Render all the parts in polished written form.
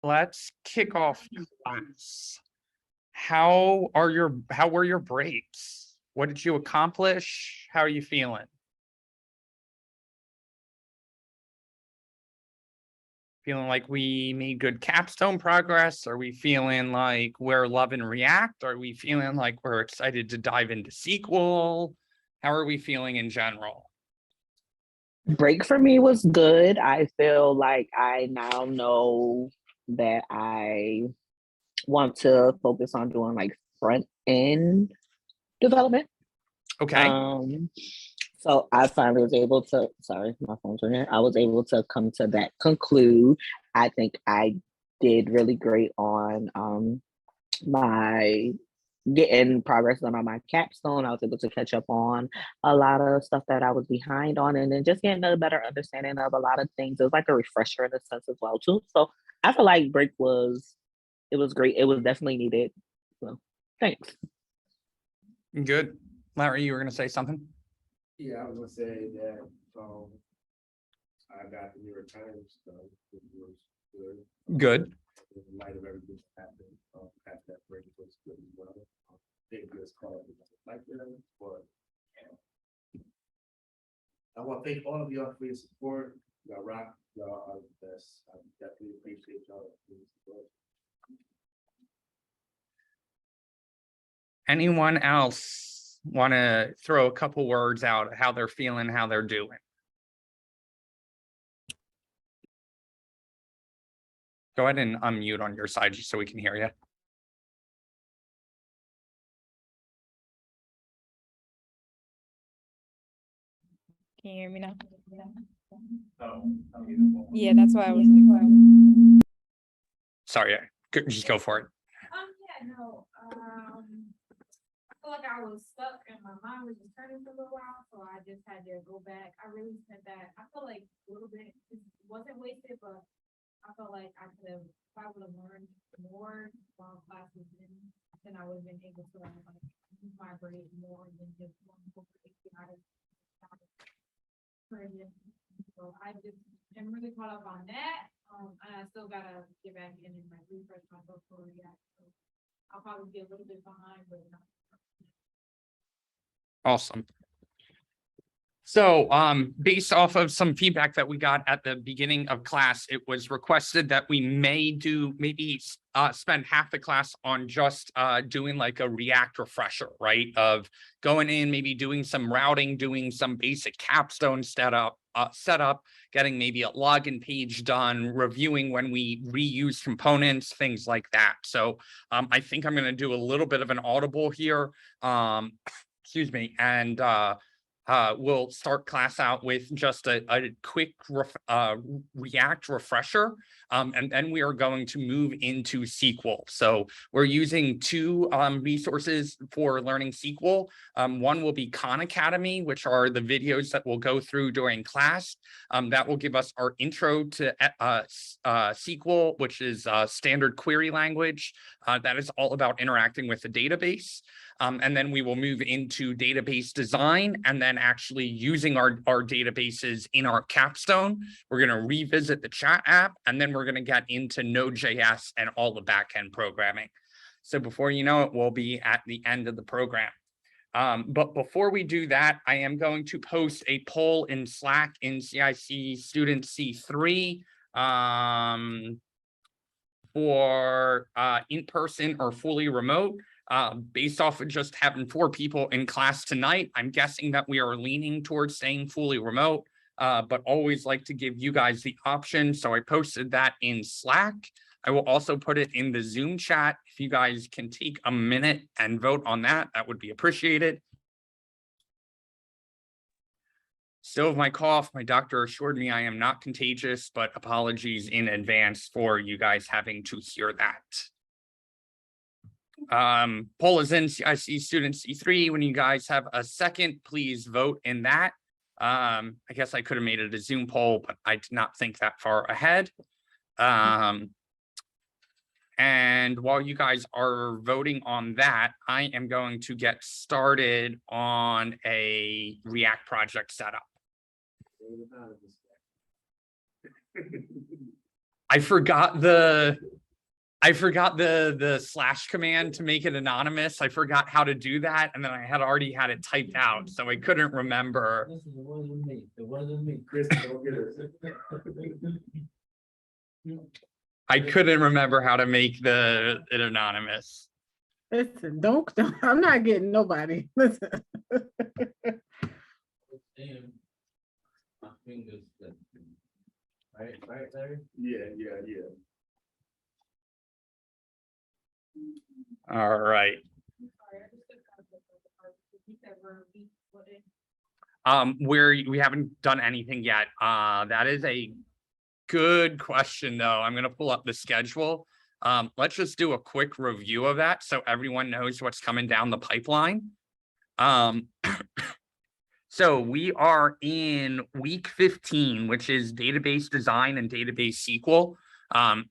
let's kick off class. How were your breaks? What did you accomplish? How are you feeling? Feeling like we made good capstone progress? Are we feeling like we're loving React? Are we feeling like we're excited to dive into SQL? How are we feeling in general? Break for me was good. I feel like I now know that I want to focus on doing like front end development. Okay. So I finally was able to, sorry, my phone's ringing. I was able to come to that conclude. I think I did really great on my getting progress done on my capstone. I was able to catch up on a lot of stuff that I was behind on, and then just getting a better understanding of a lot of things. It was like a refresher in a sense as well too. So I feel like break was great. It was definitely needed. So thanks. Good. Larry, you were going to say something? Yeah, I was gonna say that I got the New York Times stuff, which was good. Good. In light of everything that happened, past that break was good as well. Didn't get as caught up like that, but I want to thank all of y'all for your support. Y'all rock, y'all are the best. I definitely appreciate y'all for your support. Anyone else want to throw a couple words out how they're feeling, how they're doing? Go ahead and unmute on your side just so we can hear you. Can you hear me now? Oh, Yeah, that's why I was like, Sorry, just go for it. Yeah, no, I feel like I was stuck and my mind was just turning for a little while, so I just had to go back. I really spent that, I feel like a little bit, it wasn't wasted, but I felt like I could have, if I would have learned more while class was in, then I would have been able to like use my brain more than just one book. So I just am really caught up on that, and I still gotta get back in and like refresh myself for React. So I'll probably be a little bit behind, but not. Awesome. So based off of some feedback that we got at the beginning of class, it was requested that we maybe spend half the class on just doing like a React refresher, right? Of going in, maybe doing some routing, doing some basic capstone setup, getting maybe a login page done, reviewing when we reuse components, things like that. So I think I'm going to do a little bit of an audible here. Excuse me, and we'll start class out with just a quick React refresher, and then we are going to move into SQL. So we're using two resources for learning SQL. One will be Khan Academy, which are the videos that we'll go through during class. That will give us our intro to SQL, which is standard query language. That is all about interacting with the database. And then we will move into database design and then actually using our databases in our capstone. We're going to revisit the chat app, and then we're going to get into Node.js and all the backend programming. So before you know it, we'll be at the end of the program. But before we do that, I am going to post a poll in Slack in CIC Student C3 for in-person or fully remote. Based off of just having 4 people in class tonight, I'm guessing that we are leaning towards staying fully remote, but always like to give you guys the option. So I posted that in Slack. I will also put it in the Zoom chat. If you guys can take a minute and vote on that, that would be appreciated. Still have my cough. My doctor assured me I am not contagious, but apologies in advance for you guys having to hear that. Poll is in CIC Student C3. When you guys have a second, please vote in that. I guess I could have made it a Zoom poll, but I did not think that far ahead. And while you guys are voting on that, I am going to get started on a React project setup. I forgot the I forgot the slash command to make it anonymous. I forgot how to do that, and then I had already had it typed out, so I couldn't remember. This is the one with me, the one with me. Chris, don't get us. I couldn't remember how to make it anonymous. Listen, don't, I'm not getting nobody. Listen. Damn. My fingers slipped. Right, Larry? Yeah. All right. Sorry, I just took out the part. You said we're week, what is- We haven't done anything yet. That is a good question, though. I'm gonna pull up the schedule. Let's just do a quick review of that so everyone knows what's coming down the pipeline. So we are in week 15, which is database design and database SQL.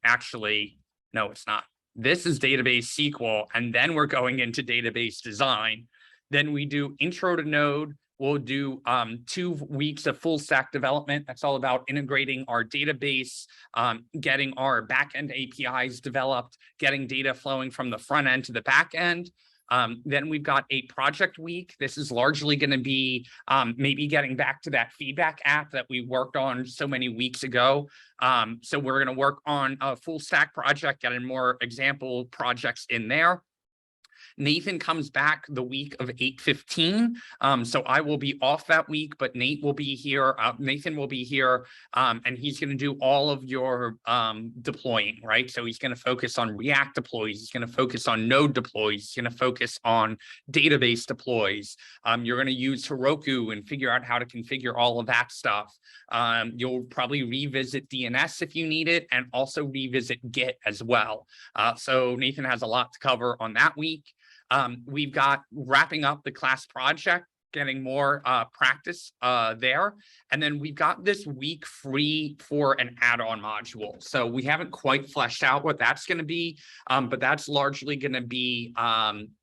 Actually, no, it's not. This is database SQL, and then we're going into database design. Then we do intro to Node. We'll do 2 weeks of full stack development. That's all about integrating our database, getting our backend APIs developed, getting data flowing from the front end to the back end. Then we've got a project week. This is largely going to be maybe getting back to that feedback app that we worked on so many weeks ago. So we're going to work on a full stack project, getting more example projects in there. Nathan comes back the week of 8/15. So I will be off that week, but Nate will be here. Nathan will be here, and he's going to do all of your deploying, right? So he's going to focus on React deploys. He's going to focus on Node deploys. He's going to focus on database deploys. You're going to use Heroku and figure out how to configure all of that stuff. You'll probably revisit DNS if you need it, and also revisit Git as well. So Nathan has a lot to cover on that week. We've got wrapping up the class project, getting more practice there. And then we've got this week free for an add-on module. So we haven't quite fleshed out what that's going to be, but that's largely going to be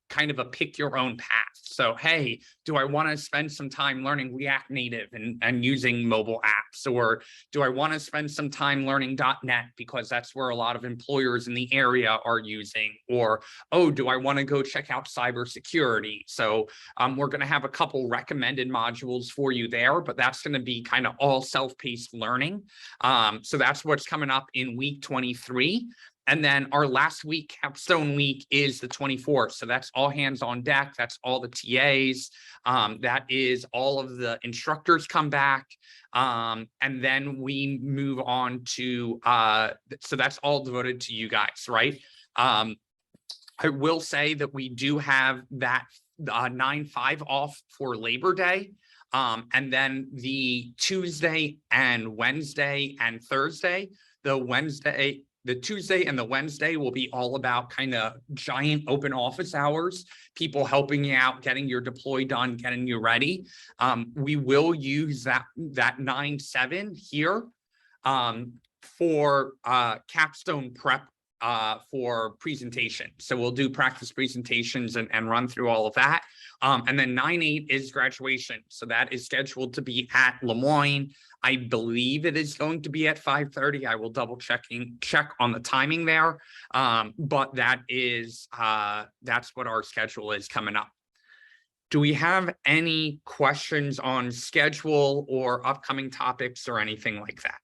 kind of a pick your own path. So, hey, do I want to spend some time learning React Native and using mobile apps? Or do I want to spend some time learning .NET because that's where a lot of employers in the area are using? Or, oh, do I want to go check out cybersecurity? So we're going to have a couple recommended modules for you there, but that's going to be kind of all self-paced learning. So that's what's coming up in week 23. And then our last week, capstone week, is the 24th. So that's all hands on deck. That's all the TAs. That is all of the instructors come back. And then we move on to, so that's all devoted to you guys, right? I will say that we do have that 9/5 off for Labor Day. And then the Tuesday and Wednesday and Thursday, the Tuesday and the Wednesday will be all about kind of giant open office hours, people helping you out, getting your deploy done, getting you ready. We will use that 9/7 here for capstone prep for presentation. So we'll do practice presentations and run through all of that. And then 9/8 is graduation. So that is scheduled to be at Lemoyne. I believe it is going to be at 5:30. I will double check on the timing there. But that is that's what our schedule is coming up. Do we have any questions on schedule or upcoming topics or anything like that?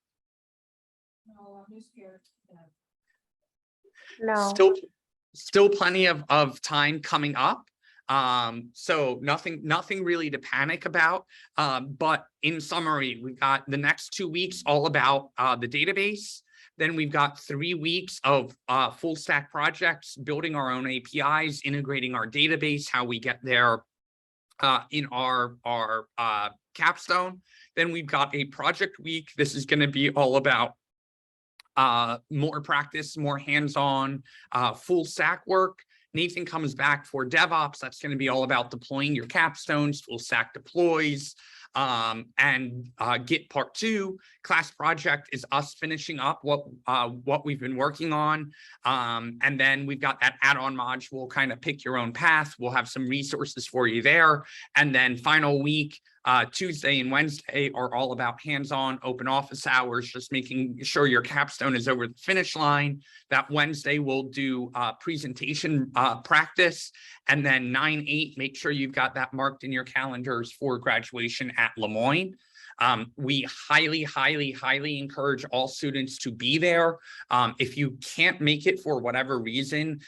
No, I'm just scared. No. Still plenty of time coming up. So nothing really to panic about. But in summary, we've got the next 2 weeks all about the database. Then we've got 3 weeks of full stack projects, building our own APIs, integrating our database, how we get there in our capstone. Then we've got a project week. This is going to be all about more practice, more hands-on, full stack work. Nathan comes back for DevOps. That's going to be all about deploying your capstones, full stack deploys, and Git part 2. Class project is us finishing up what we've been working on. And then we've got that add-on module, kind of pick your own path. We'll have some resources for you there. And then final week, Tuesday and Wednesday are all about hands-on open office hours, just making sure your capstone is over the finish line. That Wednesday we'll do presentation practice, and then 9/8, make sure you've got that marked in your calendars for graduation at Lemoyne. We highly, highly, highly encourage all students to be there. If you can't make it for whatever reason,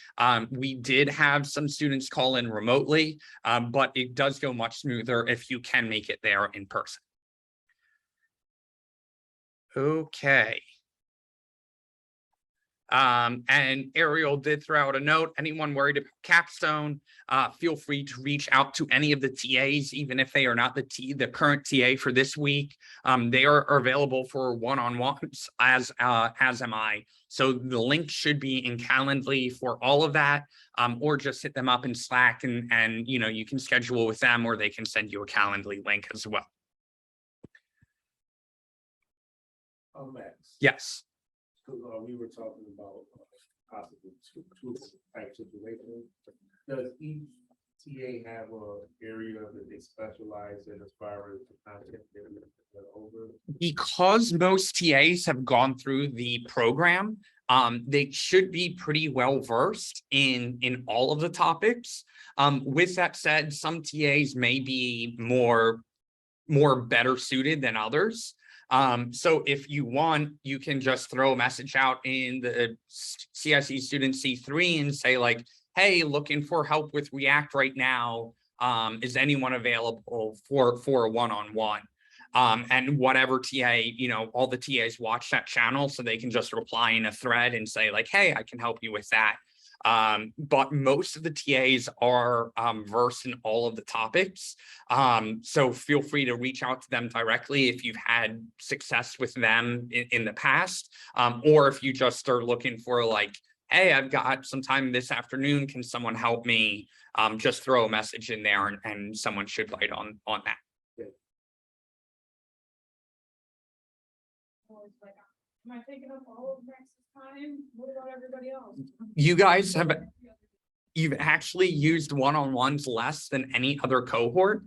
we did have some students call in remotely, but it does go much smoother if you can make it there in person. Okay. And Ariel did throw out a note. Anyone worried about capstone, feel free to reach out to any of the TAs, even if they are not the current TA for this week. They are available for one-on-ones, as am I. So the link should be in Calendly for all of that, or just hit them up in Slack, and you know, you can schedule with them, or they can send you a Calendly link as well. Max. Yes. We were talking about possible two type situation. Does each TA have a area that they specialize in as far as the content they're over? Because most TAs have gone through the program, they should be pretty well versed in all of the topics. With that said, some TAs may be more better suited than others. So if you want, you can just throw a message out in the CSE student C3 and say like, hey, looking for help with React right now. Is anyone available for a one-on-one? And whatever TA, you know, all the TAs watch that channel, so they can just reply in a thread and say like, hey, I can help you with that. But most of the TAs are versed in all of the topics. So feel free to reach out to them directly if you've had success with them in the past, or if you just are looking for like, hey, I've got some time this afternoon, can someone help me? Just throw a message in there, and someone should bite on that. Like, am I taking up all of Max's time? What about everybody else? You guys you've actually used one-on-ones less than any other cohort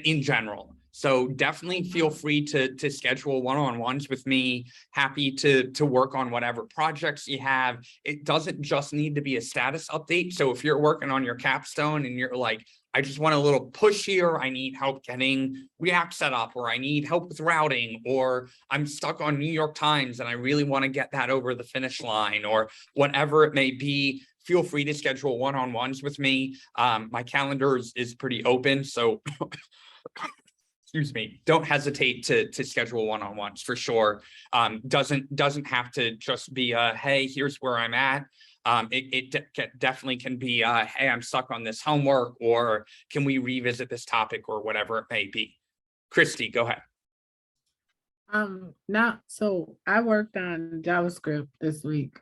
in general. So definitely feel free to schedule one-on-ones with me. Happy to work on whatever projects you have. It doesn't just need to be a status update. So if you're working on your capstone and you're like, I just want a little push here, I need help getting React set up, or I need help with routing, or I'm stuck on New York Times and I really want to get that over the finish line, or whatever it may be, feel free to schedule one-on-ones with me. My calendar is pretty open, so excuse me, don't hesitate to schedule one-on-ones for sure. Doesn't have to just be hey, here's where I'm at. It definitely can be hey, I'm stuck on this homework, or can we revisit this topic, or whatever it may be. Christy, go ahead. So I worked on JavaScript this week.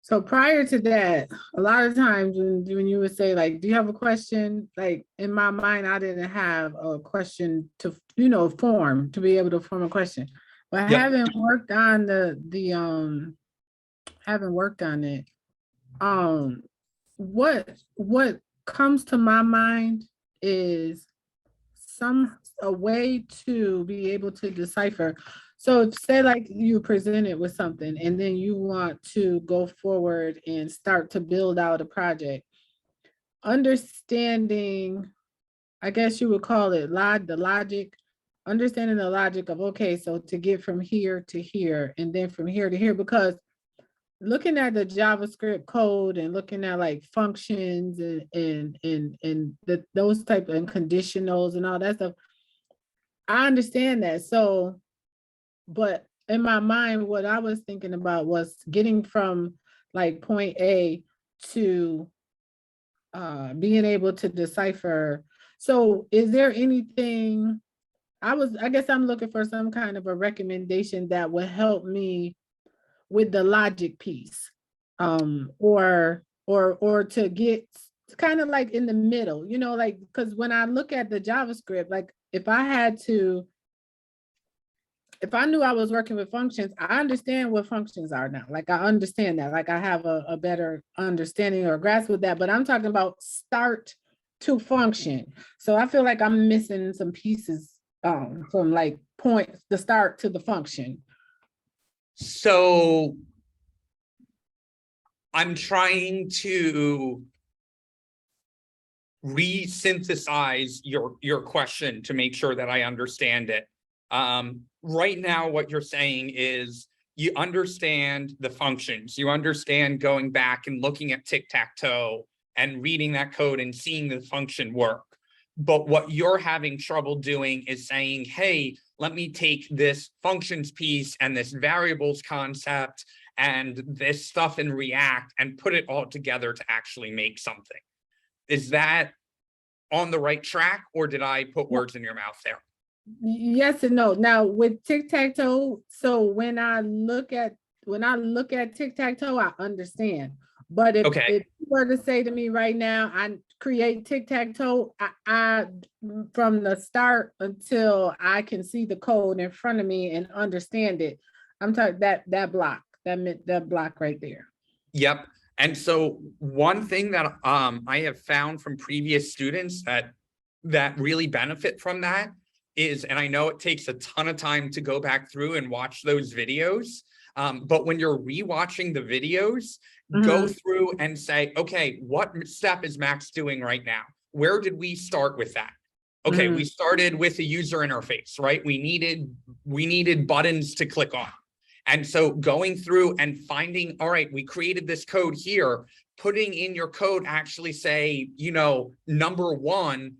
So prior to that, a lot of times when you would say like, do you have a question? Like in my mind, I didn't have a question to, you know, form to be able to form a question. But Yep. having worked on it, what comes to my mind is a way to be able to decipher. So say like you presented with something and then you want to go forward and start to build out a project. Understanding, I guess you would call it understanding the logic of, okay, so to get from here to here and then from here to here, because looking at the JavaScript code and looking at like functions and those type of conditionals and all that stuff, I understand that. So, but in my mind, what I was thinking about was getting from like point A to being able to decipher. So is there anything, I guess I'm looking for some kind of a recommendation that would help me with the logic piece, or to get kind of like in the middle, you know, like, because when I look at the JavaScript, like if I knew I was working with functions, I understand what functions are now. Like I understand that, like I have a better understanding or grasp with that, but I'm talking about start to function. So I feel like I'm missing some pieces from like the start to the function. So I'm trying to re-synthesize your question to make sure that I understand it. Right now, what you're saying is you understand the functions, you understand going back and looking at tic-tac-toe and reading that code and seeing the function work. But what you're having trouble doing is saying, hey, let me take this functions piece and this variables concept and this stuff in React and put it all together to actually make something. Is that on the right track, or did I put words in your mouth there? Yes and no. Now with tic-tac-toe, so when I look at tic-tac-toe, I understand. But if you were to say to me right now, I create tic-tac-toe, I from the start until I can see the code in front of me and understand it, I'm talking that block right there. Yep. And so one thing that I have found from previous students that really benefit from that is, and I know it takes a ton of time to go back through and watch those videos, but when you're rewatching the videos, go through and say, okay, what step is Max doing right now? Where did we start with that? Okay, we started with a user interface, right? We needed buttons to click on. And so going through and finding, all right, we created this code here, putting in your code, actually say, you know, number 1,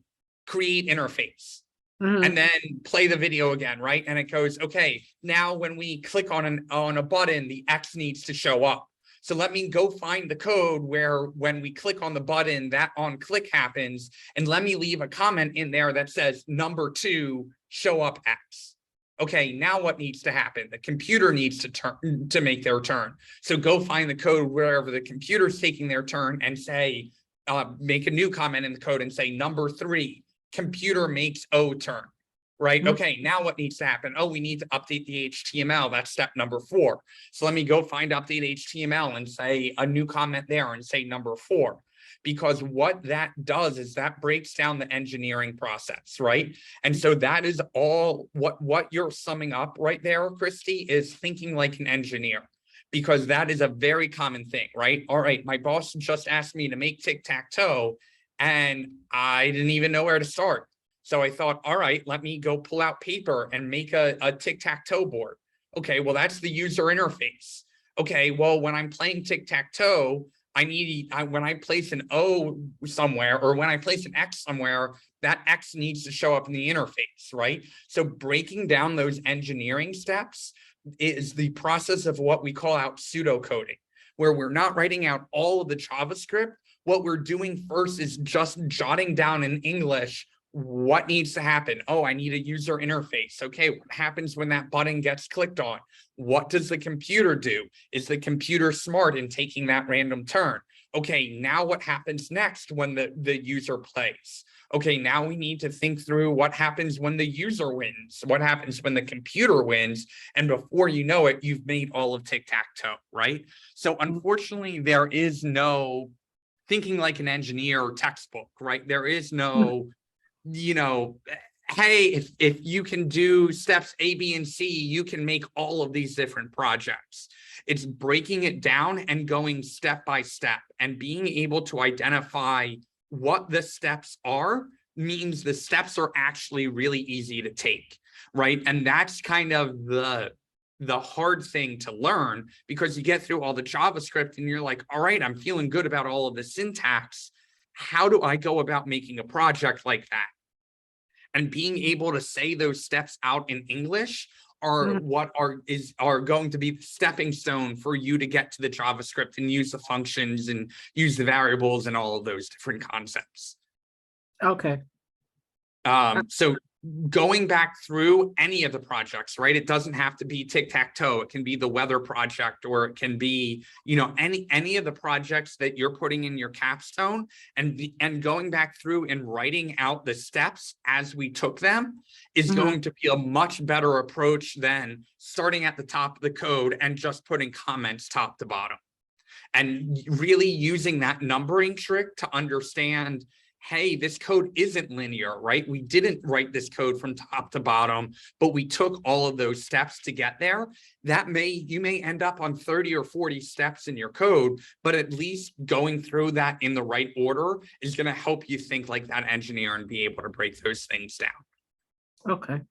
create interface. And then play the video again, right? And it goes, okay, now when we click on a button, the X needs to show up. So let me go find the code where when we click on the button, that on click happens. And let me leave a comment in there that says number 2, show up X. Okay, now what needs to happen? The computer needs to make their turn. So go find the code wherever the computer's taking their turn and say, make a new comment in the code and say number 3, computer makes O turn, right? Okay, now what needs to happen? Oh, we need to update the HTML. That's step number 4. So let me go find update HTML and say a new comment there and say number 4. Because what that does is that breaks down the engineering process, right? And so that is all what you're summing up right there, Christy, is thinking like an engineer, because that is a very common thing, right? All right, my boss just asked me to make tic-tac-toe and I didn't even know where to start. So I thought, all right, let me go pull out paper and make a tic-tac-toe board. Okay, well, that's the user interface. Okay, well, when I'm playing tic-tac-toe, when I place an O somewhere, or when I place an X somewhere, that X needs to show up in the interface, right? So breaking down those engineering steps is the process of what we call out pseudo coding, where we're not writing out all of the JavaScript. What we're doing first is just jotting down in English what needs to happen. Oh, I need a user interface. Okay, what happens when that button gets clicked on? What does the computer do? Is the computer smart in taking that random turn? Okay, now what happens next when the user plays? Okay, now we need to think through what happens when the user wins, what happens when the computer wins, and before you know it, you've made all of tic-tac-toe, right? So unfortunately, there is no thinking like an engineer textbook, right? There is no, you know, hey, if you can do steps A, B, and C, you can make all of these different projects. It's breaking it down and going step by step, and being able to identify what the steps are means the steps are actually really easy to take, right? And that's kind of the hard thing to learn, because you get through all the JavaScript and you're like, all right, I'm feeling good about all of the syntax. How do I go about making a project like that? And being able to say those steps out in English are what are going to be the stepping stone for you to get to the JavaScript and use the functions and use the variables and all of those different concepts. Okay. So going back through any of the projects, right? It doesn't have to be tic-tac-toe. It can be the weather project, or it can be, you know, any of the projects that you're putting in your capstone, and going back through and writing out the steps as we took them is going to be a much better approach than starting at the top of the code and just putting comments top to bottom. And really using that numbering trick to understand, hey, this code isn't linear, right? We didn't write this code from top to bottom, but we took all of those steps to get there. You may end up on 30 or 40 steps in your code, but at least going through that in the right order is going to help you think like that engineer and be able to break those things down. Okay.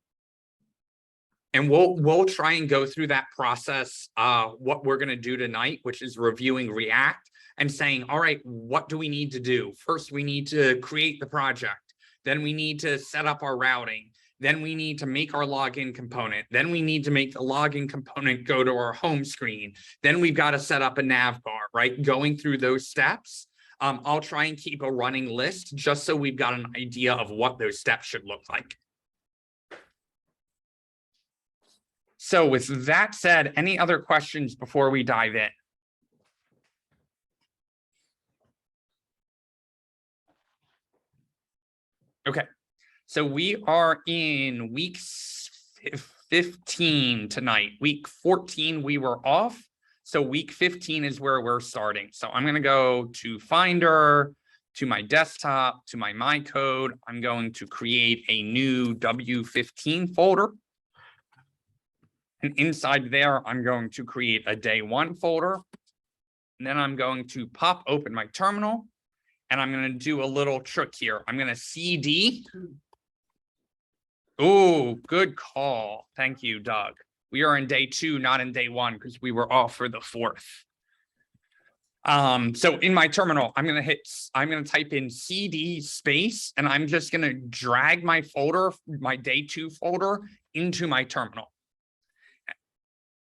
And we'll try and go through that process, what we're going to do tonight, which is reviewing React and saying, all right, what do we need to do? First, we need to create the project. Then we need to set up our routing. Then we need to make our login component. Then we need to make the login component go to our home screen. Then we've got to set up a nav bar, right? Going through those steps. I'll try and keep a running list just so we've got an idea of what those steps should look like. So with that said, any other questions before we dive in? Okay, so we are in week 15 tonight. Week 14, we were off. So week 15 is where we're starting. So I'm going to go to Finder, to my desktop, to my code. I'm going to create a new W15 folder. And inside there, I'm going to create a day one folder. And then I'm going to pop open my terminal. And I'm going to do a little trick here. I'm going to CD. Oh, good call. Thank you, Doug. We are in day 2, not in day 1, because we were off for the 4th. So in my terminal, I'm going to type in CD space, and I'm just going to drag my folder, my day 2 folder, into my terminal.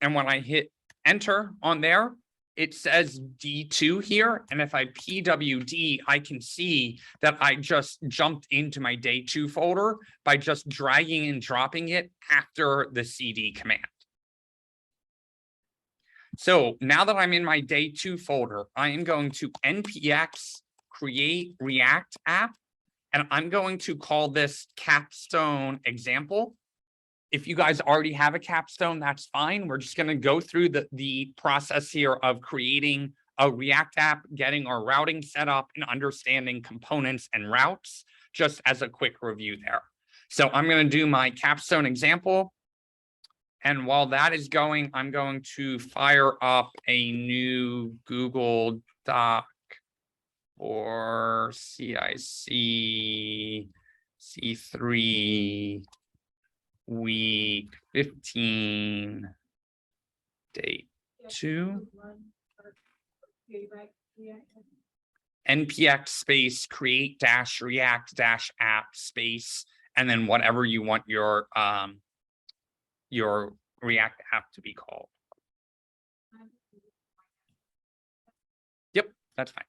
And when I hit enter on there, it says D2 here. And if I PWD, I can see that I just jumped into my day 2 folder by just dragging and dropping it after the CD command. So now that I'm in my day 2 folder, I am going to npx create React app, and I'm going to call this capstone example. If you guys already have a capstone, that's fine. We're just going to go through the process here of creating a React app, getting our routing set up, and understanding components and routes, just as a quick review there. So I'm going to do my capstone example. And while that is going, I'm going to fire up a new Google Doc or CIC C3 week 15 day 2 npx space create dash react dash app space, and then whatever you want your React app to be called. Yep, that's fine.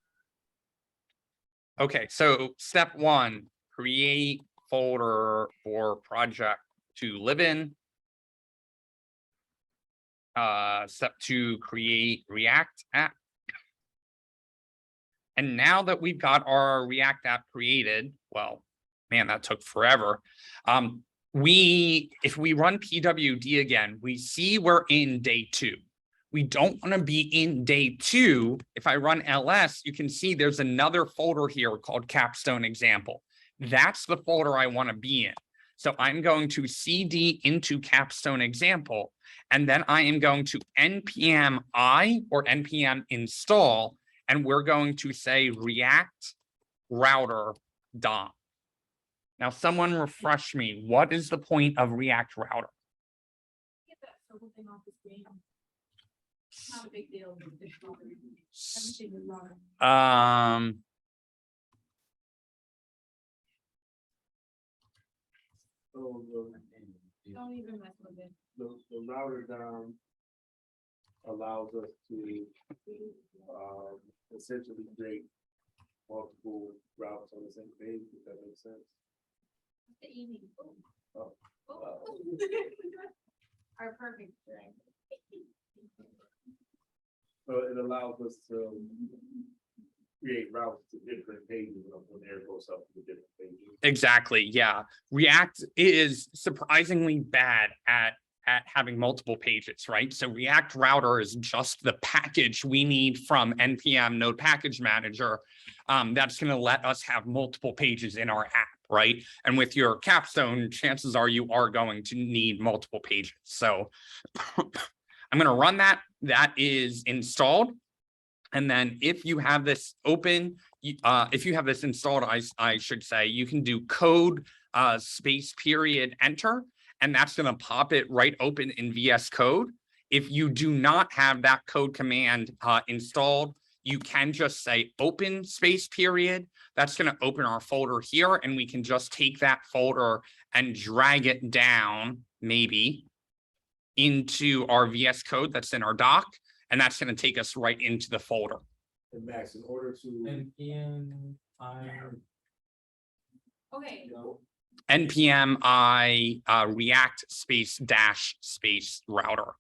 Okay, so step 1, create folder for project to live in. Step 2, create React app. And now that we've got our React app created, well, man, that took forever. If we run PWD again, we see we're in day 2. We don't want to be in day 2. If I run ls, you can see there's another folder here called capstone example. That's the folder I want to be in. So I'm going to CD into capstone example, and then I am going to npm I or npm install, and we're going to say React router DOM. Now, someone refresh me. What is the point of React router? Get that circle thing off the screen. Not a big deal. Everything is wrong. So Don't even mess with it. the router down allows us to essentially create multiple routes on the same page, if that makes sense. The easy. Oh. Our perfect thing. So it allows us to create routes to different pages when the error goes up to the different pages. Exactly. Yeah. React is surprisingly bad at at having multiple pages, right? So React Router is just the package we need from NPM Node Package Manager. That's going to let us have multiple pages in our app, right? And with your capstone, chances are you are going to need multiple pages. So I'm going to run that. That is installed. And then if you have this open, if you have this installed, I should say, you can do code space period enter, and that's going to pop it right open in VS Code. If you do not have that code command installed, you can just say open space period. That's going to open our folder here, and we can just take that folder and drag it down maybe into our VS Code that's in our doc, and that's going to take us right into the folder. And Max, in order to, NPM, Okay, NPM I react space dash space router.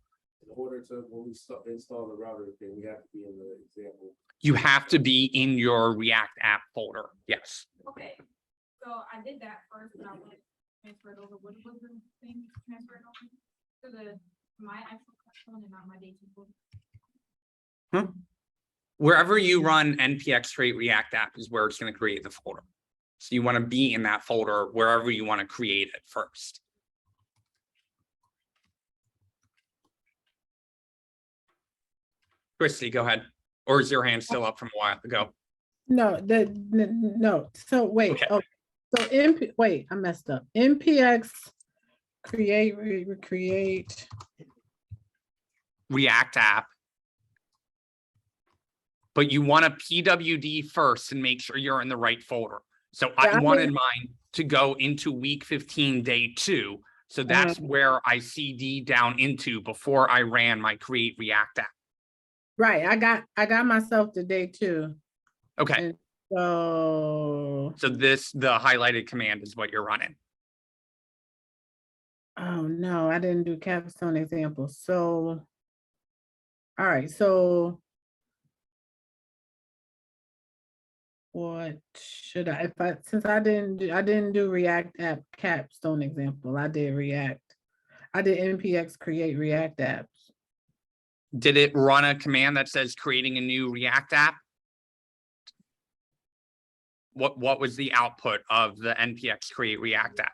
in order to, when we install the router thing, we have to be in the example. You have to be in your React app folder. Yes. okay. So I did that first, and I went transferred over. What was the thing transferred over to my actual custom and not my day two folder? Wherever you run npx create React app is where it's going to create the folder. So you want to be in that folder wherever you want to create it first. Christy, go ahead. Or is your hand still up from a while ago? No, no. So wait, Okay. oh, so wait, I messed up. NPX create React app. But you want a PWD first and make sure you're in the right folder. So Yeah, I I wanted mean- mine to go into week 15, day 2. So that's where I CD down into before I ran my create React app. Right, I got myself to day 2. Okay. And so, So the highlighted command is what you're running. oh no, I didn't do capstone example. So, all right, so what should since I didn't do React app capstone example, I did React. I did NPX create React apps. Did it run a command that says creating a new React app? What was the output of the npx create React app?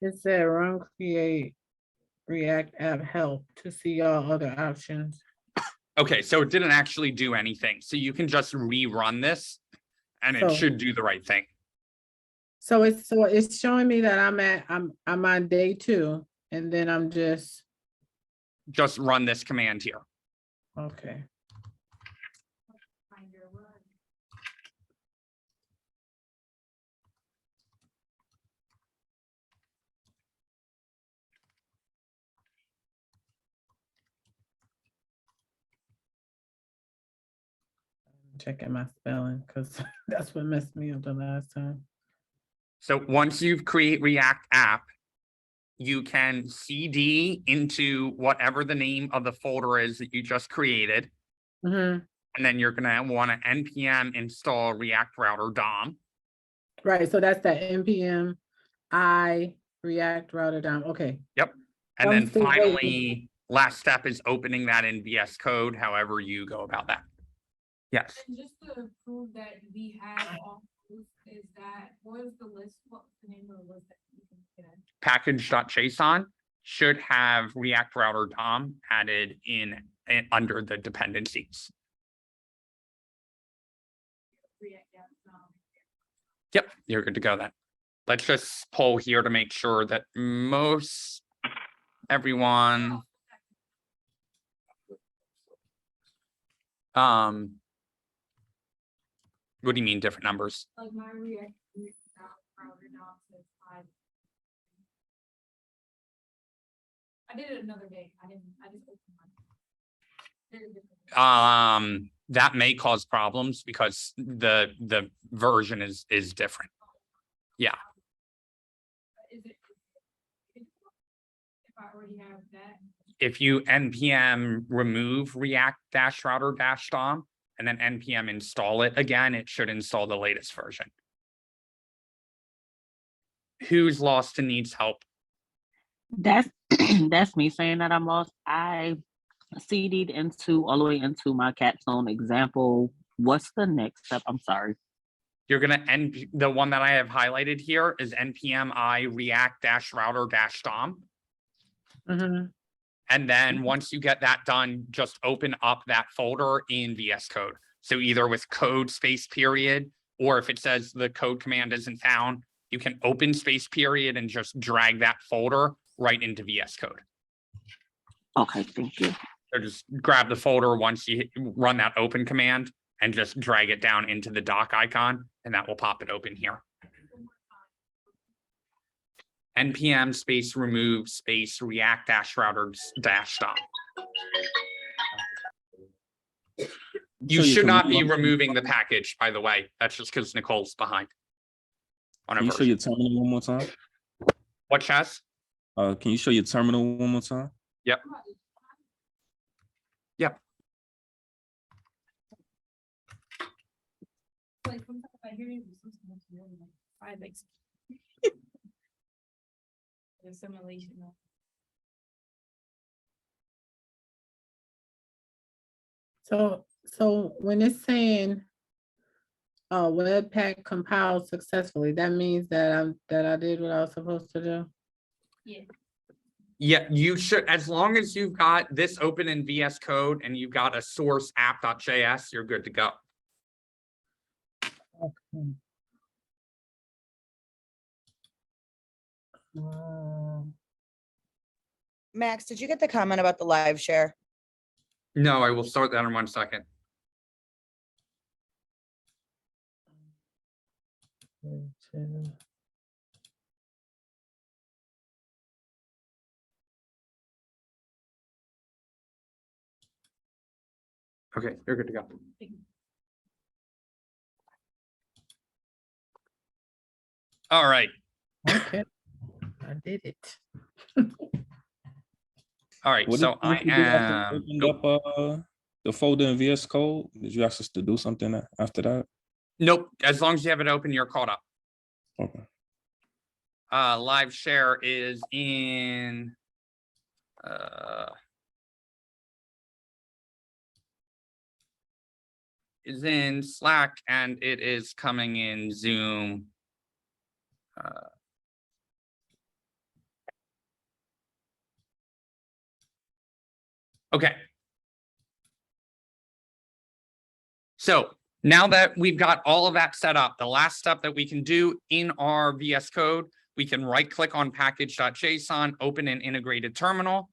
It said run create React app help to see all other options. Okay, so it didn't actually do anything. So you can just rerun this and it So- should do the right thing. So it's showing me that I'm on day 2, and then I'm just Just run this command here. okay. Find your word. Checking my spelling because that's what messed me up the last time. So once you've create React app, you can CD into whatever the name of the folder is that you just created. Mhm. And then you're gonna want to npm install React Router DOM. Right, so that's that NPM I React router down. Okay, And I'm then still waiting. finally, last step is opening that in VS Code, however you go about that. Yes, And just to prove that we have all those, is that, what is the list, what's the name of the list that you can get? package.json should have React Router DOM added in under the dependencies. React, yeah, Yep, you're good to go then. Let's just poll here to make sure that everyone. What do you mean different numbers? like my React router now says 5. I did it another day. I just opened mine. Very different. That may cause problems because the version is different. Is it? If I already have that. If you npm remove React router DOM and then npm install it again, it should install the latest version. Who's lost and needs help? That's that's me saying that I'm lost. I CD'd into all the way into my capstone example. What's the next step? I'm sorry. You're gonna the one that I have highlighted here is npm I react-router-dom. Mhm. And then once you get that done, just open up that folder in VS Code. So either with code space period, or if it says the code command isn't found, you can open space period and just drag that folder right into VS Code. Okay, thank you. So just grab the folder once you run that open command and just drag it down into the dock icon, and that will pop it open here. npm space remove space react-router-dom. You should not be removing the package, by the way. That's just because Nicole's behind. On a Can you show version. your terminal one more time? What, Chaz? Can you show your terminal one more time? Yep. Yep. Like, sometimes I hear you, but sometimes you really like, I like. The simulation. So when it's saying Webpack compiled successfully, that means that I did what I was supposed to do. Yeah, you should, as long as you've got this open in VS Code and you've got a source app.js, you're good to go. Okay. Max, did you get the comment about the live share? No, I will start that in 1 second. Okay, you're good to go. All right. Okay, I did it. All right. What So did I you do after am. you opened up the folder in VS Code? Did you ask us to do something after that? Nope. As long as you have it open, you're caught up. Okay. Live share is in. Is in Slack and it is coming in Zoom. Okay. So now that we've got all of that set up, the last step that we can do in our VS Code, we can right click on package.json, open an integrated terminal,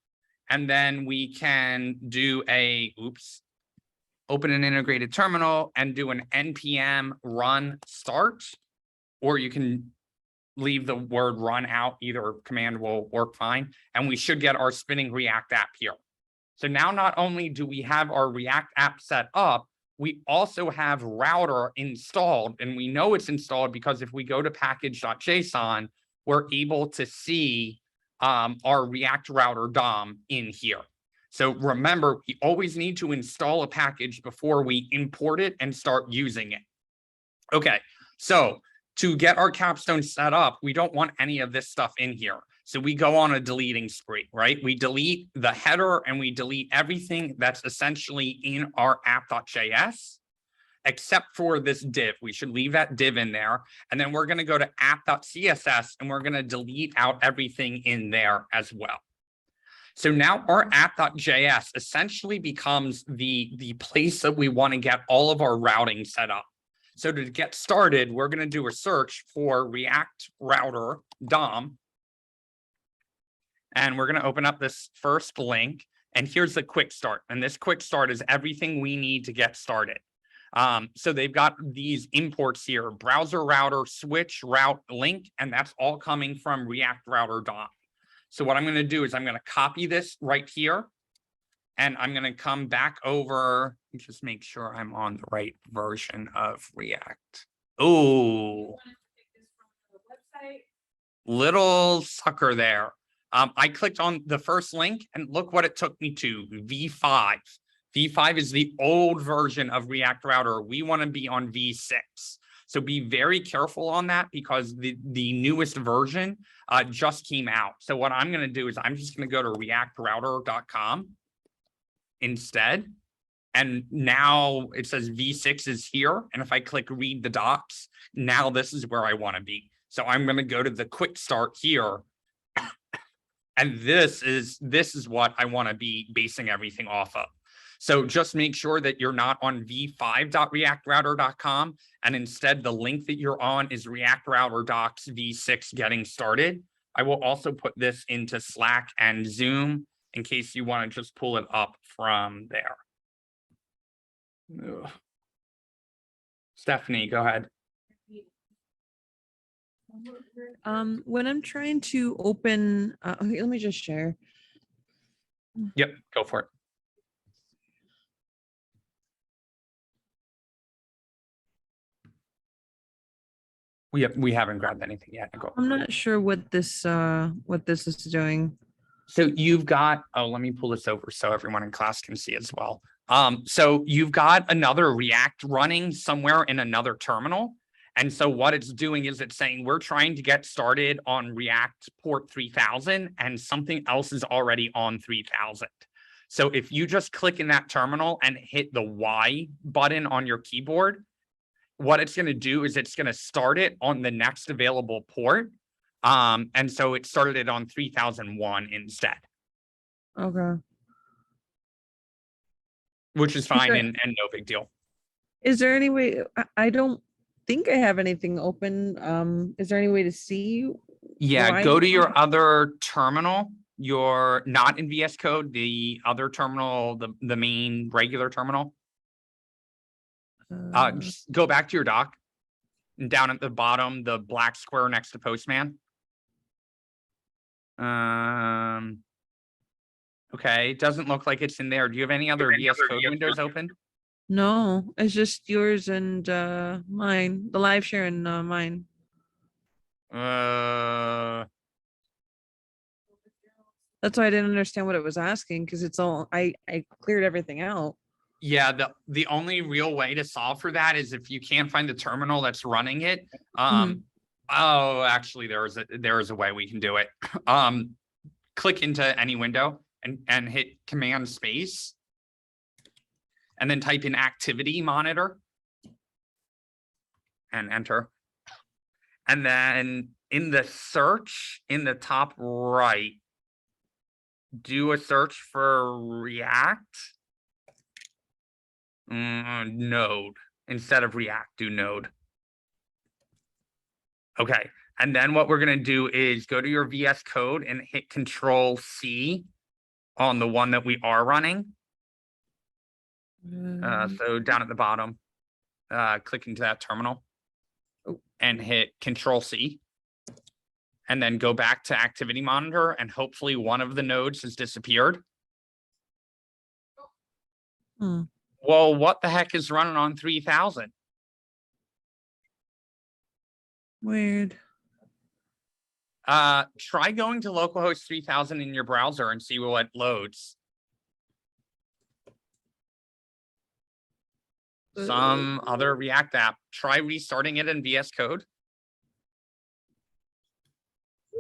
and then we can do open an integrated terminal and do an npm run start, or you can leave the word run out, either command will work fine. And we should get our spinning React app here. So now not only do we have our React app set up, we also have router installed, and we know it's installed because if we go to package.json, we're able to see our React router DOM in here. So remember, we always need to install a package before we import it and start using it. Okay, so to get our capstone set up, we don't want any of this stuff in here. So we go on a deleting spree, right? We delete the header and we delete everything that's essentially in our app.js, except for this div. We should leave that div in there. And then we're going to go to app.css and we're going to delete out everything in there as well. So now our app.js essentially becomes the place that we want to get all of our routing set up. So to get started, we're going to do a search for React router DOM. And we're going to open up this first link. And here's the quick start. And this quick start is everything we need to get started. So they've got these imports here, browser router, switch, route, link, and that's all coming from React router DOM. So what I'm going to do is I'm going to copy this right here. And I'm going to come back over and just make sure I'm on the right version of React. Oh, little sucker there. I clicked on the first link and look what it took me to, V5. V5 is the old version of React Router. We want to be on V6. So be very careful on that because the newest version just came out. So what I'm going to do is I'm just going to go to reactrouter.com instead. And now it says V6 is here. And if I click read the docs, now this is where I want to be. So I'm going to go to the quick start here. And this is what I want to be basing everything off of. So just make sure that you're not on v5.reactrouter.com. And instead, the link that you're on is React Router Docs V6 getting started. I will also put this into Slack and Zoom in case you want to just pull it up from there. Ugh. Stephanie, go ahead. When I'm trying to open, okay, let me just share. Yep, go for it. We haven't grabbed anything yet. Go. I'm not sure what this is doing. So you've got, oh, let me pull this over so everyone in class can see as well. So you've got another React running somewhere in another terminal. And so what it's doing is it's saying we're trying to get started on React port 3000 and something else is already on 3000. So if you just click in that terminal and hit the Y button on your keyboard, what it's going to do is it's going to start it on the next available port. And so it started it on 3001 instead. Okay. Which is fine there- and no big deal. Is there any way, I don't think I have anything open. Is there any way to see? Yeah, why- go to your other terminal. You're not in VS Code, the other terminal, the main regular terminal. Just go back to your doc. And down at the bottom, the black square next to Postman. Okay, it doesn't look like it's in there. Do you have any other VS Code windows open? No, it's just yours and mine, the live share and mine. That's why I didn't understand what it was asking because it's all I cleared everything out. Yeah, the only real way to solve for that is if you can't find the terminal that's running it. Oh, actually, there is a way we can do it. Click into any window and hit Command Space, and then type in Activity Monitor, and enter. And then in the search in the top right, do a search for React. Node. Instead of React, do Node. Okay. And then what we're going to do is go to your VS Code and hit Control C on the one that we are running. So down at the bottom, click into that terminal and hit Control C. And then go back to Activity Monitor and hopefully one of the nodes has disappeared. Well, what the heck is running on 3000? Weird. Try going to localhost 3000 in your browser and see what loads. Some other React app. Try restarting it in VS Code.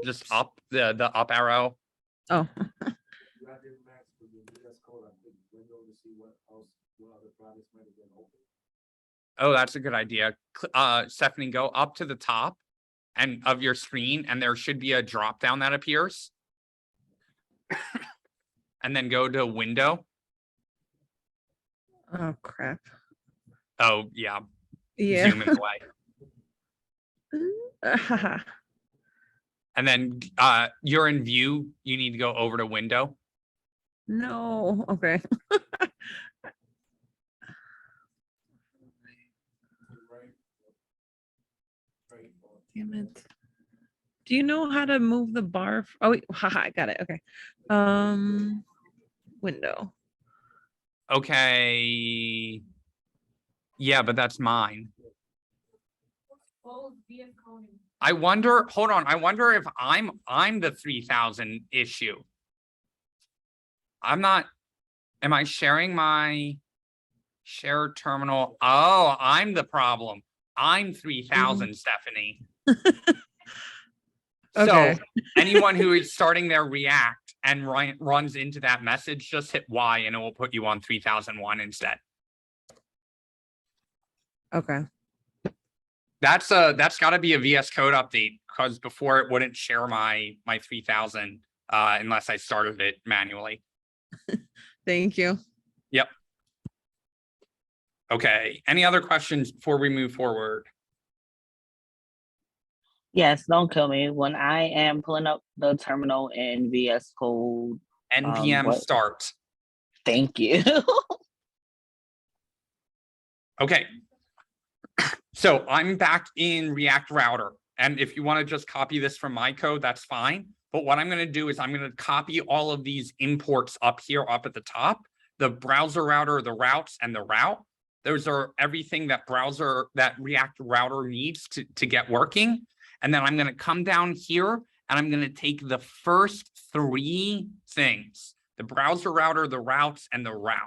Just up the up arrow. Oh. Oh, that's a good idea. Stephanie, go up to the top and of your screen, and there should be a drop down that appears. And then go to Window. Oh crap. Oh yeah. Yeah. Zoom in the way. And then you're in View. You need to go over to Window. No. Okay. Damn it. Do you know how to move the bar? Oh, wait. Haha, I got it. Okay. Window. Okay. Yeah, but that's mine. I wonder, hold on. I wonder if I'm the 3000 issue. I'm not, am I sharing my shared terminal? Oh, I'm the problem. I'm 3000, Stephanie. Okay. So anyone who is starting their React and runs into that message, just hit Y and it will put you on 3001 instead. Okay. That's got to be a VS Code update, because before it wouldn't share my 3000 unless I started it manually. Thank you. Yep. Okay. Any other questions before we move forward? Yes, don't kill me. When I am pulling up the terminal in VS Code, NPM what- start. thank you. Okay. So I'm back in React Router. And if you want to just copy this from my code, that's fine. But what I'm going to do is I'm going to copy all of these imports up here, up at the top, the browser router, the routes, and the route. Those are everything that React Router needs to get working. And then I'm going to come down here and I'm going to take the first 3 things, the browser router, the routes, and the route.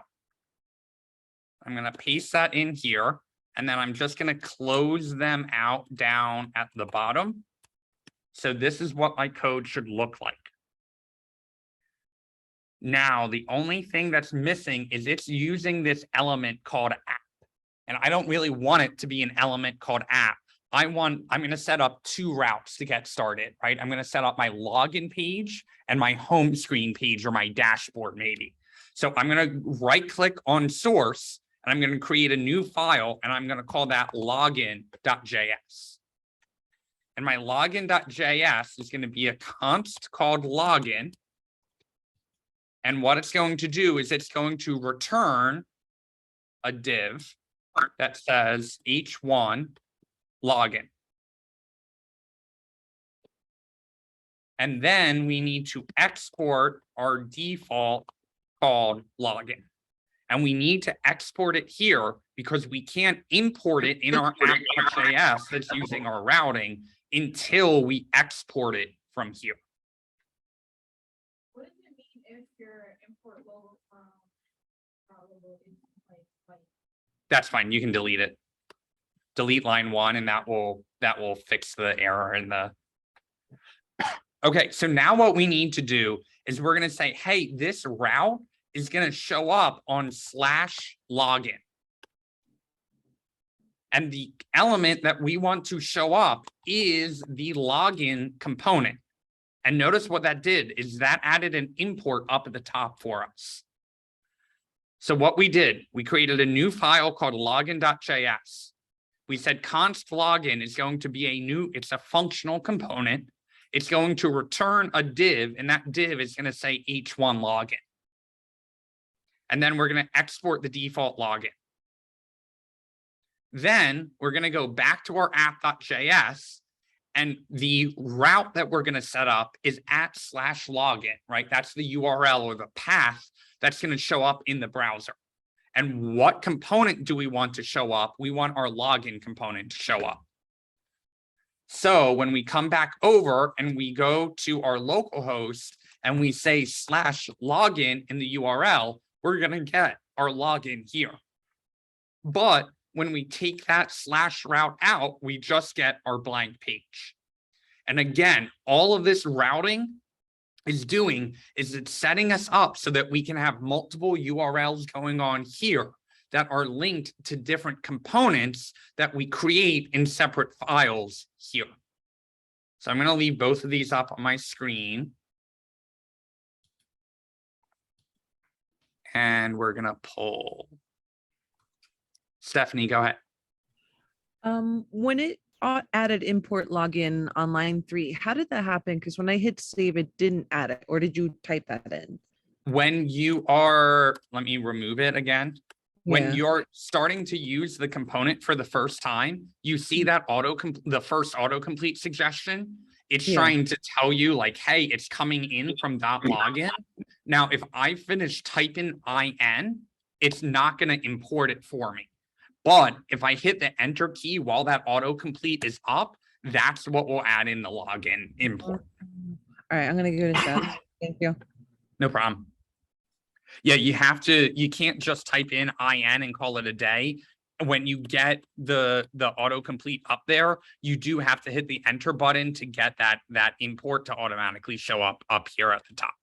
I'm going to paste that in here. And then I'm just going to close them out down at the bottom. So this is what my code should look like. Now, the only thing that's missing is it's using this element called app. And I don't really want it to be an element called app. I'm going to set up 2 routes to get started, right? I'm going to set up my login page and my home screen page, or my dashboard maybe. So I'm going to right click on source and I'm going to create a new file and I'm going to call that login.js. And my login.js is going to be a const called login. And what it's going to do is it's going to return a div that says h1 login. And then we need to export our default called login. And we need to export it here because we can't import it in our app.js that's using our routing until we export it from here. What does it mean if your import logo like That's fine. You can delete it. Delete line 1 and that will fix the error in the. Okay, so now what we need to do is we're going to say, hey, this route is going to show up on /login. And the element that we want to show up is the login component. And notice what that did is that added an import up at the top for us. So what we did, we created a new file called login.js. We said const login is going to be it's a functional component. It's going to return a div, and that div is going to say h1 login. And then we're going to export the default login. Then we're going to go back to our app.js, and the route that we're going to set up is @/login, right? That's the URL or the path that's going to show up in the browser. And what component do we want to show up? We want our login component to show up. So when we come back over and we go to our localhost and we say /login in the URL, we're going to get our login here. But when we take that /route out, we just get our blank page. And again, all of this routing is it's setting us up so that we can have multiple URLs going on here that are linked to different components that we create in separate files here. So I'm going to leave both of these up on my screen. And we're going to pull. Stephanie, go ahead. When it added import login on line 3, how did that happen? Because when I hit save, it didn't add it. Or did you type that in? When you are, let me remove it again. When Yeah. you're starting to use the component for the first time, you see that the first autocomplete suggestion. It's Yeah. trying to tell you like, hey, it's coming in from .login. Now, if I finish typing IN, it's not going to import it for me. But if I hit the enter key while that autocomplete is up, that's what will add in the login import. All right, I'm going to give it a shot. Thank you. No problem. Yeah, you can't just type in IN and call it a day. when you get the autocomplete up there, you do have to hit the enter button to get that import to automatically show up here at the top.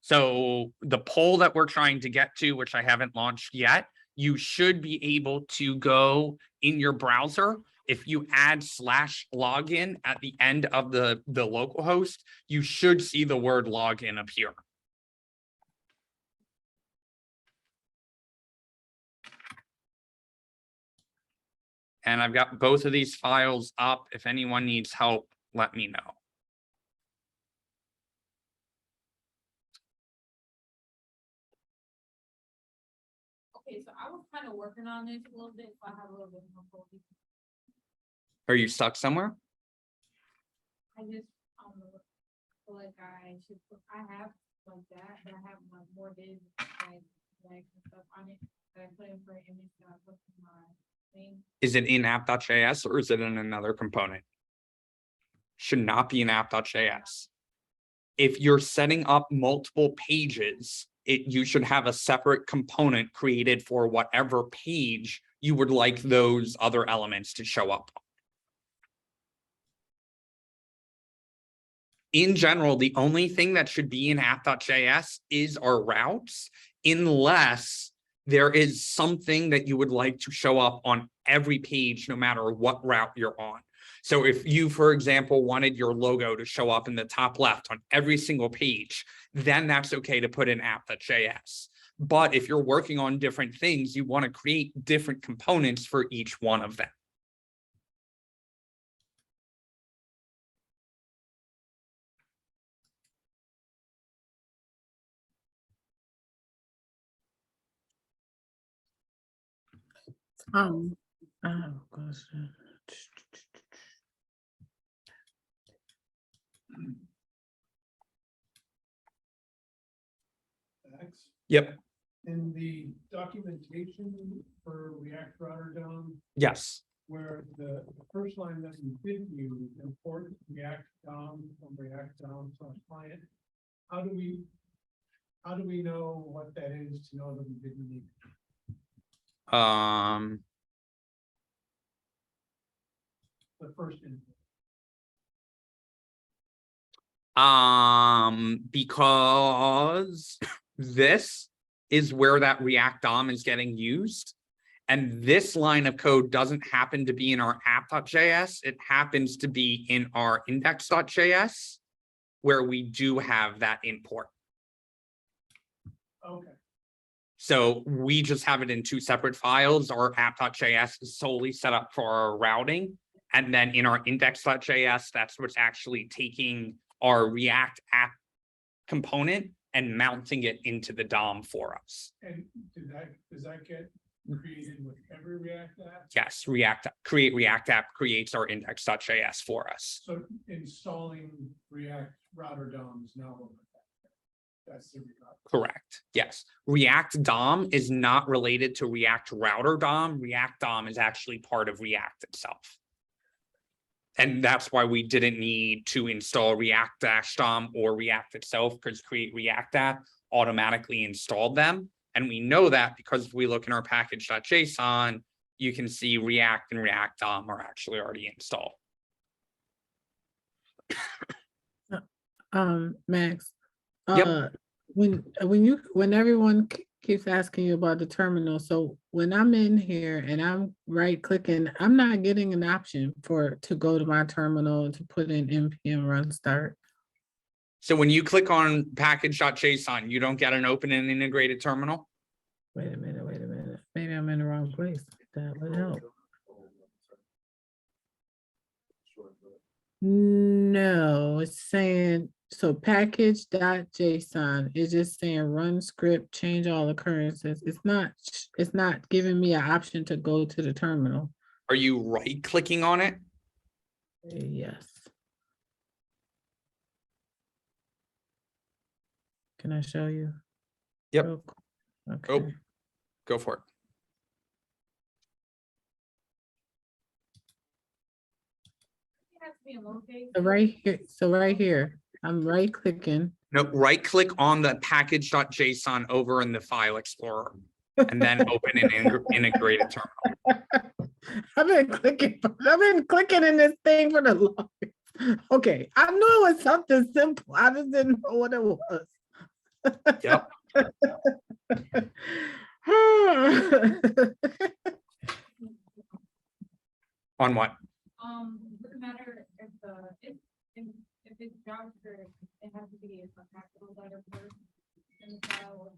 So the poll that we're trying to get to, which I haven't launched yet, you should be able to go in your browser. If you add /login at the end of the localhost, you should see the word login appear. And I've got both of these files up. If anyone needs help, let me know. Okay, so I was kind of working on this a little bit, so I have a little bit more focus. Are you stuck somewhere? I just, feel like I should put, I have like that, but I have like more days like and stuff on it that I put in for an image that I put in my thing. Is it in app.js or is it in another component? Should not be in app.js. If you're setting up multiple pages, you should have a separate component created for whatever page you would like those other elements to show up. In general, the only thing that should be in app.js is our routes, unless there is something that you would like to show up on every page, no matter what route you're on. So if you, for example, wanted your logo to show up in the top left on every single page, then that's okay to put in app.js. But if you're working on different things, you want to create different components for each one of them. Question. Max, Yep. in the documentation for React Router DOM, Yes. where the first line that we did use, import React DOM from React DOM / client, how do we know what that is to know that we didn't need it? The first input. Because this is where that React DOM is getting used. And this line of code doesn't happen to be in our app.js. It happens to be in our index.js, where we do have that import. Okay. So we just have it in two separate files. Our app.js is solely set up for our routing. And then in our index.js, that's what's actually taking our React app component and mounting it into the DOM for us. And does that get created with every React app? Yes, create React app creates our index.js for us. So installing React Router DOM is now over. That's the React. Correct. Yes. React DOM is not related to React Router DOM. React DOM is actually part of React itself. And that's why we didn't need to install React-DOM or React itself, because Create React app automatically installed them. And we know that because if we look in our package.json, you can see React and React DOM are actually already installed. Max. Yep. When everyone keeps asking you about the terminal, so when I'm in here and I'm right clicking, I'm not getting an option to go to my terminal and to put in npm run start. So when you click on package.json, you don't get an open and integrated terminal? Wait a minute. Maybe I'm in the wrong place. That would help. No, it's saying, so package.json is just saying run script, change all occurrences. It's not giving me an option to go to the terminal. Are you right clicking on it? Yes. Can I show you? Yep. Real quick? Oh, Okay. go for it. It has to be in lowercase. So right here, I'm right clicking. No, right click on the package.json over in the file explorer and then open an integrated terminal. I've been clicking in this thing for the longest. Okay, I knew it was something simple. I just didn't know what it was. Yep. On what? Doesn't matter if if it's JavaScript, it has to be a capital letter first in the file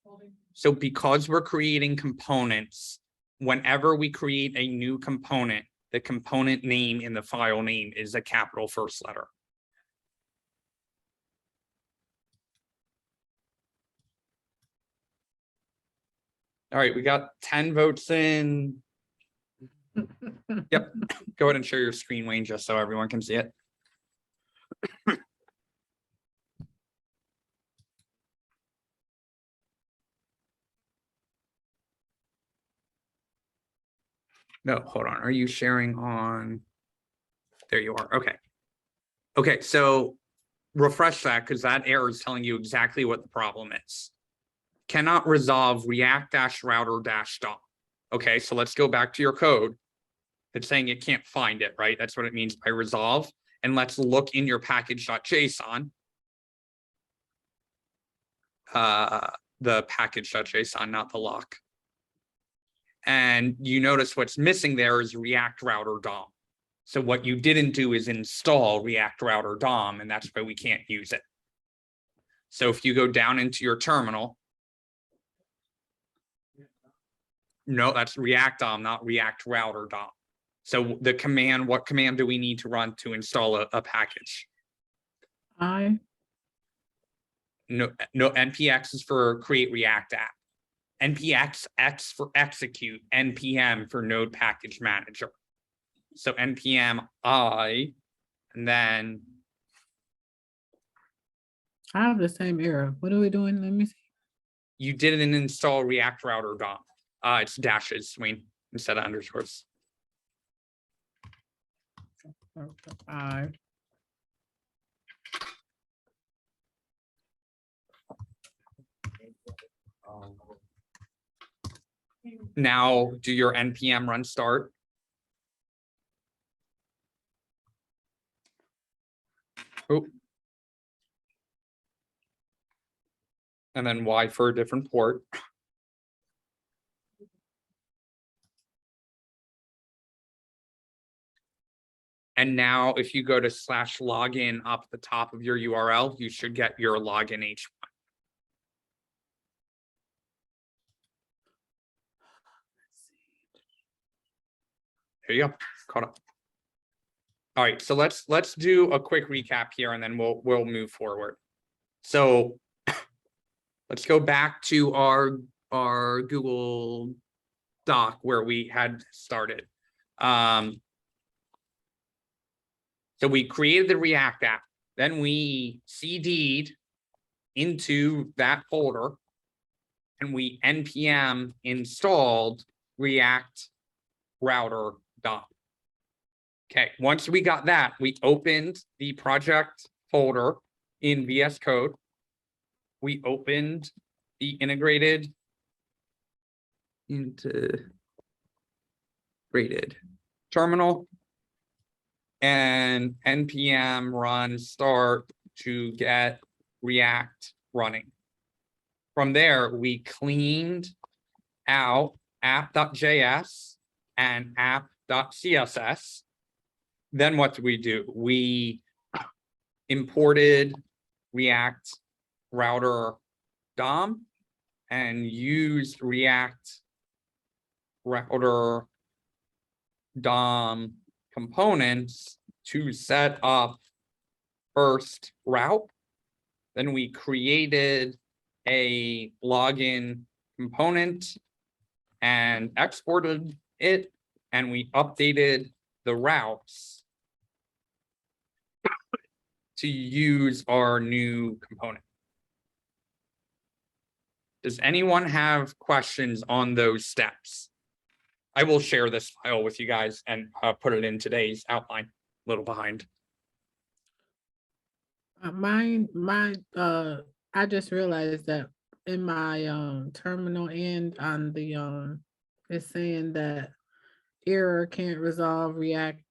folder. So because we're creating components, whenever we create a new component, the component name in the file name is a capital first letter. All right, we got 10 votes in. Yep, go ahead and share your screen, Wayne, just so everyone can see it. No, hold on. Are you sharing on? There you are. Okay. Okay, so refresh that because that error is telling you exactly what the problem is. Cannot resolve react-router-DOM. Okay, so let's go back to your code. It's saying it can't find it, right? That's what it means by resolve. And let's look in your package.json. The package.json, not the lock. And you notice what's missing there is React Router DOM. So what you didn't do is install React Router DOM, and that's why we can't use it. So if you go down into your terminal, no, that's React DOM, not React Router DOM. So the command, what command do we need to run to install a package? I No, npx is for create React app. npx x for execute, npm for node package manager. So npm I, and then I have the same error. What are we doing? Let me see. you didn't install React Router DOM. It's dashes, Wayne, instead of underscores. I Now do your npm run start. Oh. And then Y for a different port. And now if you go to /login up at the top of your URL, you should get your login H1. There you go, caught up. All right, so let's do a quick recap here and then we'll move forward. So let's go back to our Google Doc where we had started. So we created the React app, then we CD'd into that folder and we npm installed React Router DOM. Okay, once we got that, we opened the project folder in VS Code. We opened the integrated terminal and npm run start to get React running. From there, we cleaned out app.js and app.css. Then what do? We imported React Router DOM and used React Router DOM components to set up first route. Then we created a login component and exported it, and we updated the routes to use our new component. Does anyone have questions on those steps? I will share this file with you guys and put it in today's outline, a little behind. I just realized that in my terminal end on the it's saying that error can't resolve React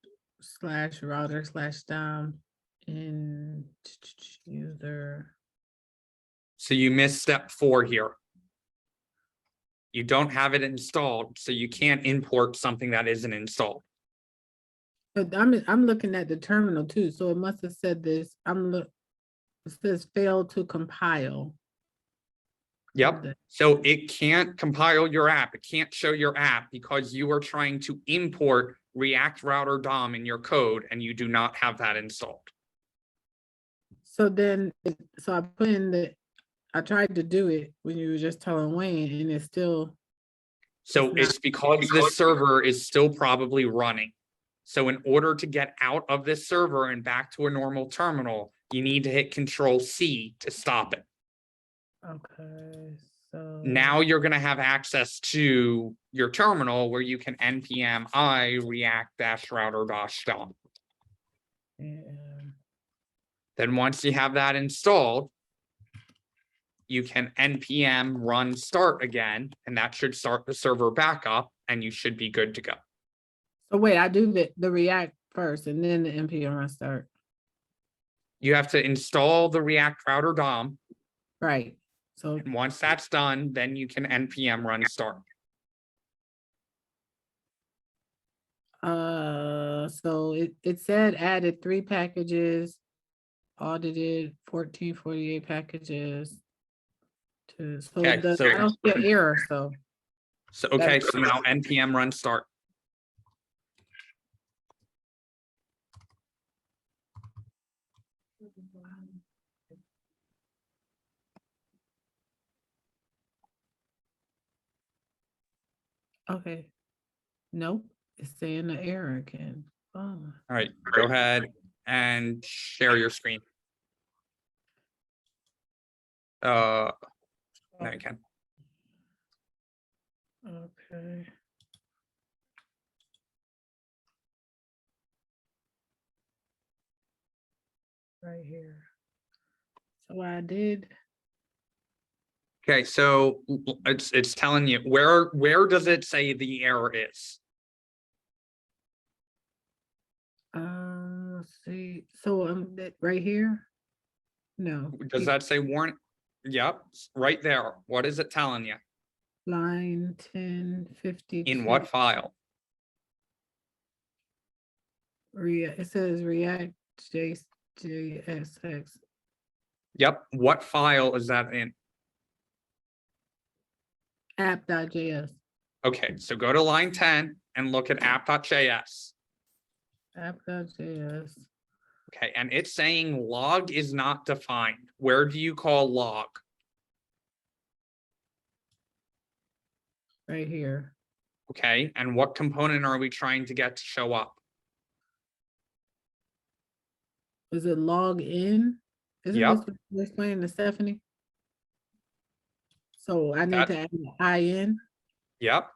/router/dom in user. So you missed step 4 here. You don't have it installed, so you can't import something that isn't installed. But I'm looking at the terminal too, so it must have said this. It says fail to compile. Yep. So it can't compile your app. It can't show your app because you are trying to import React Router DOM in your code and you do not have that installed. So then, so I tried to do it when you were just telling Wayne, and it's still. So It's it's because this server is still probably running. So in order to get out of this server and back to a normal terminal, you need to hit Control-C to stop it. Okay, so. Now you're going to have access to your terminal where you can npm I react-router-dom. Yeah. Then once you have that installed, you can npm run start again, and that should start the server back up, and you should be good to go. So wait, I do the React first and then the npm run start. You have to install the React Router DOM. Right. So And once that's done, then you can npm run start. so it said added 3 packages, audited 1448 packages. So Okay, I so- don't see an error, so. So, okay, so now npm run start. Okay. Nope, it's saying the error again. Oh. All right, go ahead and share your screen. Now you can. Okay. Right here. So I did. Okay, so it's telling you where does it say the error is? Let's see. So that right here. No. Does that say warrant? Yep, right there. What is it telling you? Line 1050. In what file? It says React JSX. Yep, what file is that in? App.js. Okay, so go to line 10 and look at app.js. App.js. Okay, and it's saying log is not defined. Where do you call log? Right here. Okay, and what component are we trying to get to show up? Is it log in? Isn't Yep. this what you explained to Stephanie? So I need That- to add an IN. Yep.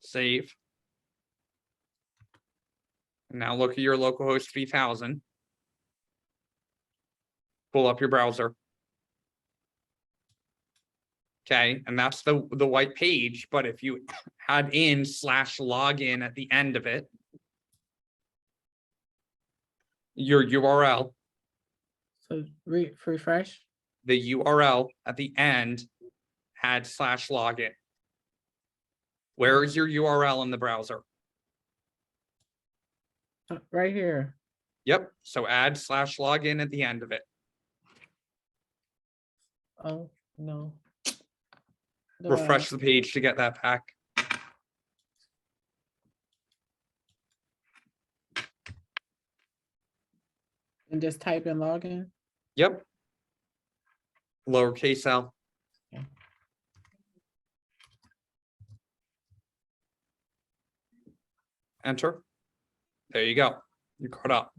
Save. Now look at your localhost 3000. Pull up your browser. Okay, and that's the white page, but if you had in /login at the end of it, your URL, So refresh. the URL at the end had /login. Where is your URL in the browser? Right here. Yep, so add /login at the end of it. Oh, no. Refresh the page to get that back. And just type in login. Yep. Lowercase l. Okay. Enter. There you go. You're caught up.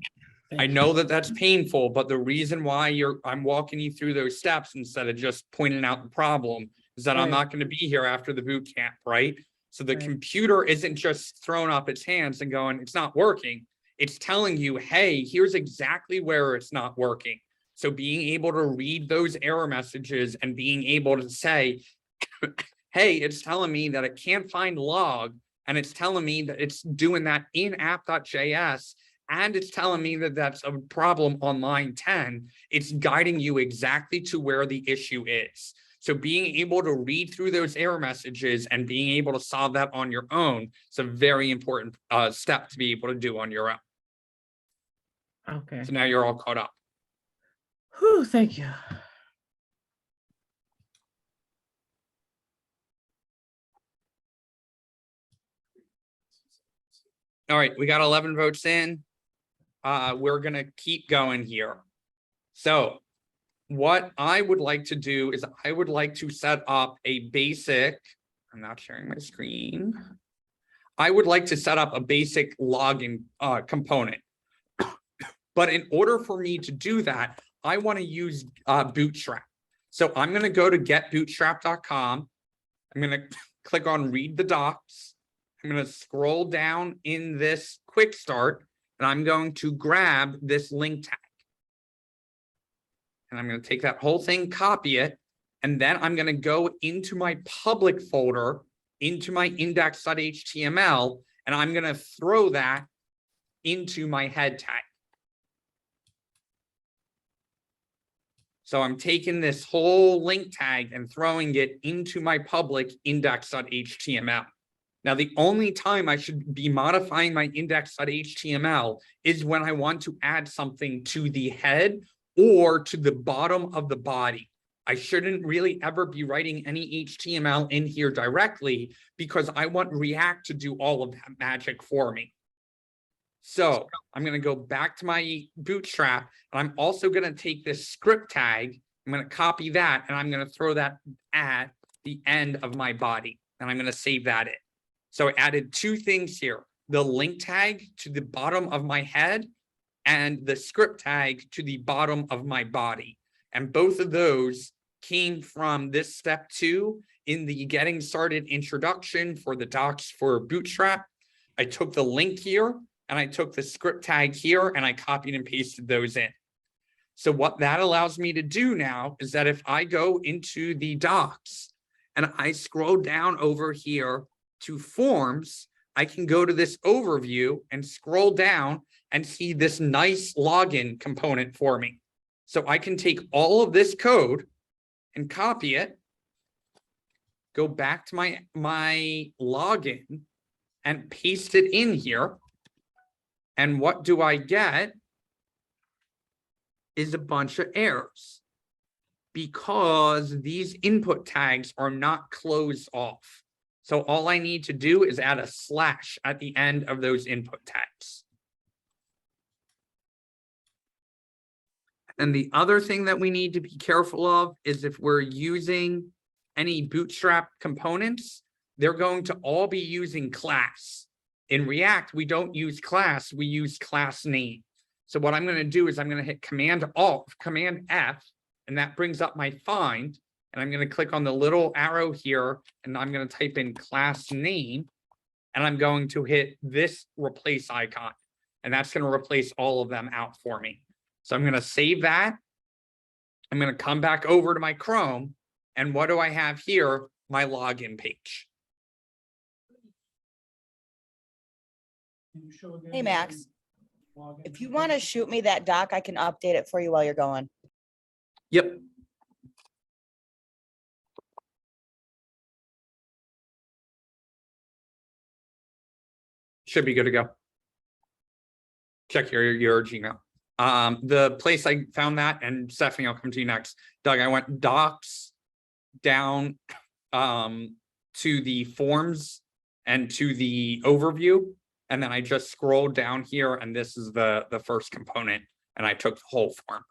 I know that that's painful, but the reason why I'm walking you through those steps instead of just pointing out the problem is that I'm Right. not going to be here after the boot camp, right? So the Right. computer isn't just throwing up its hands and going, it's not working. It's telling you, hey, here's exactly where it's not working. So being able to read those error messages and being able to say, hey, it's telling me that it can't find log, and it's telling me that it's doing that in app.js, and it's telling me that that's a problem on line 10, it's guiding you exactly to where the issue is. So being able to read through those error messages and being able to solve that on your own is a very important step to be able to do on your own. Okay. So now you're all caught up. Whew, thank you. All right, we got 11 votes in. We're gonna keep going here. So what I would like to do is I would like to set up a basic, I'm not sharing my screen. I would like to set up a basic login component. But in order for me to do that, I want to use Bootstrap. So I'm going to go to getbootstrap.com. I'm going to click on read the docs. I'm going to scroll down in this quick start, and I'm going to grab this link tag. And I'm going to take that whole thing, copy it, and then I'm going to go into my public folder, into my index.html, and I'm going to throw that into my head tag. So I'm taking this whole link tag and throwing it into my public index.html. Now, the only time I should be modifying my index.html is when I want to add something to the head or to the bottom of the body. I shouldn't really ever be writing any HTML in here directly because I want React to do all of that magic for me. So I'm going to go back to my Bootstrap, and I'm also going to take this script tag. I'm going to copy that, and I'm going to throw that at the end of my body, and I'm going to save that in. So I added two things here, the link tag to the bottom of my head and the script tag to the bottom of my body. And both of those came from this step 2 in the getting started introduction for the docs for Bootstrap. I took the link here, and I took the script tag here, and I copied and pasted those in. So what that allows me to do now is that if I go into the docs and I scroll down over here to forms, I can go to this overview and scroll down and see this nice login component for me. So I can take all of this code and copy it, go back to my login and paste it in here. And what do I get is a bunch of errors because these input tags are not closed off. So all I need to do is add a slash at the end of those input tags. And the other thing that we need to be careful of is if we're using any Bootstrap components, they're going to all be using class. In React, we don't use class, we use class name. So what I'm going to do is I'm going to hit Command F, and that brings up my find. And I'm going to click on the little arrow here, and I'm going to type in class name, and I'm going to hit this replace icon. And that's going to replace all of them out for me. So I'm going to save that. I'm going to come back over to my Chrome, and what do I have here? My login page. Hey, Max, if you want to shoot me that doc, I can update it for you while you're going. Yep. Should be good to go. Check your Gmail. The place I found that, and Stephanie, I'll come to you next. Doug, I went docs down to the forms and to the overview. And then I just scrolled down here, and this is the first component, and I took the whole form.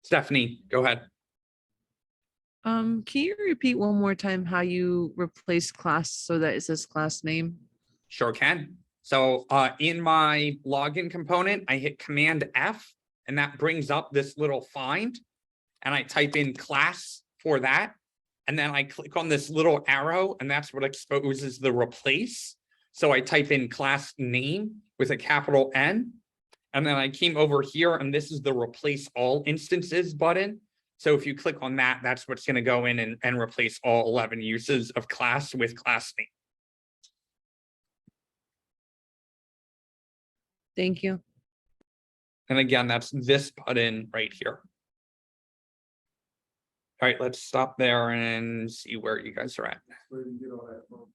Stephanie, go ahead. Can you repeat one more time how you replace class so that it says class name? Sure can. So in my login component, I hit Command F, and that brings up this little find, and I type in class for that. And then I click on this little arrow, and that's what exposes the replace. So I type in class name with a capital N. And then I came over here, and this is the replace all instances button. So if you click on that, that's what's going to go in and replace all 11 uses of class with class name. Thank you. And again, that's this button right here. All right, let's stop there and see where you guys are at. Where do you get all that from?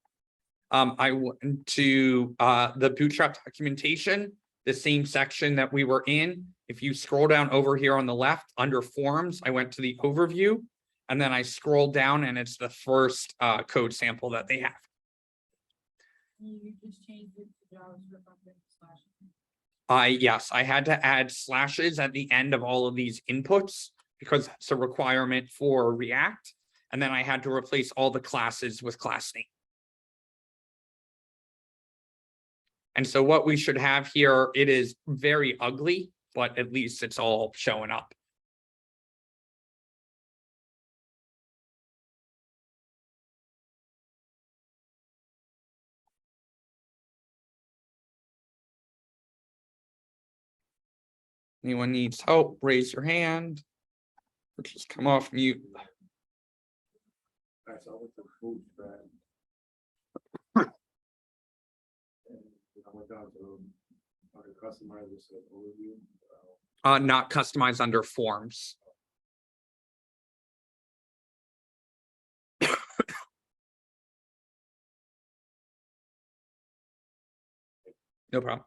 I went to the Bootstrap documentation, the same section that we were in. If you scroll down over here on the left under forms, I went to the overview, and then I scrolled down and it's the first code sample that they have. You just changed it to JavaScript update slash. Yes, I had to add slashes at the end of all of these inputs because it's a requirement for React. And then I had to replace all the classes with class name. And so what we should have here, it is very ugly, but at least it's all showing up. Anyone needs help, raise your hand. Or just come off mute. That's all with the Bootstrap. And I went down to customize this overview. Not customized under forms. No problem.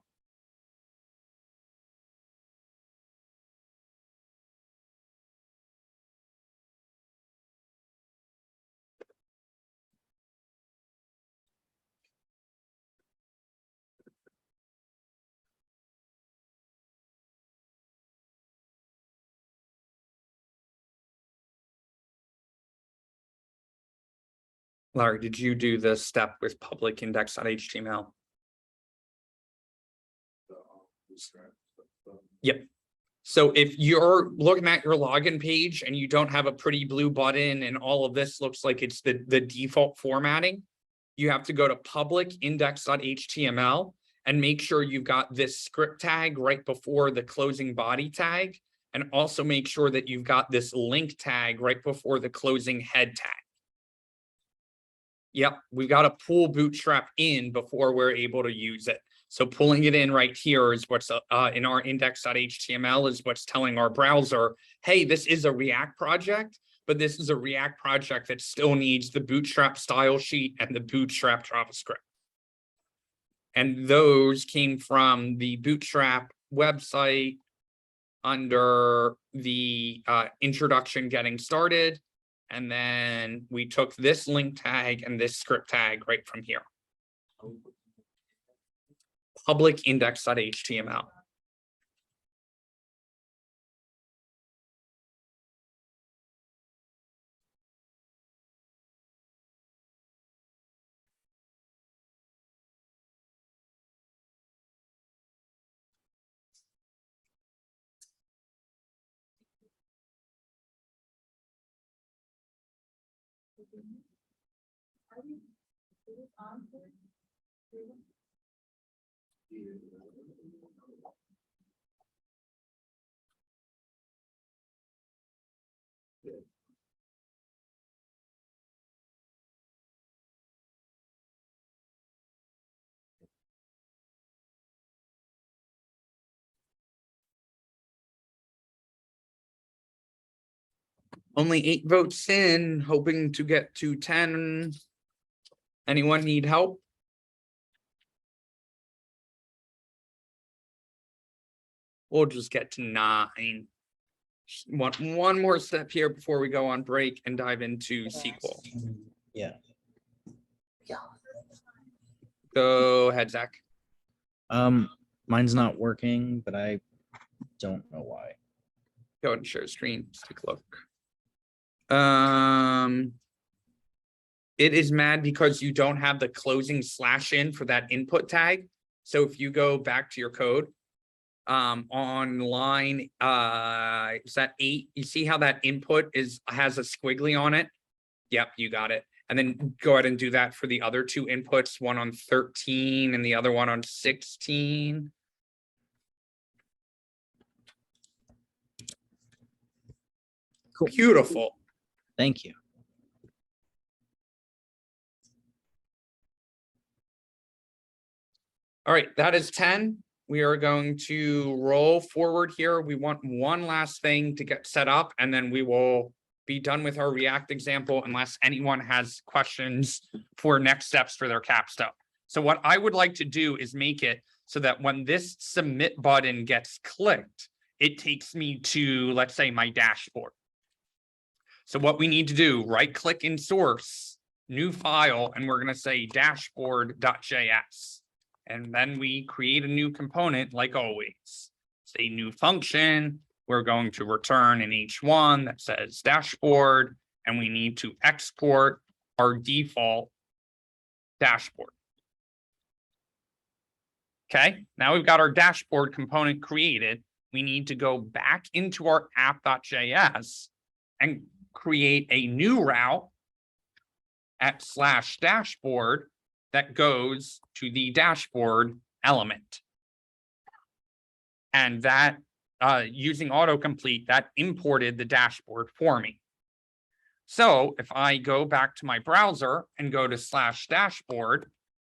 Larry, did you do the step with public index.html? Bootstrap. Yep. So if you're looking at your login page and you don't have a pretty blue button and all of this looks like it's the default formatting, you have to go to public index.html and make sure you've got this script tag right before the closing body tag. And also make sure that you've got this link tag right before the closing head tag. Yep, we got to pull Bootstrap in before we're able to use it. So pulling it in right here is what's in our index.html is what's telling our browser, hey, this is a React project, but this is a React project that still needs the Bootstrap style sheet and the Bootstrap JavaScript. And those came from the Bootstrap website under the introduction getting started. And then we took this link tag and this script tag right from here. Public index.html. Only 8 votes in, hoping to get to 10. Anyone need help? We'll just get to 9. Just want one more step here before we go on break and dive into SQL. Yeah. Go ahead, Zach. Mine's not working, but I don't know why. Go ahead and share screen. Let's take a look. It is mad because you don't have the closing slash in for that input tag. So if you go back to your code, on line is that 8, you see how that input has a squiggly on it? Yep, you got it. And then go ahead and do that for the other 2 inputs, one on 13 and the other one on 16. Cool. Beautiful. Thank you. All right, that is 10. We are going to roll forward here. We want one last thing to get set up, and then we will be done with our React example unless anyone has questions for next steps for their capstone. So what I would like to do is make it so that when this submit button gets clicked, it takes me to, let's say, my dashboard. So what we need to do, right click in source, new file, and we're going to say dashboard.js. And then we create a new component like always. Say new function. We're going to return an H1 that says dashboard, and we need to export our default dashboard. Okay, now we've got our dashboard component created. We need to go back into our app.js and create a new route at /dashboard that goes to the dashboard element. And that using autocomplete, that imported the dashboard for me. So if I go back to my browser and go to /dashboard,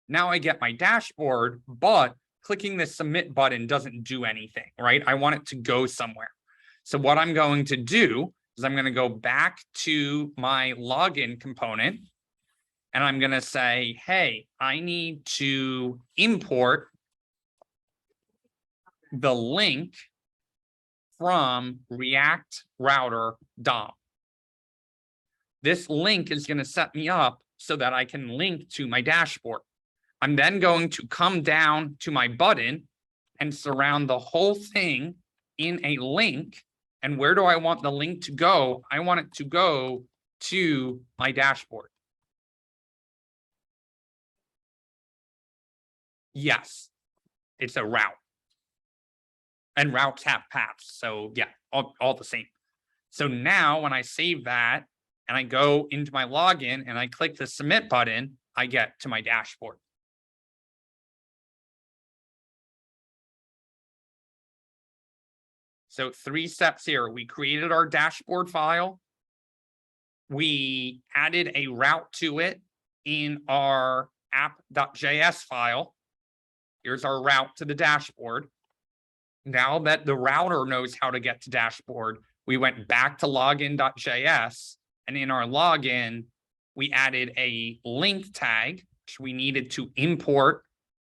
now I get my dashboard, but clicking the submit button doesn't do anything, right? I want it to go somewhere. So what I'm going to do is I'm going to go back to my login component, and I'm going to say, hey, I need to import the link from React Router DOM. This link is going to set me up so that I can link to my dashboard. I'm then going to come down to my button and surround the whole thing in a link. And where do I want the link to go? I want it to go to my dashboard. Yes, it's a route. And routes have paths. So yeah, all the same. So now when I save that and I go into my login and I click the submit button, I get to my dashboard. So 3 steps here. We created our dashboard file. We added a route to it in our app.js file. Here's our route to the dashboard. Now that the router knows how to get to dashboard, we went back to login.js, and in our login, we added a link tag, which we needed to import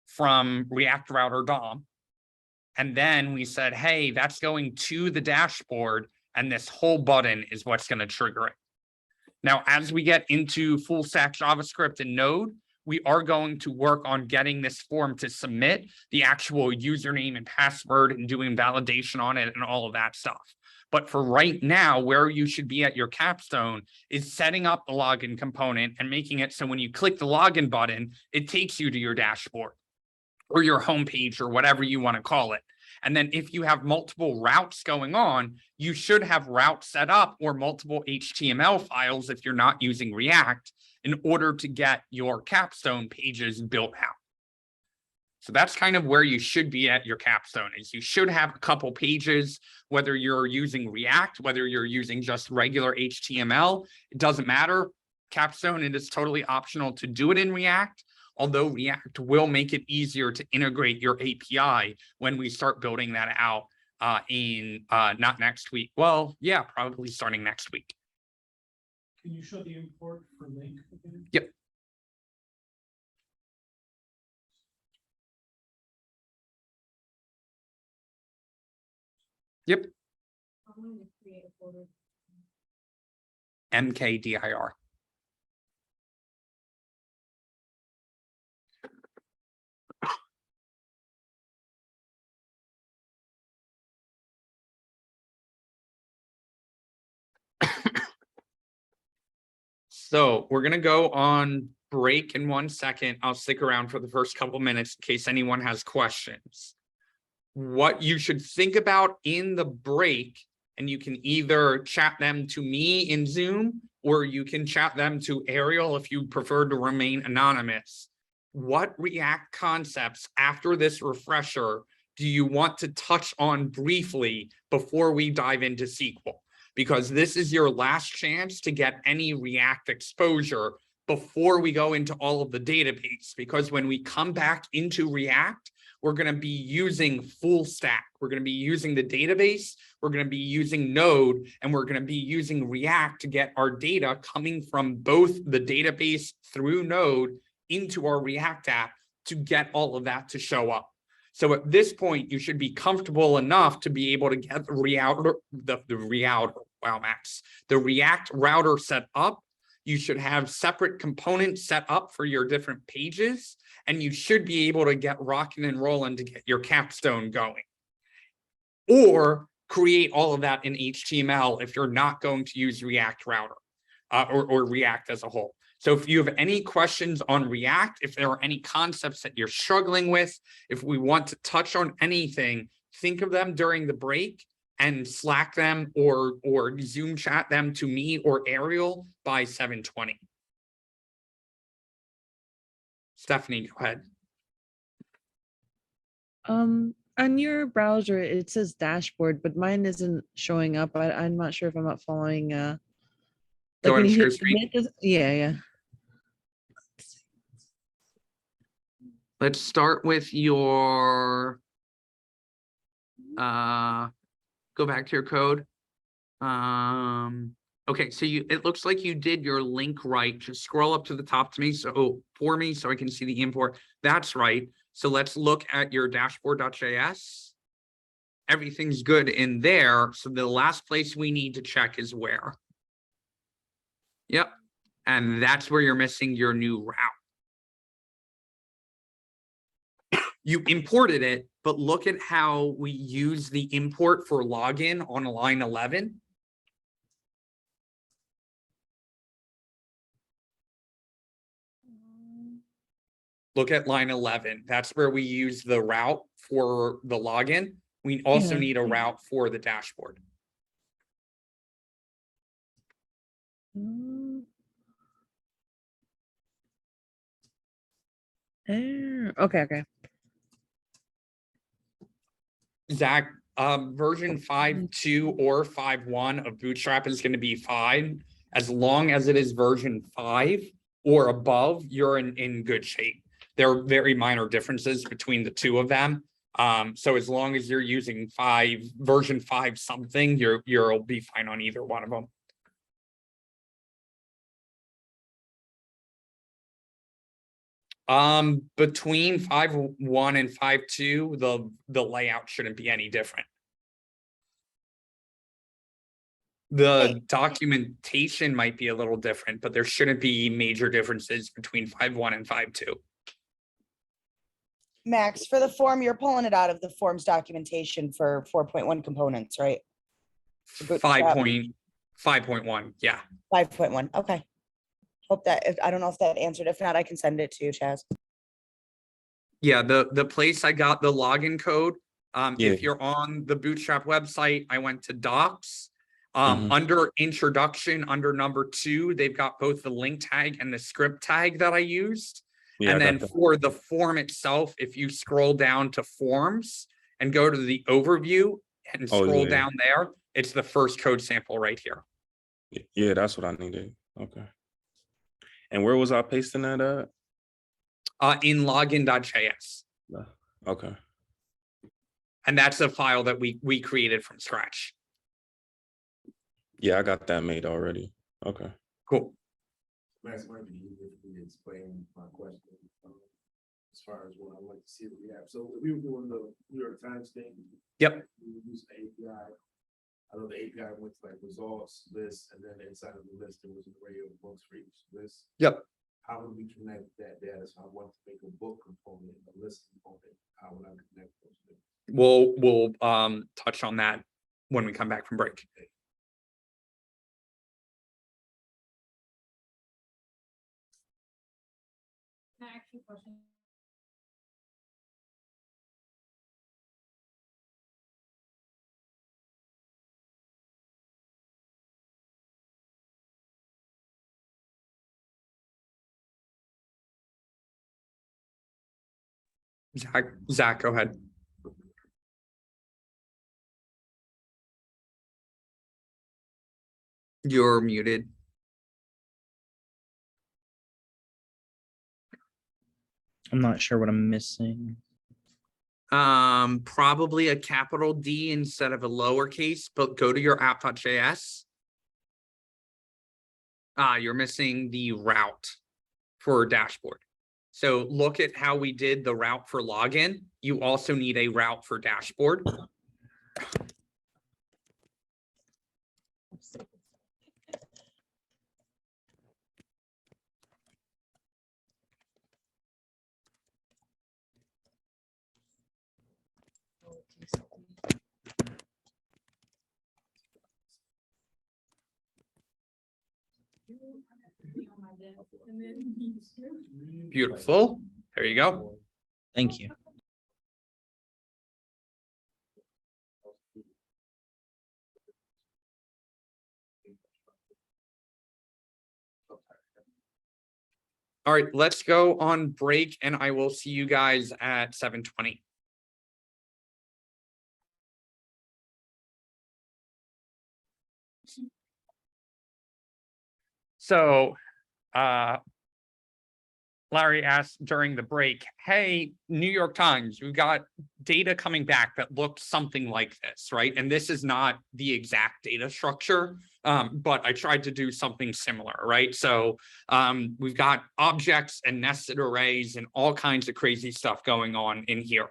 from React Router DOM. And then we said, hey, that's going to the dashboard, and this whole button is what's going to trigger it. Now, as we get into full stack JavaScript and Node, we are going to work on getting this form to submit the actual username and password and doing validation on it and all of that stuff. But for right now, where you should be at your capstone is setting up the login component and making it so when you click the login button, it takes you to your dashboard or your homepage or whatever you want to call it. And then if you have multiple routes going on, you should have routes set up or multiple HTML files if you're not using React in order to get your capstone pages built out. So that's kind of where you should be at your capstone, is you should have a couple pages, whether you're using React, whether you're using just regular HTML, it doesn't matter. Capstone, it is totally optional to do it in React, although React will make it easier to integrate your API when we start building that out not next week. Well, yeah, probably starting next week. Can you show the import for link again? Yep. Yep. I'm going to create a folder. MKDIR. So we're going to go on break in 1 second. I'll stick around for the first couple minutes in case anyone has questions. What you should think about in the break, and you can either chat them to me in Zoom, or you can chat them to Ariel if you prefer to remain anonymous. What React concepts after this refresher do you want to touch on briefly before we dive into SQL? because this is your last chance to get any React exposure before we go into all of the database. Because when we come back into React, we're going to be using full stack. We're going to be using the database. We're going to be using Node, and we're going to be using React to get our data coming from both the database through Node into our React app to get all of that to show up. So at this point, you should be comfortable enough to be able to get the React router set up. You should have separate components set up for your different pages, and you should be able to get rocking and rolling to get your capstone going. Or create all of that in HTML if you're not going to use React router or React as a whole. So if you have any questions on React, if there are any concepts that you're struggling with, if we want to touch on anything, think of them during the break and Slack them or Zoom chat them to me or Ariel by 7:20. Stephanie, go ahead. On your browser, it says dashboard, but mine isn't showing up. I'm not sure if I'm not following. Go Like when and you share hit screen. submit, yeah. Let's start with your, go back to your code. Okay, so it looks like you did your link right. Just scroll up to the top to me, for me, so I can see the import. That's right. So let's look at your dashboard.js. Everything's good in there. So the last place we need to check is where. Yep. And that's where you're missing your new route. You imported it, but look at how we use the import for login on line 11. Look at line 11. That's where we use the route for the login. We also Yeah. need a route for the dashboard. Okay. Zach, version 5.2 or 5.1 of Bootstrap is going to be fine. As long as it is version 5 or above, you're in good shape. There are very minor differences between the two of them. So as long as you're using version 5 something, you'll be fine on either one of them. Between 5.1 and 5.2, the layout shouldn't be any different. The documentation might be a little different, but there shouldn't be major differences between 5.1 and 5.2. Max, for the form, you're pulling it out of the forms documentation for 4.1 components, right? 5.1, yeah. 5.1, okay. Hope that, I don't know if that answered. If not, I can send it to you, Chaz. Yeah, the place I got the login code, Yeah. if you're on the Bootstrap website, I went to docs. Mhm. Under introduction, under number 2, they've got both the link tag and the script tag that I used. Yeah, And I then got that. for the form itself, if you scroll down to forms and go to the overview and Oh, scroll yeah. down there, it's the first code sample right here. Yeah, that's what I needed. Okay. And where was I pasting that at? In login.js. Okay. And that's a file that we created from scratch. Yeah, I got that made already. Okay. Cool. Max, might be easier if we explain my question as far as what I like to see the React. So if we were doing the New York Times thing, Yep. we would use the API. I know the API went to like results, lists, and then inside of the list there was an array of books for each list. Yep. How would we connect that data? So I want to make a book component, a list component. How would I connect those things? We'll touch on that when we come back from break. Can I ask you a question? Zach, go ahead. You're muted. I'm not sure what I'm missing. Probably a capital D instead of a lowercase, but go to your app.js. You're missing the route for dashboard. So look at how we did the route for login. You also need a route for dashboard. Beautiful. There you go. Thank you. All right, let's go on break and I will see you guys at 7:20. So, Larry asked during the break, hey, New York Times, we've got data coming back that looked something like this, right? And this is not the exact data structure, but I tried to do something similar, right? So we've got objects and nested arrays and all kinds of crazy stuff going on in here.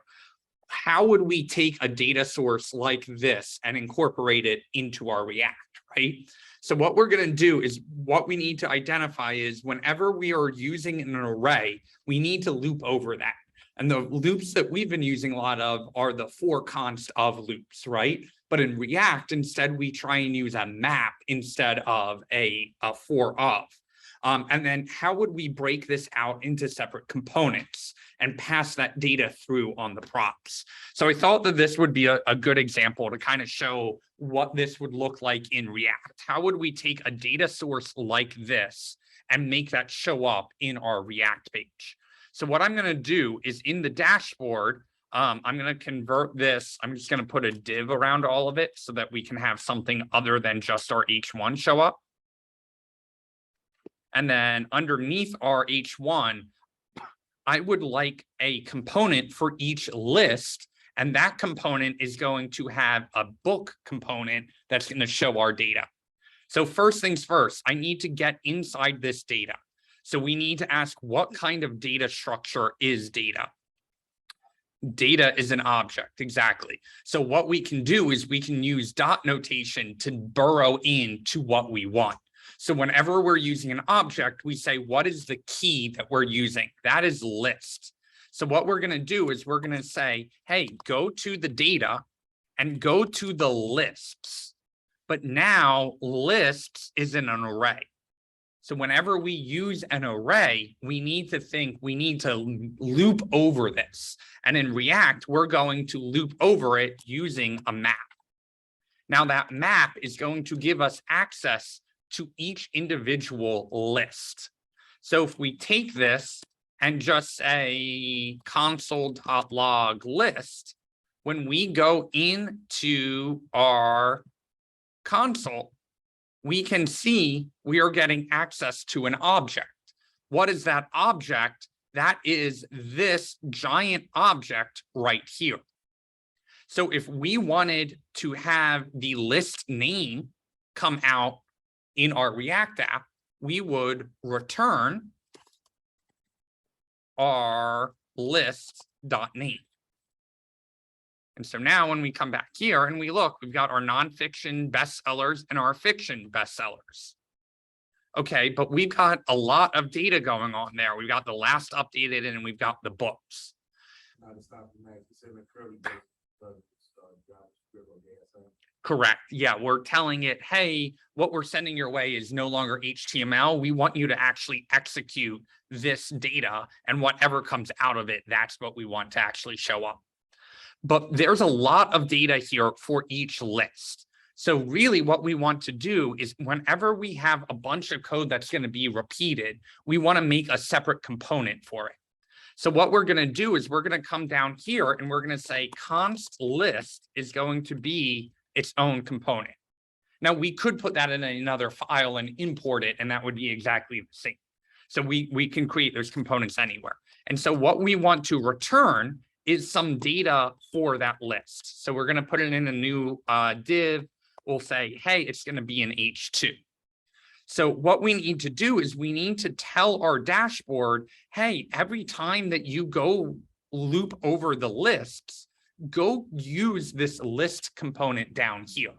How would we take a data source like this and incorporate it into our React, right? So what we're going to do is what we need to identify is whenever we are using an array, we need to loop over that. And the loops that we've been using a lot of are the for const of loops, right? But in React, instead, we try and use a map instead of a for of. And then how would we break this out into separate components and pass that data through on the props? So I thought that this would be a good example to kind of show what this would look like in React. How would we take a data source like this and make that show up in our React page? So what I'm going to do is in the dashboard, I'm going to convert this. I'm just going to put a div around all of it so that we can have something other than just our H1 show up. And then underneath our H1, I would like a component for each list. And that component is going to have a book component that's going to show our data. So first things first, I need to get inside this data. So we need to ask what kind of data structure is data? Data is an object, exactly. So what we can do is we can use dot notation to burrow into what we want. So whenever we're using an object, we say, what is the key that we're using? That is list. So what we're going to do is we're going to say, hey, go to the data and go to the lists. But now lists is in an array. So whenever we use an array, we need to loop over this. And in React, we're going to loop over it using a map. Now that map is going to give us access to each individual list. So if we take this and just say console.log list, when we go into our console, we can see we are getting access to an object. What is that object? That is this giant object right here. So if we wanted to have the list name come out in our React app, we would return our list.name. And so now when we come back here and we look, we've got our nonfiction bestsellers and our fiction bestsellers. Okay, but we've got a lot of data going on there. We've got the last updated and we've got the books. Correct. Yeah, we're telling it, hey, what we're sending your way is no longer HTML. We want you to actually execute this data, and whatever comes out of it, that's what we want to actually show up. But there's a lot of data here for each list. So really what we want to do is whenever we have a bunch of code that's going to be repeated, we want to make a separate component for it. So what we're going to do is we're going to come down here and we're going to say const list is going to be its own component. Now, we could put that in another file and import it, and that would be exactly the same. So we can create those components anywhere. And so what we want to return is some data for that list. So we're going to put it in a new div. We'll say, hey, it's going to be an H2. So what we need to do is we need to tell our dashboard, hey, every time that you go loop over the lists, go use this list component down here.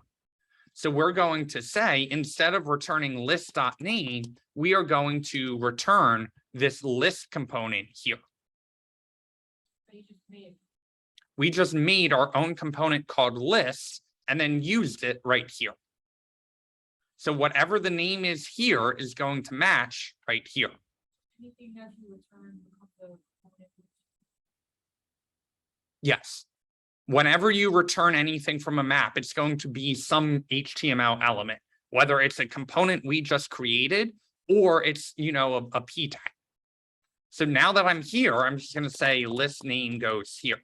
So we're going to say, instead of returning list.name, we are going to return this list component here. We just made our own component called list and then used it right here. So whatever the name is here is going to match right here. Yes. Whenever you return anything from a map, it's going to be some HTML element, whether it's a component we just created or it's, you know, a p tag. So now that I'm here, I'm just going to say list name goes here.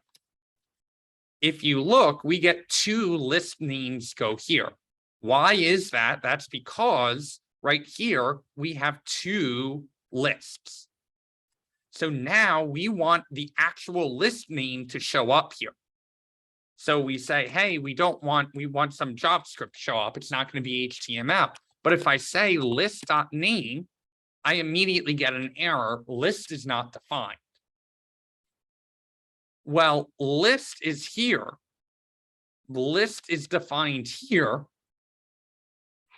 If you look, we get 2 list names go here. Why is that? That's because right here, we have 2 lists. So now we want the actual list name to show up here. So we say, hey, we want some JavaScript to show up. It's not going to be HTML. But if I say list.name, I immediately get an error. List is not defined. Well, list is here. List is defined here.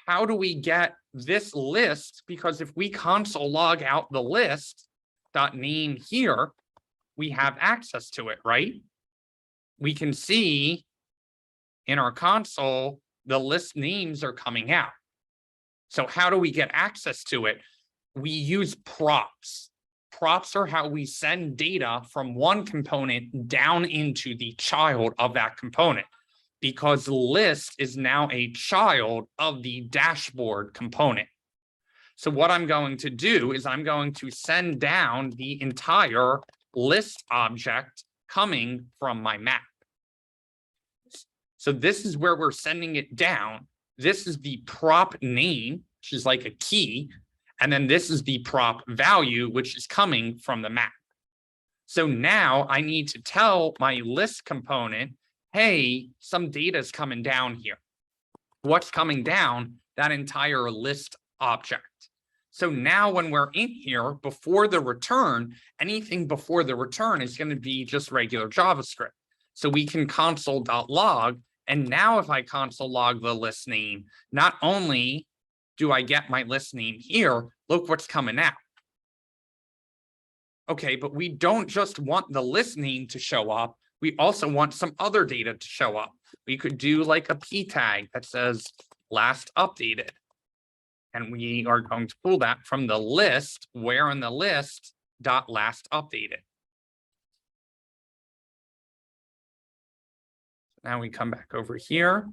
How do we get this list? Because if we console log out the list.name here, we have access to it, right? We can see in our console, the list names are coming out. So how do we get access to it? We use props. Props are how we send data from one component down into the child of that component, because list is now a child of the dashboard component. So what I'm going to do is I'm going to send down the entire list object coming from my map. So this is where we're sending it down. This is the prop name, which is like a key. And then this is the prop value, which is coming from the map. So now I need to tell my list component, hey, some data is coming down here. What's coming down? That entire list object. So now when we're in here, before the return, anything before the return is going to be just regular JavaScript. So we can console.log. And now if I console log the list name, not only do I get my list name here, look what's coming out. Okay, but we don't just want the list name to show up. We also want some other data to show up. We could do like a p tag that says last updated. And we are going to pull that from the list, where in the list dot last updated. Now we come back over here.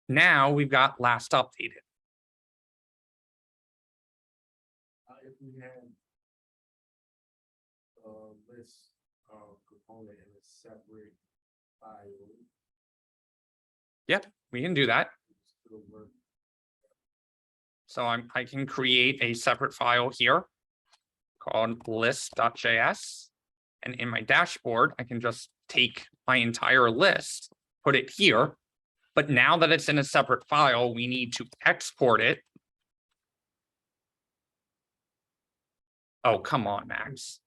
Now we've got last updated. If we had list component in a separate file. Yep, we can do that. So I can create a separate file here called list.js. And in my dashboard, I can just take my entire list, put it here. But now that it's in a separate file, we need to export it. Oh, come on, Max.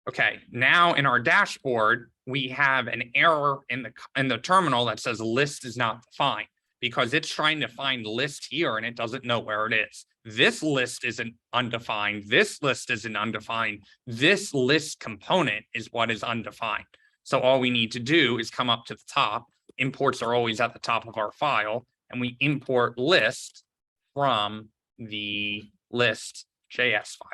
Okay, now in our dashboard, we have an error in the terminal that says list is not defined, because it's trying to find list here and it doesn't know where it is. This list isn't undefined. This list isn't undefined. This list component is what is undefined. So all we need to do is come up to the top. Imports are always at the top of our file, and we import list from the list.js file.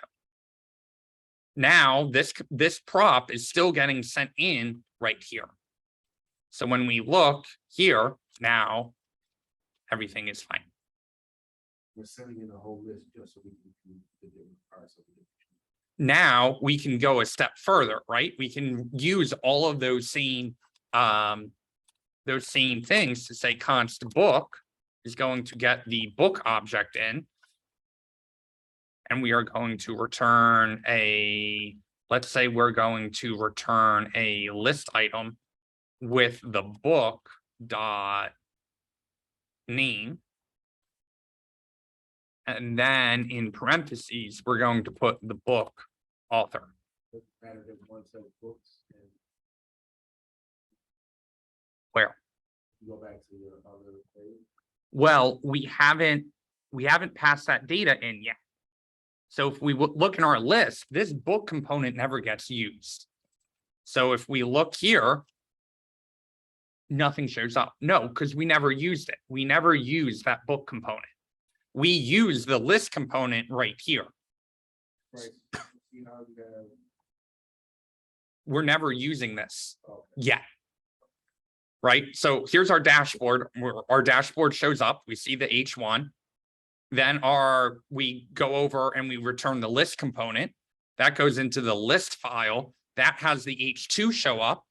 Now this prop is still getting sent in right here. So when we look here, now everything is fine. We're sending in a whole list just so we can do the different parts of it. Now we can go a step further, right? We can use all of those same those same things to say const book is going to get the book object in. And we are going to return let's say we're going to return a list item with the book dot name. And then in parentheses, we're going to put the book author. Rather than one set of books and Where? go back to your other page. Well, we haven't passed that data in yet. So if we look in our list, this book component never gets used. So if we look here, nothing shows up. No, because we never used it. We never used that book component. We use the list component right here. Right. See how you have, We're never using this okay. yet. Right? So here's our dashboard. Our dashboard shows up. We see the H1. Then we go over and we return the list component. That goes into the list file. That has the H2 show up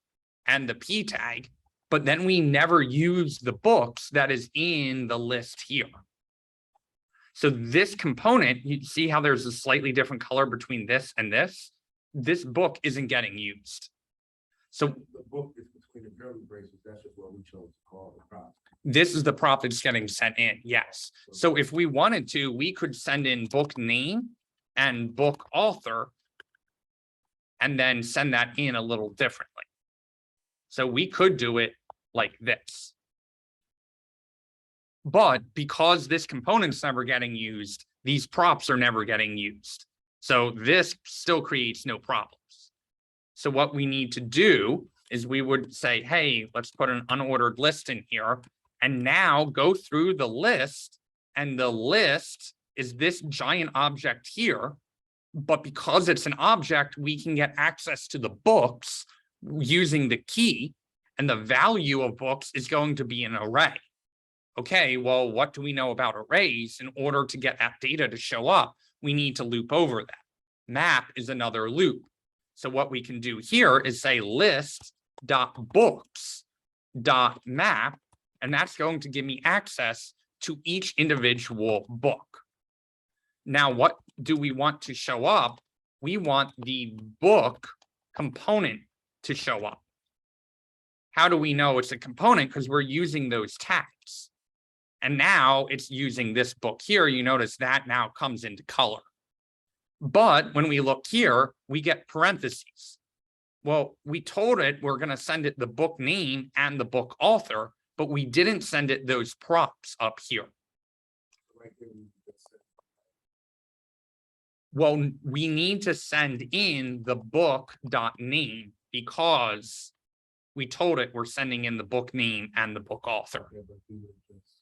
and the P tag. But then we never use the books that is in the list here. So this component, you see how there's a slightly different color between this and this? This book isn't getting used. So The book is between the curly braces. That's just what we chose to call the prop. this is the prop that's getting sent in, yes. So if we wanted to, we could send in book name and book author and then send that in a little differently. So we could do it like this. But because this component's never getting used, these props are never getting used. So this still creates no problems. So what we need to do is we would say, hey, let's put an unordered list in here and now go through the list, and the list is this giant object here. But because it's an object, we can get access to the books using the key, and the value of books is going to be an array. Okay, well, what do we know about arrays? In order to get that data to show up, we need to loop over that. Map is another loop. So what we can do here is say list.books.map, and that's going to give me access to each individual book. Now, what do we want to show up? We want the book component to show up. How do we know it's a component? Because we're using those tags. And now it's using this book here. You notice that now comes into color. But when we look here, we get parentheses. Well, we told it we're going to send it the book name and the book author, but we didn't send it those props up here. Right there, you just said, Well, we need to send in the book.name because we told it we're sending in the book name and the book author. okay, but we would just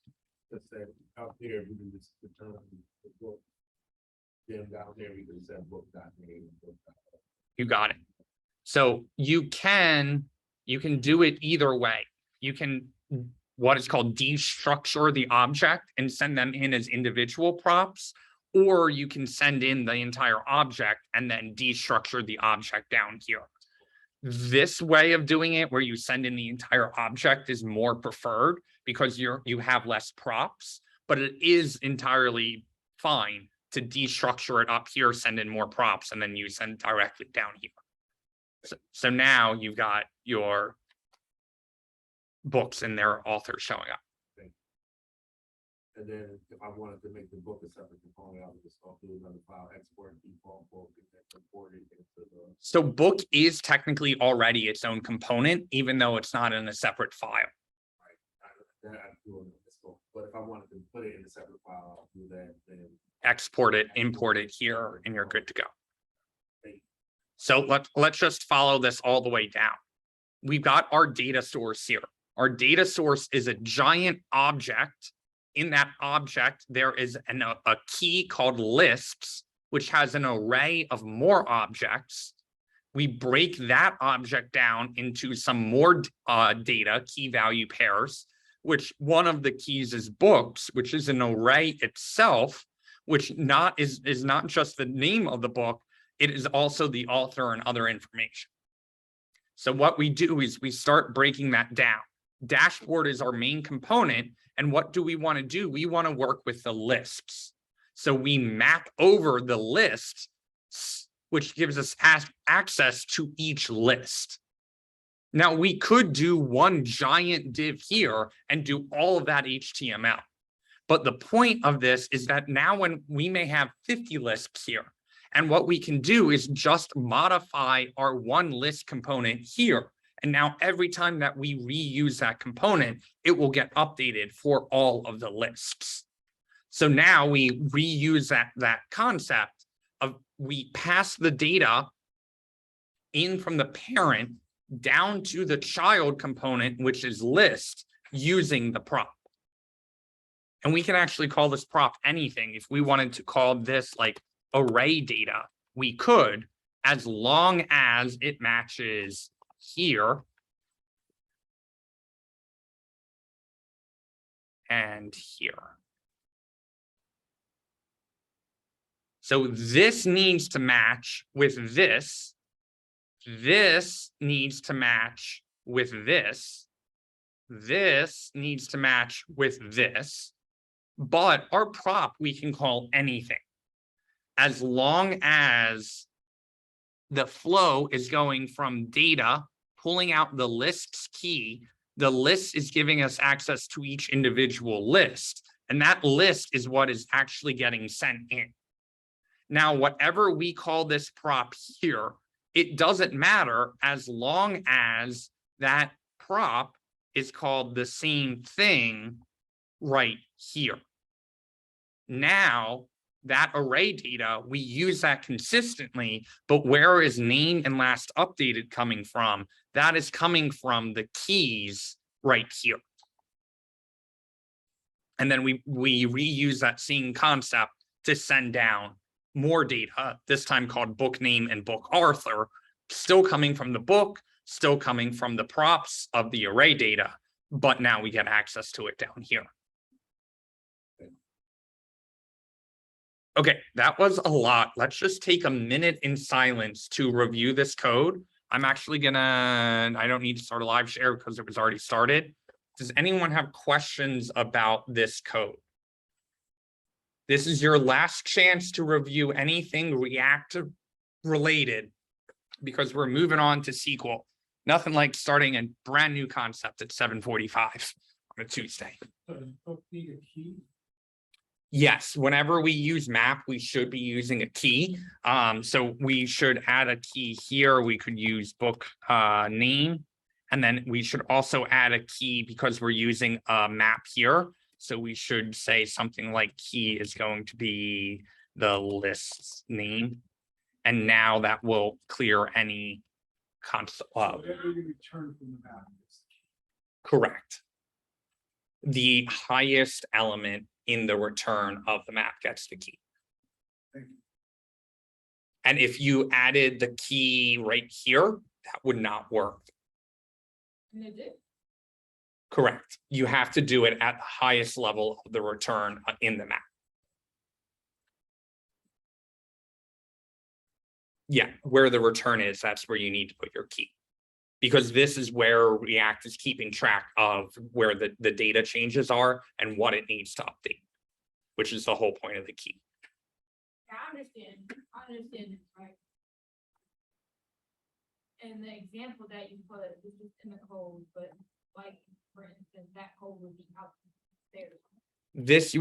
say out there, we can just determine the book. Then down there, we can set book.name and book.author. You got it. So you can do it either way. You can what is called destructure the object and send them in as individual props, or you can send in the entire object and then destructure the object down here. This way of doing it, where you send in the entire object, is more preferred because you have less props, but it is entirely fine to destructure it up here, send in more props, and then you send directly down here. So now you've got your books and their authors showing up. And then if I wanted to make the book a separate component, I would just go through another file, export default book, and then import it into the. So book is technically already its own component, even though it's not in a separate file. Then I do it in this book. But if I wanted to put it in a separate file, I'll do that, then. Export it, import it here, and you're good to go. So let's just follow this all the way down. We've got our data source here. Our data source is a giant object. In that object, there is a key called lists, which has an array of more objects. We break that object down into some more data, key value pairs, which one of the keys is books, which is an array itself, which is not just the name of the book, it is also the author and other information. So what we do is we start breaking that down. Dashboard is our main component. And what do we want to do? We want to work with the lists. So we map over the list, which gives us access to each list. Now we could do one giant div here and do all of that HTML. But the point of this is that now when we may have 50 lists here, and what we can do is just modify our one list component here. And now every time that we reuse that component, it will get updated for all of the lists. So now we reuse that concept of we pass the data in from the parent down to the child component, which is list, using the prop. And we can actually call this prop anything. If we wanted to call this like array data, we could, as long as it matches here and here. So this needs to match with this. This needs to match with this. This needs to match with this. But our prop, we can call anything. As long as the flow is going from data, pulling out the list's key, the list is giving us access to each individual list. And that list is what is actually getting sent in. Now, whatever we call this prop here, it doesn't matter as long as that prop is called the same thing right here. Now, that array data, we use that consistently, but where is name and last updated coming from? That is coming from the keys right here. And then we reuse that same concept to send down more data, this time called book name and book author, still coming from the book, still coming from the props of the array data, but now we get access to it down here. Okay, that was a lot. Let's just take a minute in silence to review this code. I'm actually gonna, I don't need to start a live share because it was already started. Does anyone have questions about this code? This is your last chance to review anything React related because we're moving on to SQL. Nothing like starting a brand new concept at 7:45 on a Tuesday. Yes, whenever we use map, we should be using a key. So we should add a key here. We could use book name. And then we should also add a key because we're using a map here. So we should say something like key is going to be the list's name. And now that will clear any concept. Correct. The highest element in the return of the map gets the key. And if you added the key right here, that would not work. And it did. Correct. You have to do it at the highest level of the return in the map. Yeah, where the return is, that's where you need to put your key. Because this is where React is keeping track of where the data changes are and what it needs to update, which is the whole point of the key. Yeah, I understand it, right? And the example that you put is just in the code, but like, for instance, that code would be out there. This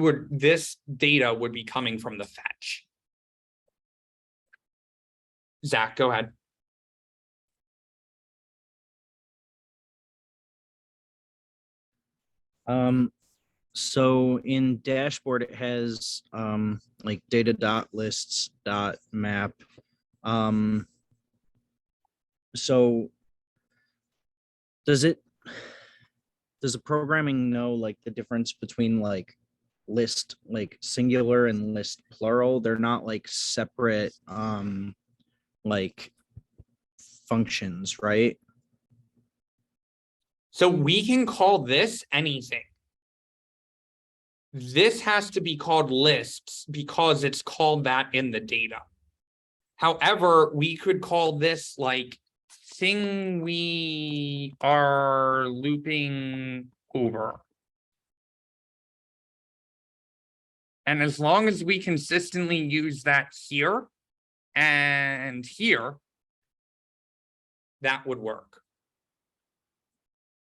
data would be coming from the fetch. Zach, go ahead. So in dashboard, it has like data.lists.map. So does the programming know like the difference between like list like singular and list plural? They're not like separate like functions, right? So we can call this anything. This has to be called lists because it's called that in the data. However, we could call this like thing we are looping over. And as long as we consistently use that here and here, that would work.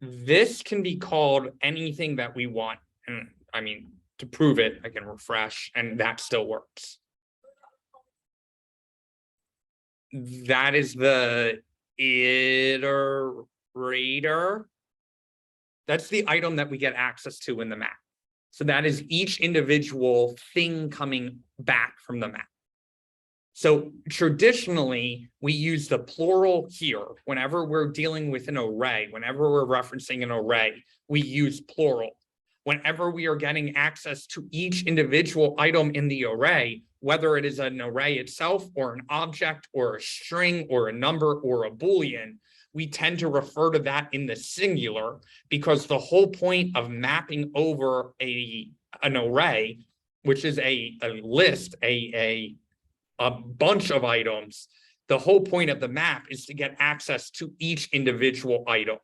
This can be called anything that we want. And I mean, to prove it, I can refresh and that still works. That is the iterator. That's the item that we get access to in the map. So that is each individual thing coming back from the map. So traditionally, we use the plural here. Whenever we're dealing with an array, whenever we're referencing an array, we use plural. Whenever we are getting access to each individual item in the array, whether it is an array itself or an object or a string or a number or a Boolean, we tend to refer to that in the singular because the whole point of mapping over an array, which is a list, a bunch of items, the whole point of the map is to get access to each individual item.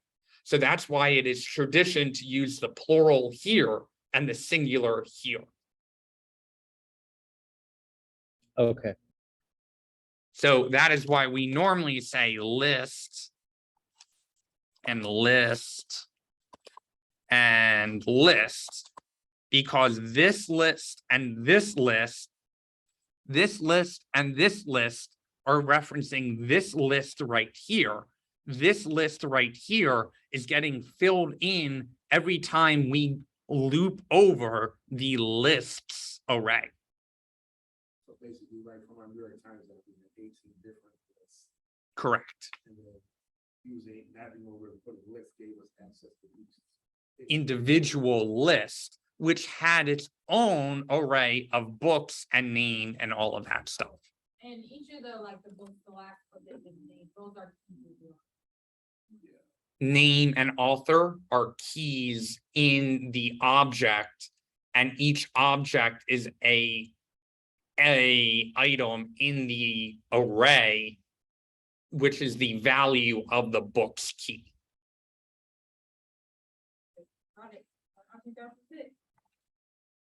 So that's why it is tradition to use the plural here and the singular here. Okay. So that is why we normally say list and list and list, because this list and this list, this list and this list are referencing this list right here. This list right here is getting filled in every time we loop over the lists array. So basically, right from our New York Times, that we have 18 different lists. Correct. And then using mapping over to put a list gave us access to each Individual list, which had its own array of books and name and all of that stuff. And each of the, like, the books, the last, but the name, those are keys as well. Name and author are keys in the object, and each object is a item in the array, which is the value of the book's key. Got it. I think that's it.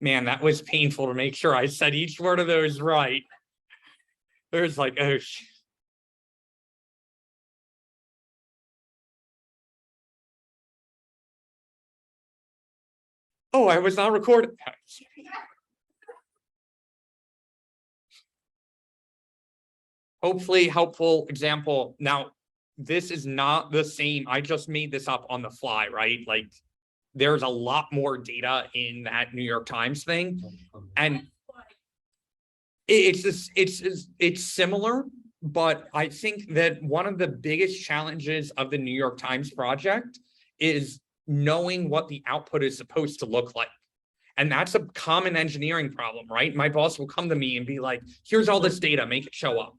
Man, that was painful to make sure I said each word of those right. There's like, oh, oh, I was not recording. Hopefully helpful example. Now, this is not the same. I just made this up on the fly, right? Like there's a lot more data in that New York Times thing. And it's similar, but I think that one of the biggest challenges of the New York Times project is knowing what the output is supposed to look like. And that's a common engineering problem, right? My boss will come to me and be like, here's all this data, make it show up.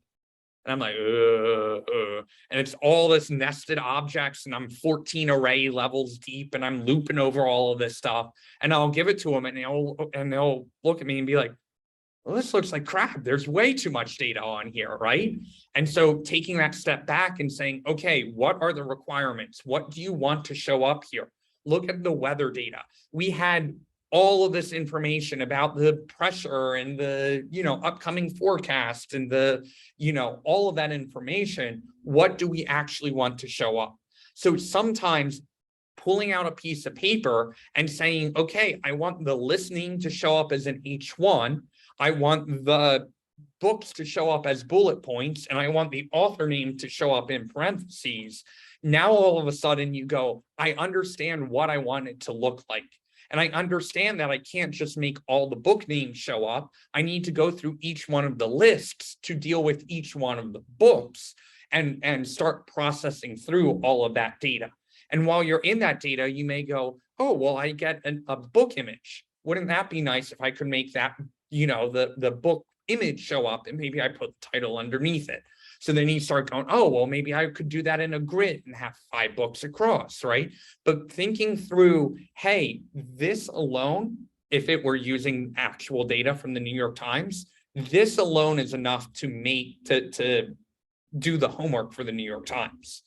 And I'm like, and it's all this nested objects and I'm 14 array levels deep and I'm looping over all of this stuff. And I'll give it to them and they'll look at me and be like, well, this looks like crap. There's way too much data on here, right? And so taking that step back and saying, okay, what are the requirements? What do you want to show up here? Look at the weather data. We had all of this information about the pressure and the, upcoming forecast and the, all of that information. What do we actually want to show up? So sometimes pulling out a piece of paper and saying, okay, I want the listening to show up as an H1. I want the books to show up as bullet points, and I want the author name to show up in parentheses. Now, all of a sudden you go, I understand what I want it to look like. And I understand that I can't just make all the book names show up. I need to go through each one of the lists to deal with each one of the books and start processing through all of that data. And while you're in that data, you may go, oh, well, I get a book image. Wouldn't that be nice if I could make that, the book image show up and maybe I put the title underneath it. So then you start going, oh, well, maybe I could do that in a grid and have 5 books across, right? But thinking through, hey, this alone, if it were using actual data from the New York Times, this alone is enough to do the homework for the New York Times.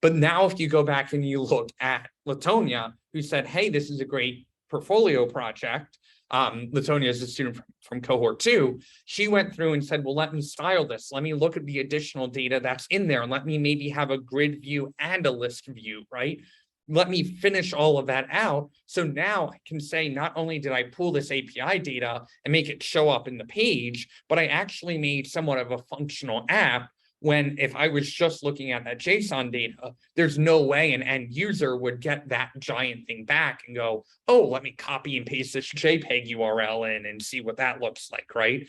But now if you go back and you look at Latonia, who said, hey, this is a great portfolio project. Latonia is a student from cohort 2. She went through and said, well, let me style this. Let me look at the additional data that's in there. Let me maybe have a grid view and a list view, right? Let me finish all of that out. So now I can say, not only did I pull this API data and make it show up in the page, but I actually made somewhat of a functional app. When if I was just looking at that JSON data, there's no way an end user would get that giant thing back and go, oh, let me copy and paste this JPEG URL in and see what that looks like, right?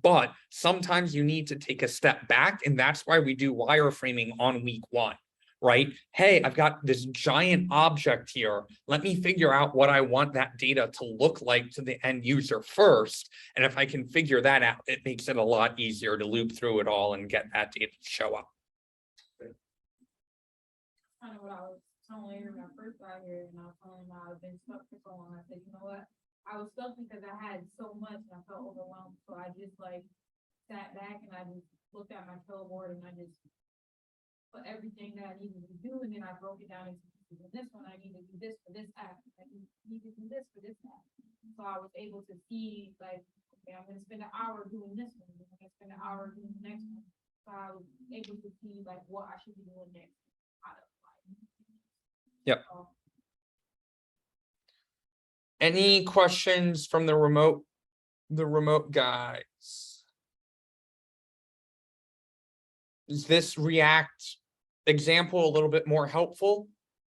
But sometimes you need to take a step back, and that's why we do wireframing on week 1. Right? Hey, I've got this giant object here. Let me figure out what I want that data to look like to the end user first. And if I can figure that out, it makes it a lot easier to loop through it all and get that data to show up. Kind of what I was telling you when I first got here, and I was telling him I've been stuck for so long. I said, you know what? I was stuck because I had so much and I felt overwhelmed. So I just like sat back and I just looked at my board and I just put everything that I needed to do, and then I broke it down into this one. I need to do this for this app. I need to do this for this app. So I was able to see, like, okay, I'm going to spend an hour doing this one. I'm going to spend an hour doing the next one. So I was able to see, like, what I should be doing next. Yep. Any questions from the remote guys? Is this React example a little bit more helpful?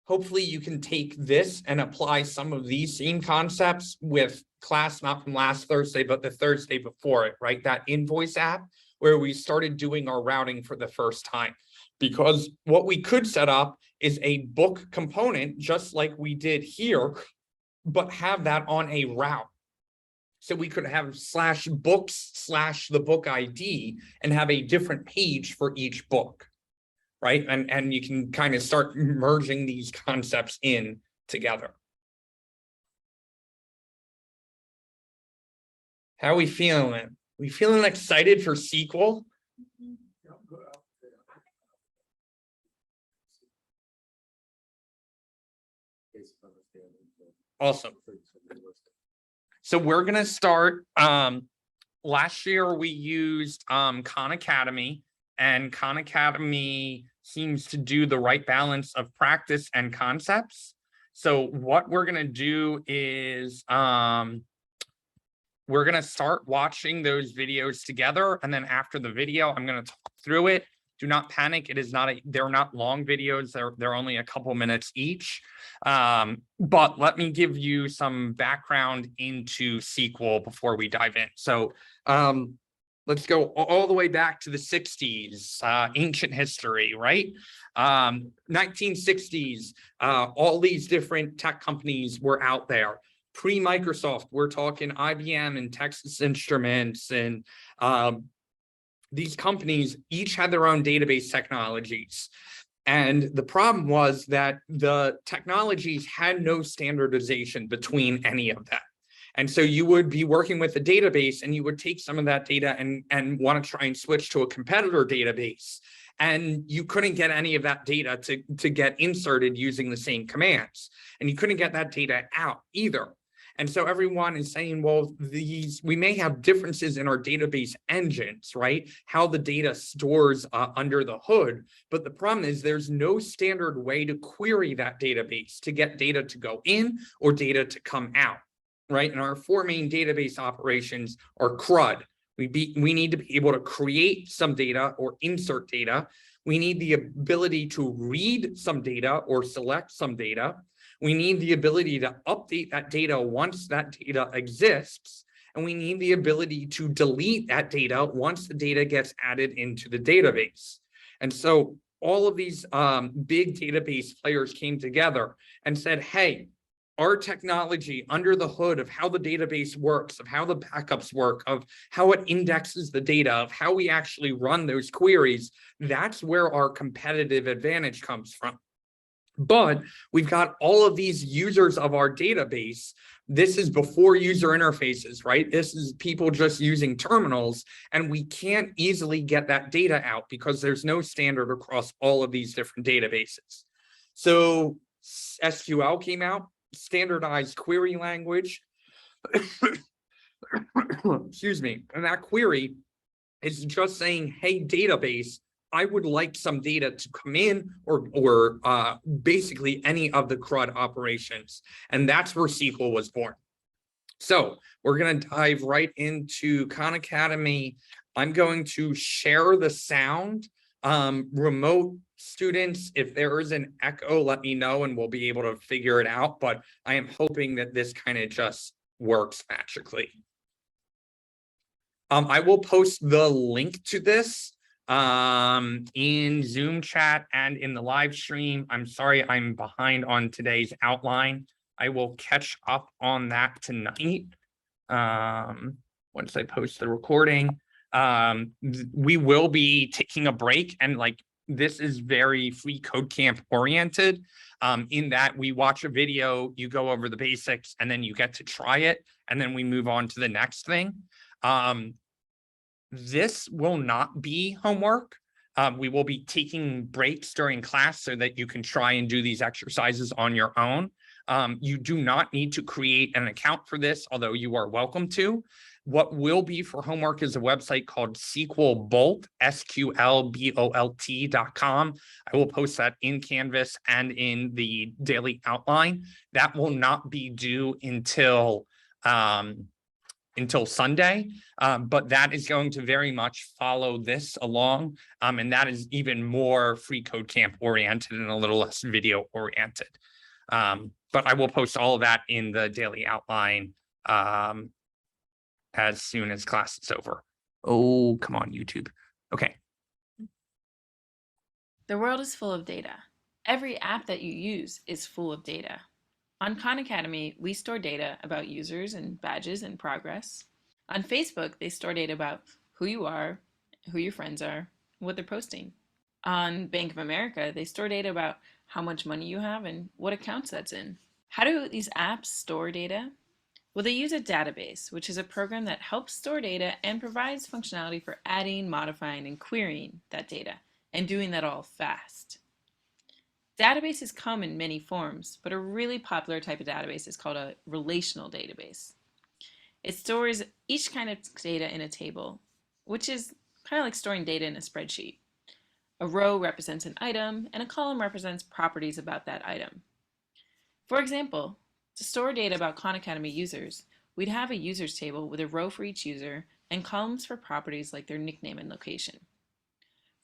Hopefully you can take this and apply some of these same concepts with class, not from last Thursday, but the Thursday before it, right? That invoice app where we started doing our routing for the first time. Because what we could set up is a book component, just like we did here, but have that on a route. So we could have /books/the book ID and have a different page for each book, right? And you can kind of start merging these concepts in together. How are we feeling? We feeling excited for SQL? Awesome. So we're going to start, last year we used Khan Academy, and Khan Academy seems to do the right balance of practice and concepts. So what we're going to do is we're going to start watching those videos together. And then after the video, I'm going to talk through it. Do not panic. It is not they're not long videos. They're only a couple minutes each. But let me give you some background into SQL before we dive in. So let's go all the way back to the 60s, ancient history, right? 1960s, all these different tech companies were out there. Pre-Microsoft, we're talking IBM and Texas Instruments, and these companies each had their own database technologies. And the problem was that the technologies had no standardization between any of them. And so you would be working with a database and you would take some of that data and want to try and switch to a competitor database. And you couldn't get any of that data to get inserted using the same commands. And you couldn't get that data out either. And so everyone is saying, well, we may have differences in our database engines, right? How the data stores under the hood. But the problem is there's no standard way to query that database to get data to go in or data to come out, right? And our 4 main database operations are CRUD. We need to be able to create some data or insert data. We need the ability to read some data or select some data. We need the ability to update that data once that data exists. And we need the ability to delete that data once the data gets added into the database. And so all of these big database players came together and said, hey, our technology under the hood of how the database works, of how the backups work, of how it indexes the data, of how we actually run those queries, that's where our competitive advantage comes from. But we've got all of these users of our database This is before user interfaces, right? This is people just using terminals, and we can't easily get that data out because there's no standard across all of these different databases. So SQL came out, standardized query language. Excuse me. And that query is just saying, hey, database, I would like some data to come in, or basically any of the CRUD operations. And that's where SQL was born. So we're going to dive right into Khan Academy. I'm going to share the sound. Remote students, if there is an echo, let me know and we'll be able to figure it out. But I am hoping that this kind of just works magically. I will post the link to this in Zoom chat and in the live stream. I'm sorry, I'm behind on today's outline. I will catch up on that tonight. Once I post the recording, we will be taking a break, and like, this is very free code camp oriented, in that we watch a video, you go over the basics, and then you get to try it, and then we move on to the next thing. This will not be homework. We will be taking breaks during class so that you can try and do these exercises on your own. You do not need to create an account for this, although you are welcome to. What will be for homework is a website called SQL Bolt, SQLBOLT.com. I will post that in Canvas and in the daily outline. That will not be due until Sunday, but that is going to very much follow this along, and that is even more free code camp oriented and a little less video oriented. But I will post all of that in the daily outline as soon as class is over. Oh, come on, YouTube. Okay. The world is full of data. Every app that you use is full of data. On Khan Academy, we store data about users and badges and progress. On Facebook, they store data about who you are, who your friends are, what they're posting. On Bank of America, they store data about how much money you have and what accounts that's in. How do these apps store data? Well, they use a database, which is a program that helps store data and provides functionality for adding, modifying, and querying that data, and doing that all fast. Databases come in many forms, but a really popular type of database is called a relational database. It stores each kind of data in a table, which is kind of like storing data in a spreadsheet. A row represents an item, and a column represents properties about that item. For example, to store data about Khan Academy users, we'd have a users table with a row for each user and columns for properties like their nickname and location.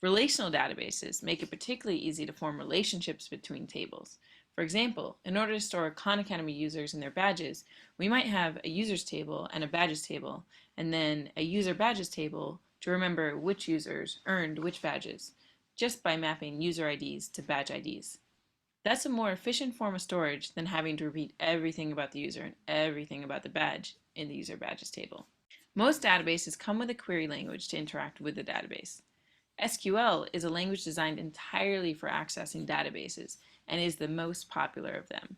Relational databases make it particularly easy to form relationships between tables. For example, in order to store Khan Academy users and their badges, we might have a users table and a badges table, and then a user badges table to remember which users earned which badges, just by mapping user IDs to badge IDs. That's a more efficient form of storage than having to repeat everything about the user and everything about the badge in the user badges table. Most databases come with a query language to interact with the database. SQL is a language designed entirely for accessing databases and is the most popular of them.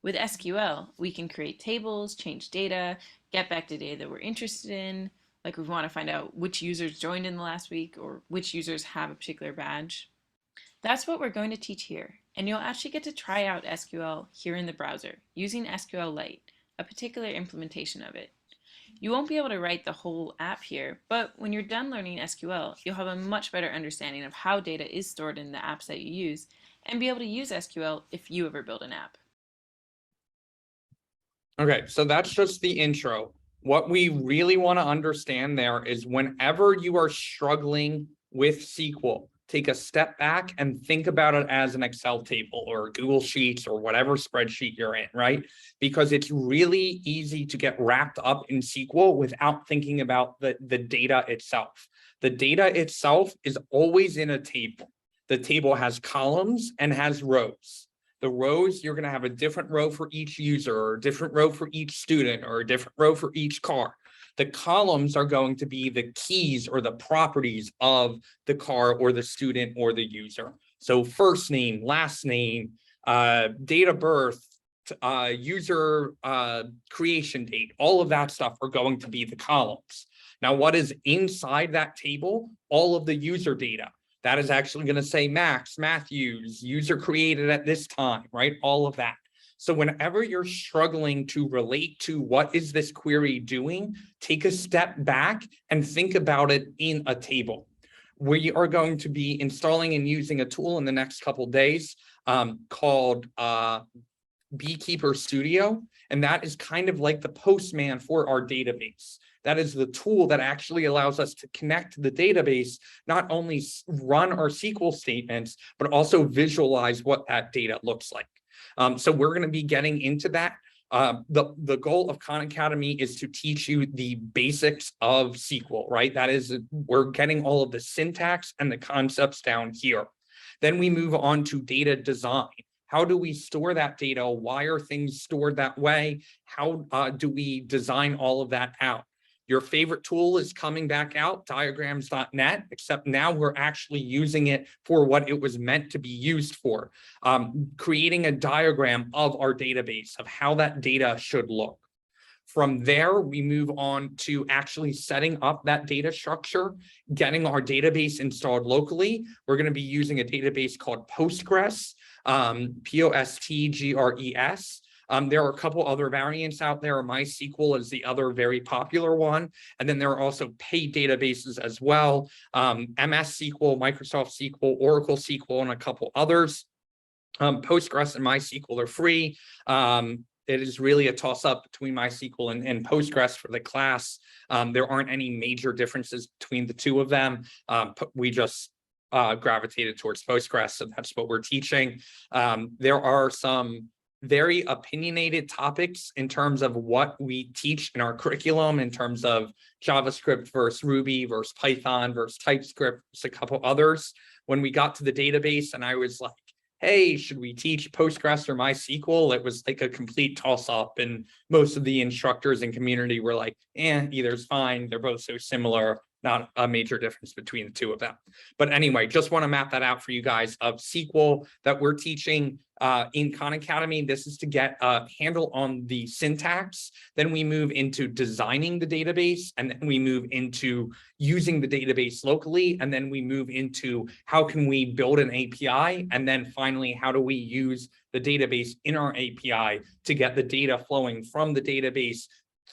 With SQL, we can create tables, change data, get back to data that we're interested in, like we want to find out which users joined in the last week or which users have a particular badge. That's what we're going to teach here, and you'll actually get to try out SQL here in the browser using SQLite, a particular implementation of it. You won't be able to write the whole app here, but when you're done learning SQL, you'll have a much better understanding of how data is stored in the apps that you use, and be able to use SQL if you ever build an app. Okay, so that's just the intro. What we really want to understand there is whenever you are struggling with SQL, take a step back and think about it as an Excel table or Google Sheets or whatever spreadsheet you're in, right? Because it's really easy to get wrapped up in SQL without thinking about the data itself. The data itself is always in a table. The table has columns and has rows. The rows, you're going to have a different row for each user, or a different row for each student, or a different row for each car. The columns are going to be the keys or the properties of the car or the student or the user. So first name, last name, date of birth, user creation date, all of that stuff are going to be the columns. Now, what is inside that table? All of the user data. That is actually going to say Max, Matthews, user created at this time, right? All of that. So whenever you're struggling to relate to what is this query doing, take a step back and think about it in a table. We are going to be installing and using a tool in the next couple of days called Beekeeper Studio. And that is kind of like the postman for our database. That is the tool that actually allows us to connect to the database, not only run our SQL statements, but also visualize what that data looks like. So we're going to be getting into that. The goal of Khan Academy is to teach you the basics of SQL, right? That is, we're getting all of the syntax and the concepts down here. Then we move on to data design. How do we store that data? Why are things stored that way? How do we design all of that out? Your favorite tool is coming back out, diagrams.net, except now we're actually using it for what it was meant to be used for, creating a diagram of our database, of how that data should look. From there, we move on to actually setting up that data structure, getting our database installed locally. We're going to be using a database called Postgres, Postgres. There are a couple other variants out there. MySQL is the other very popular one. And then there are also paid databases as well. MS SQL, Microsoft SQL, Oracle SQL, and a couple others. Postgres and MySQL are free. It is really a toss-up between MySQL and Postgres for the class. There aren't any major differences between the two of them. We just gravitated towards Postgres, so that's what we're teaching. There are some very opinionated topics in terms of what we teach in our curriculum, in terms of JavaScript versus Ruby versus Python versus TypeScript, versus a couple others. When we got to the database and I was like, hey, should we teach Postgres or MySQL? It was like a complete toss-up, and most of the instructors and community were like, either's fine. They're both so similar. Not a major difference between the two of them. But anyway, just want to map that out for you guys of SQL that we're teaching in Khan Academy. This is to get a handle on the syntax. Then we move into designing the database, and then we move into using the database locally. And then we move into how can we build an API? And then finally, how do we use the database in our API to get the data flowing from the database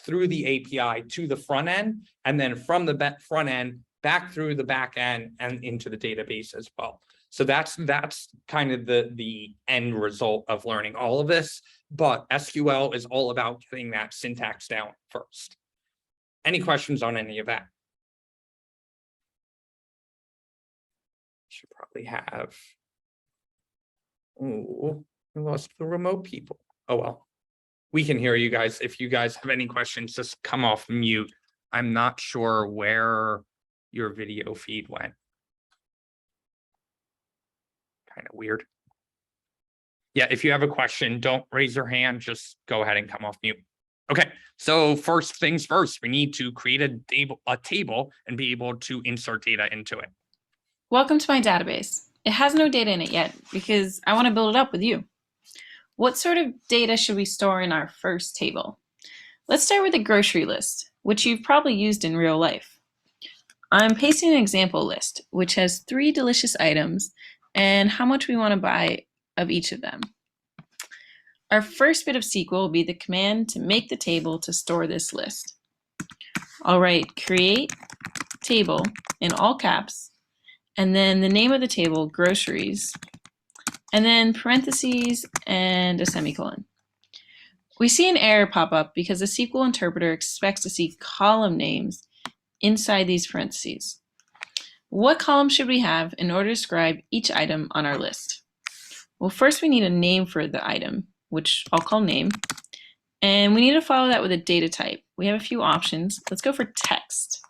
through the API to the front end, and then from the front end back through the back end and into the database as well. So that's kind of the end result of learning all of this. But SQL is all about getting that syntax down first. Any questions on any of that? Should probably have. Oh, we lost the remote people. Oh well. We can hear you guys. If you guys have any questions, just come off mute. I'm not sure where your video feed went. Kind of weird. Yeah, if you have a question, don't raise your hand. Just go ahead and come off mute. Okay, so first things first, we need to create a table and be able to insert data into it. Welcome to my database. It has no data in it yet because I want to build it up with you. What sort of data should we store in our first table? Let's start with a grocery list, which you've probably used in real life. I'm pasting an example list, which has 3 delicious items and how much we want to buy of each of them. Our first bit of SQL will be the command to make the table to store this list. I'll write create table in all caps, and then the name of the table, groceries, and then parentheses and a semicolon. We see an error pop up because the SQL interpreter expects to see column names inside these parentheses. What column should we have in order to describe each item on our list? Well, first we need a name for the item, which I'll call name, and we need to follow that with a data type. We have a few options. Let's go for text.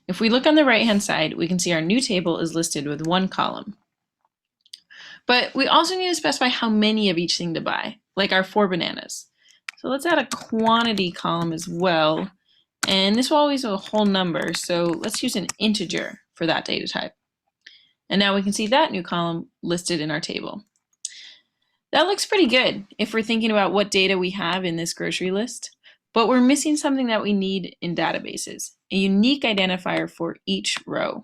If we look on the right-hand side, we can see our new table is listed with 1 column. But we also need to specify how many of each thing to buy, like our 4 bananas. So let's add a quantity column as well. And this will always be a whole number, so let's use an integer for that data type. And now we can see that new column listed in our table. That looks pretty good if we're thinking about what data we have in this grocery list, but we're missing something that we need in databases, a unique identifier for each row.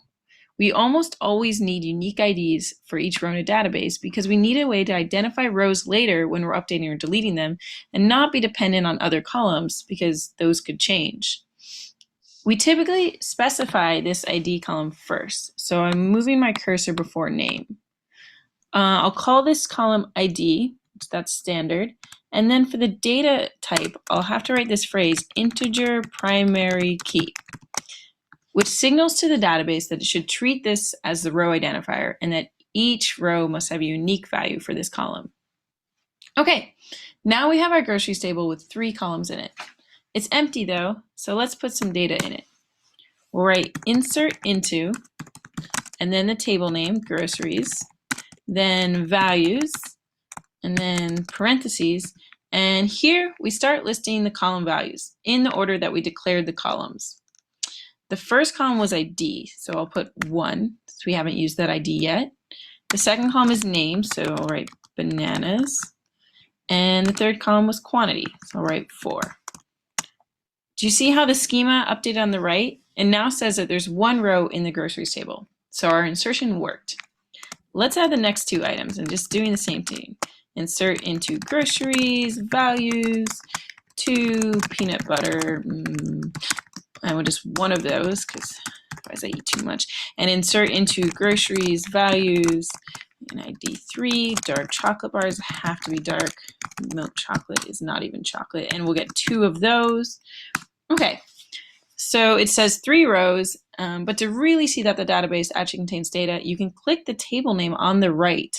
We almost always need unique IDs for each row in a database because we need a way to identify rows later when we're updating or deleting them and not be dependent on other columns because those could change. We typically specify this ID column first, so I'm moving my cursor before name. I'll call this column ID, that's standard, and then for the data type, I'll have to write this phrase, integer primary key, which signals to the database that it should treat this as the row identifier and that each row must have a unique value for this column. Okay, now we have our groceries table with 3 columns in it. It's empty though, so let's put some data in it. We'll write insert into, and then the table name, groceries, then values, and then parentheses. And here we start listing the column values in the order that we declared the columns. The first column was ID, so I'll put 1, so we haven't used that ID yet. The second column is name, so I'll write bananas. And the third column was quantity, so I'll write 4. Do you see how the schema updated on the right? It now says that there's 1 row in the groceries table, so our insertion worked. Let's add the next 2 items and just doing the same thing. Insert into groceries, values, 2 peanut butter. I would just 1 of those because otherwise I eat too much. And insert into groceries, values, and ID 3. Dark chocolate bars have to be dark. Milk chocolate is not even chocolate. And we'll get 2 of those. Okay, so it says 3 rows. But to really see that the database actually contains data, you can click the table name on the right.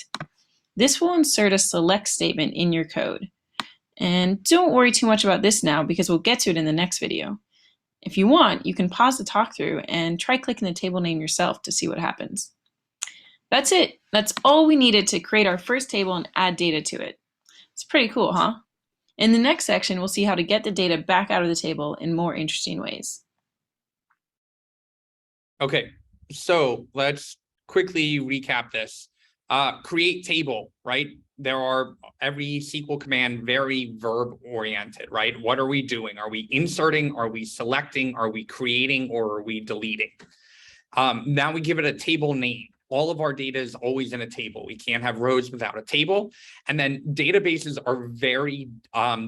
This will insert a select statement in your code. And don't worry too much about this now because we'll get to it in the next video. If you want, you can pause the talk through and try clicking the table name yourself to see what happens. That's it. That's all we needed to create our first table and add data to it. It's pretty cool, huh? In the next section, we'll see how to get the data back out of the table in more interesting ways. Okay, so let's quickly recap this. Create table, right? There are every SQL command very verb oriented, right? What are we doing? Are we inserting? Are we selecting? Are we creating? Or are we deleting? Now we give it a table name. All of our data is always in a table. We can't have rows without a table. And then databases are very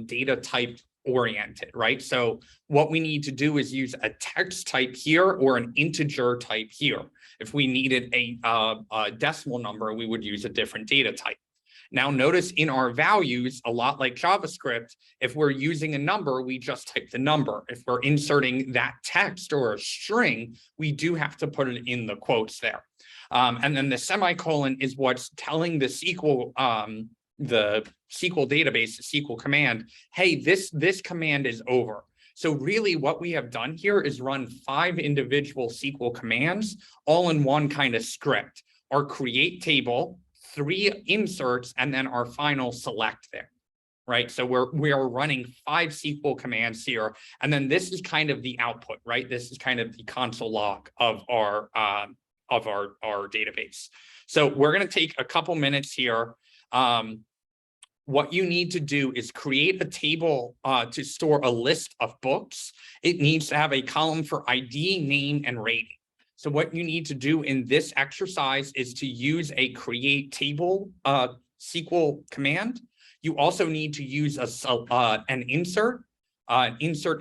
data type oriented, right? So what we need to do is use a text type here or an integer type here. If we needed a decimal number, we would use a different data type. Now notice in our values, a lot like JavaScript, if we're using a number, we just type the number. If we're inserting that text or a string, we do have to put it in the quotes there. And then the semicolon is what's telling the SQL database, the SQL command, hey, this command is over. So really what we have done here is run 5 individual SQL commands all in one kind of script. Our create table, 3 inserts, and then our final select there, right? So we are running 5 SQL commands here. And then this is kind of the output, right? This is kind of the console log of our database. So we're going to take a couple minutes here. What you need to do is create a table to store a list of books. It needs to have a column for ID, name, and rating. So what you need to do in this exercise is to use a create table SQL command. You also need to use an insert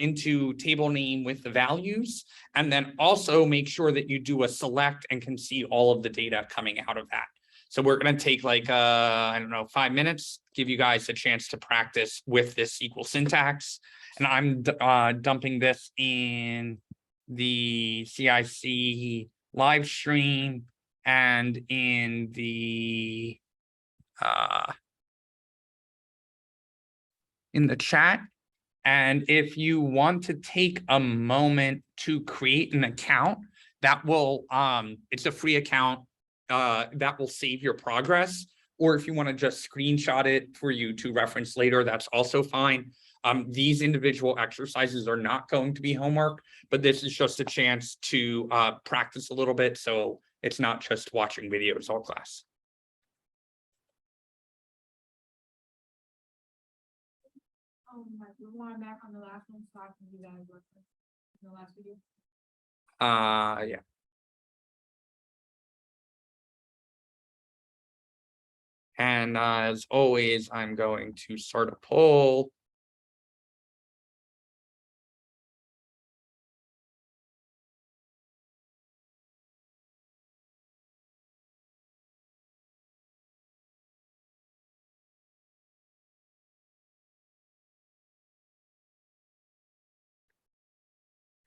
into table name with the values, and then also make sure that you do a select and can see all of the data coming out of that. So we're going to take like, I don't know, 5 minutes, give you guys a chance to practice with this SQL syntax. And I'm dumping this in the CIC live stream and in the chat. And if you want to take a moment to create an account, that will, it's a free account. That will save your progress, or if you want to just screenshot it for you to reference later, that's also fine. These individual exercises are not going to be homework, but this is just a chance to practice a little bit, so it's not just watching videos all class. rewind back on the last one, so I can do that as reference in the last video. Yeah. And as always, I'm going to start a poll.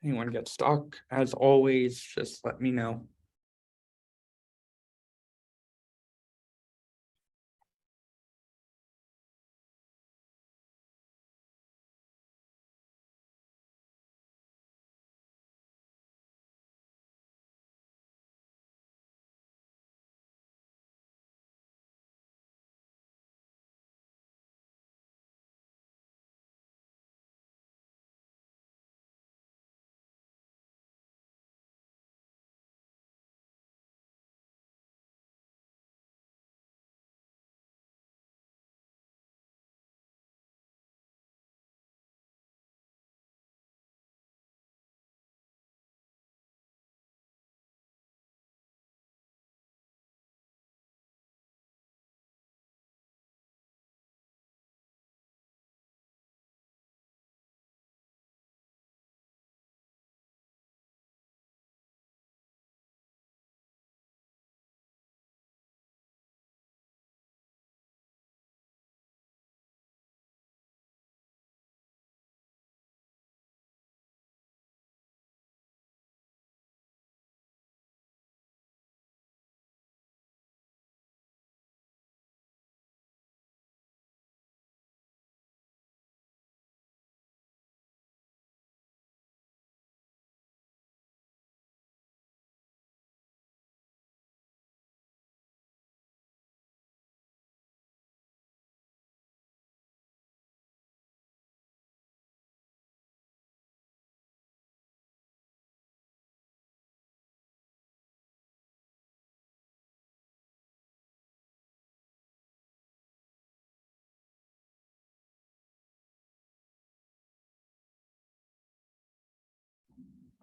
Anyone get stuck, as always, just let me know.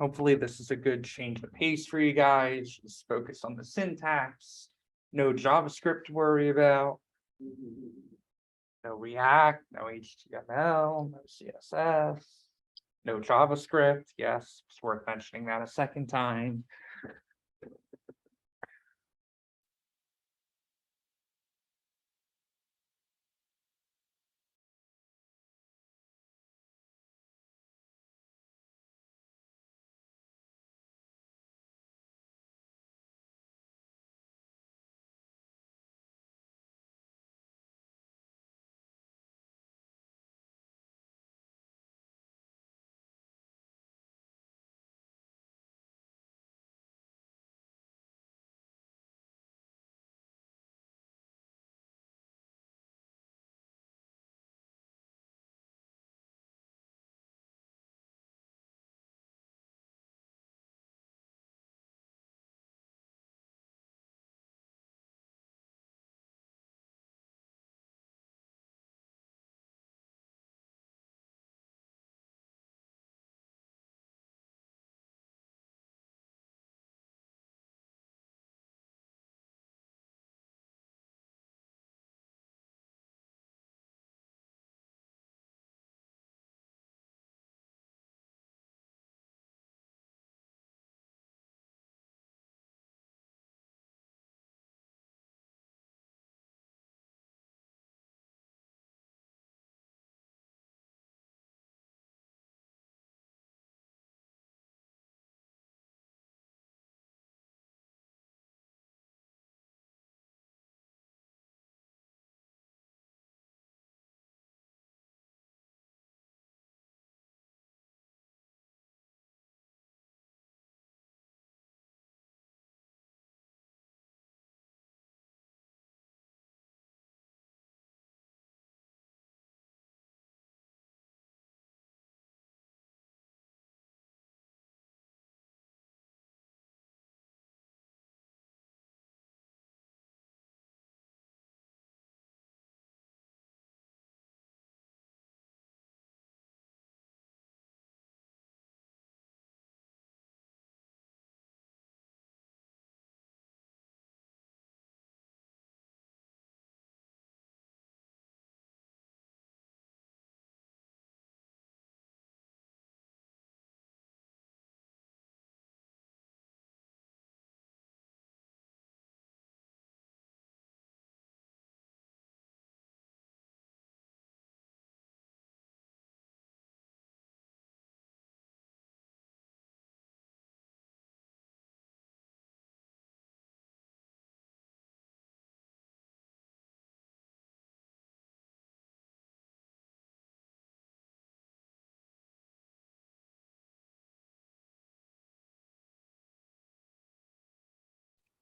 Hopefully this is a good change of pace for you guys. Just focus on the syntax. No JavaScript to worry about. No React, no HTML, no CSS, no JavaScript. Yes, it's worth mentioning that a second time.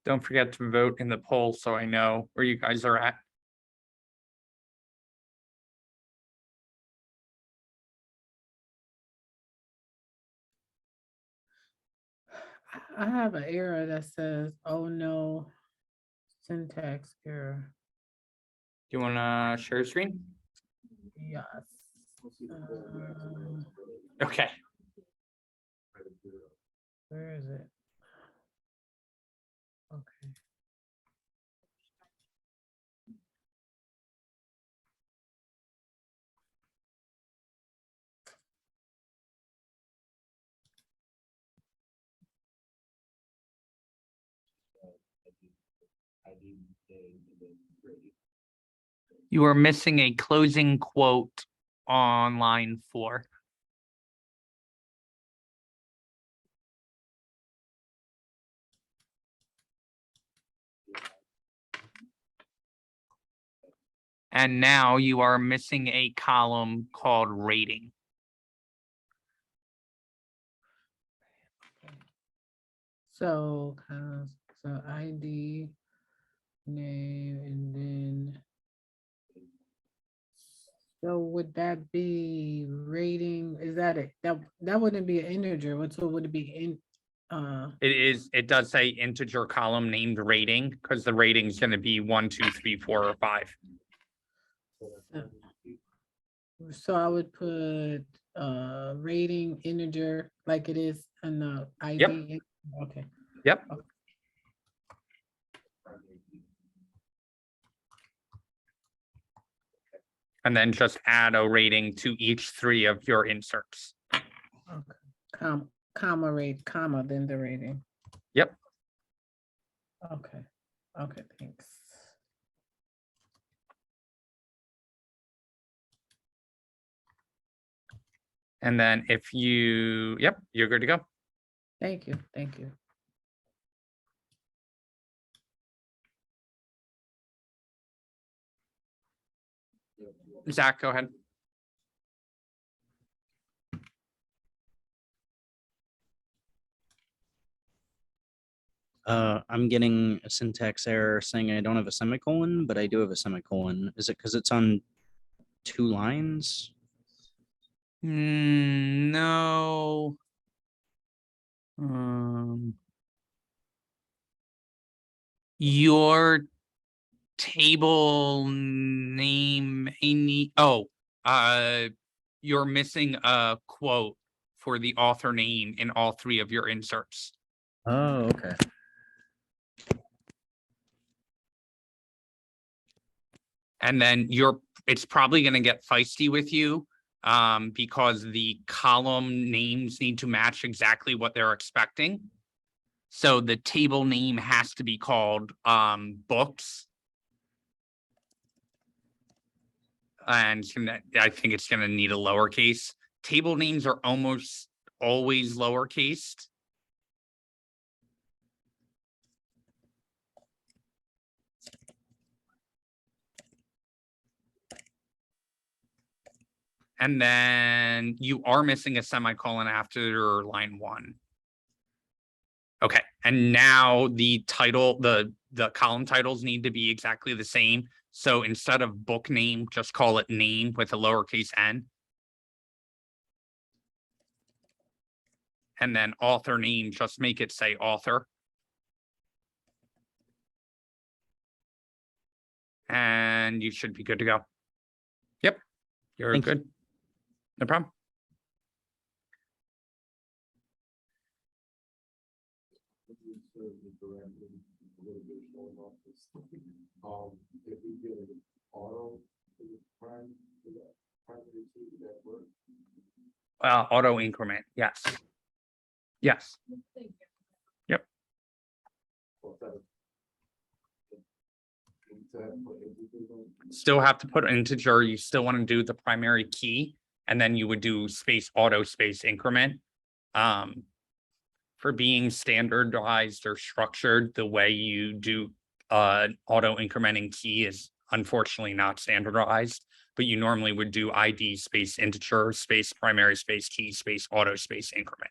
Don't forget to vote in the poll so I know where you guys are at. I have an error that says, oh no, syntax error. Do you wanna share screen? Yes. Okay. Where is it? Okay. You are missing a closing quote on line 4. And now you are missing a column called rating. So, so ID, name, and then. So would that be rating? Is that it? That wouldn't be an integer. What so would it be in? It does say integer column named rating because the rating is going to be 1, 2, 3, 4, or 5. So I would put rating integer like it is in the ID. Yep. Okay. Yep. And then just add a rating to each 3 of your inserts. Okay. Comma rate, comma, then the rating. Yep. Okay. Okay, thanks. And then if you, yep, you're good to go. Thank you. Thank you. Zach, go ahead. I'm getting a syntax error saying I don't have a semicolon, but I do have a semicolon. Is it because it's on 2 lines? No. Your table name, you're missing a quote for the author name in all 3 of your inserts. Oh, okay. And then it's probably going to get feisty with you because the column names need to match exactly what they're expecting. So the table name has to be called books. And I think it's going to need a lowercase. Table names are almost always lowercased. And then you are missing a semicolon after line 1. Okay, and now the title, the column titles need to be exactly the same. So instead of book name, just call it name with a lowercase n. And then author name, just make it say author. And you should be good to go. Yep, you're Thank you. good. No problem. If we did an auto prime, primary key, would that work? Auto increment, yes. Yes. Yep. Still have to put integer. You still want to do the primary key, and then you would do space auto space increment. For being standardized or structured, the way you do auto incrementing key is unfortunately not standardized, but you normally would do ID space integer space primary space key space auto space increment.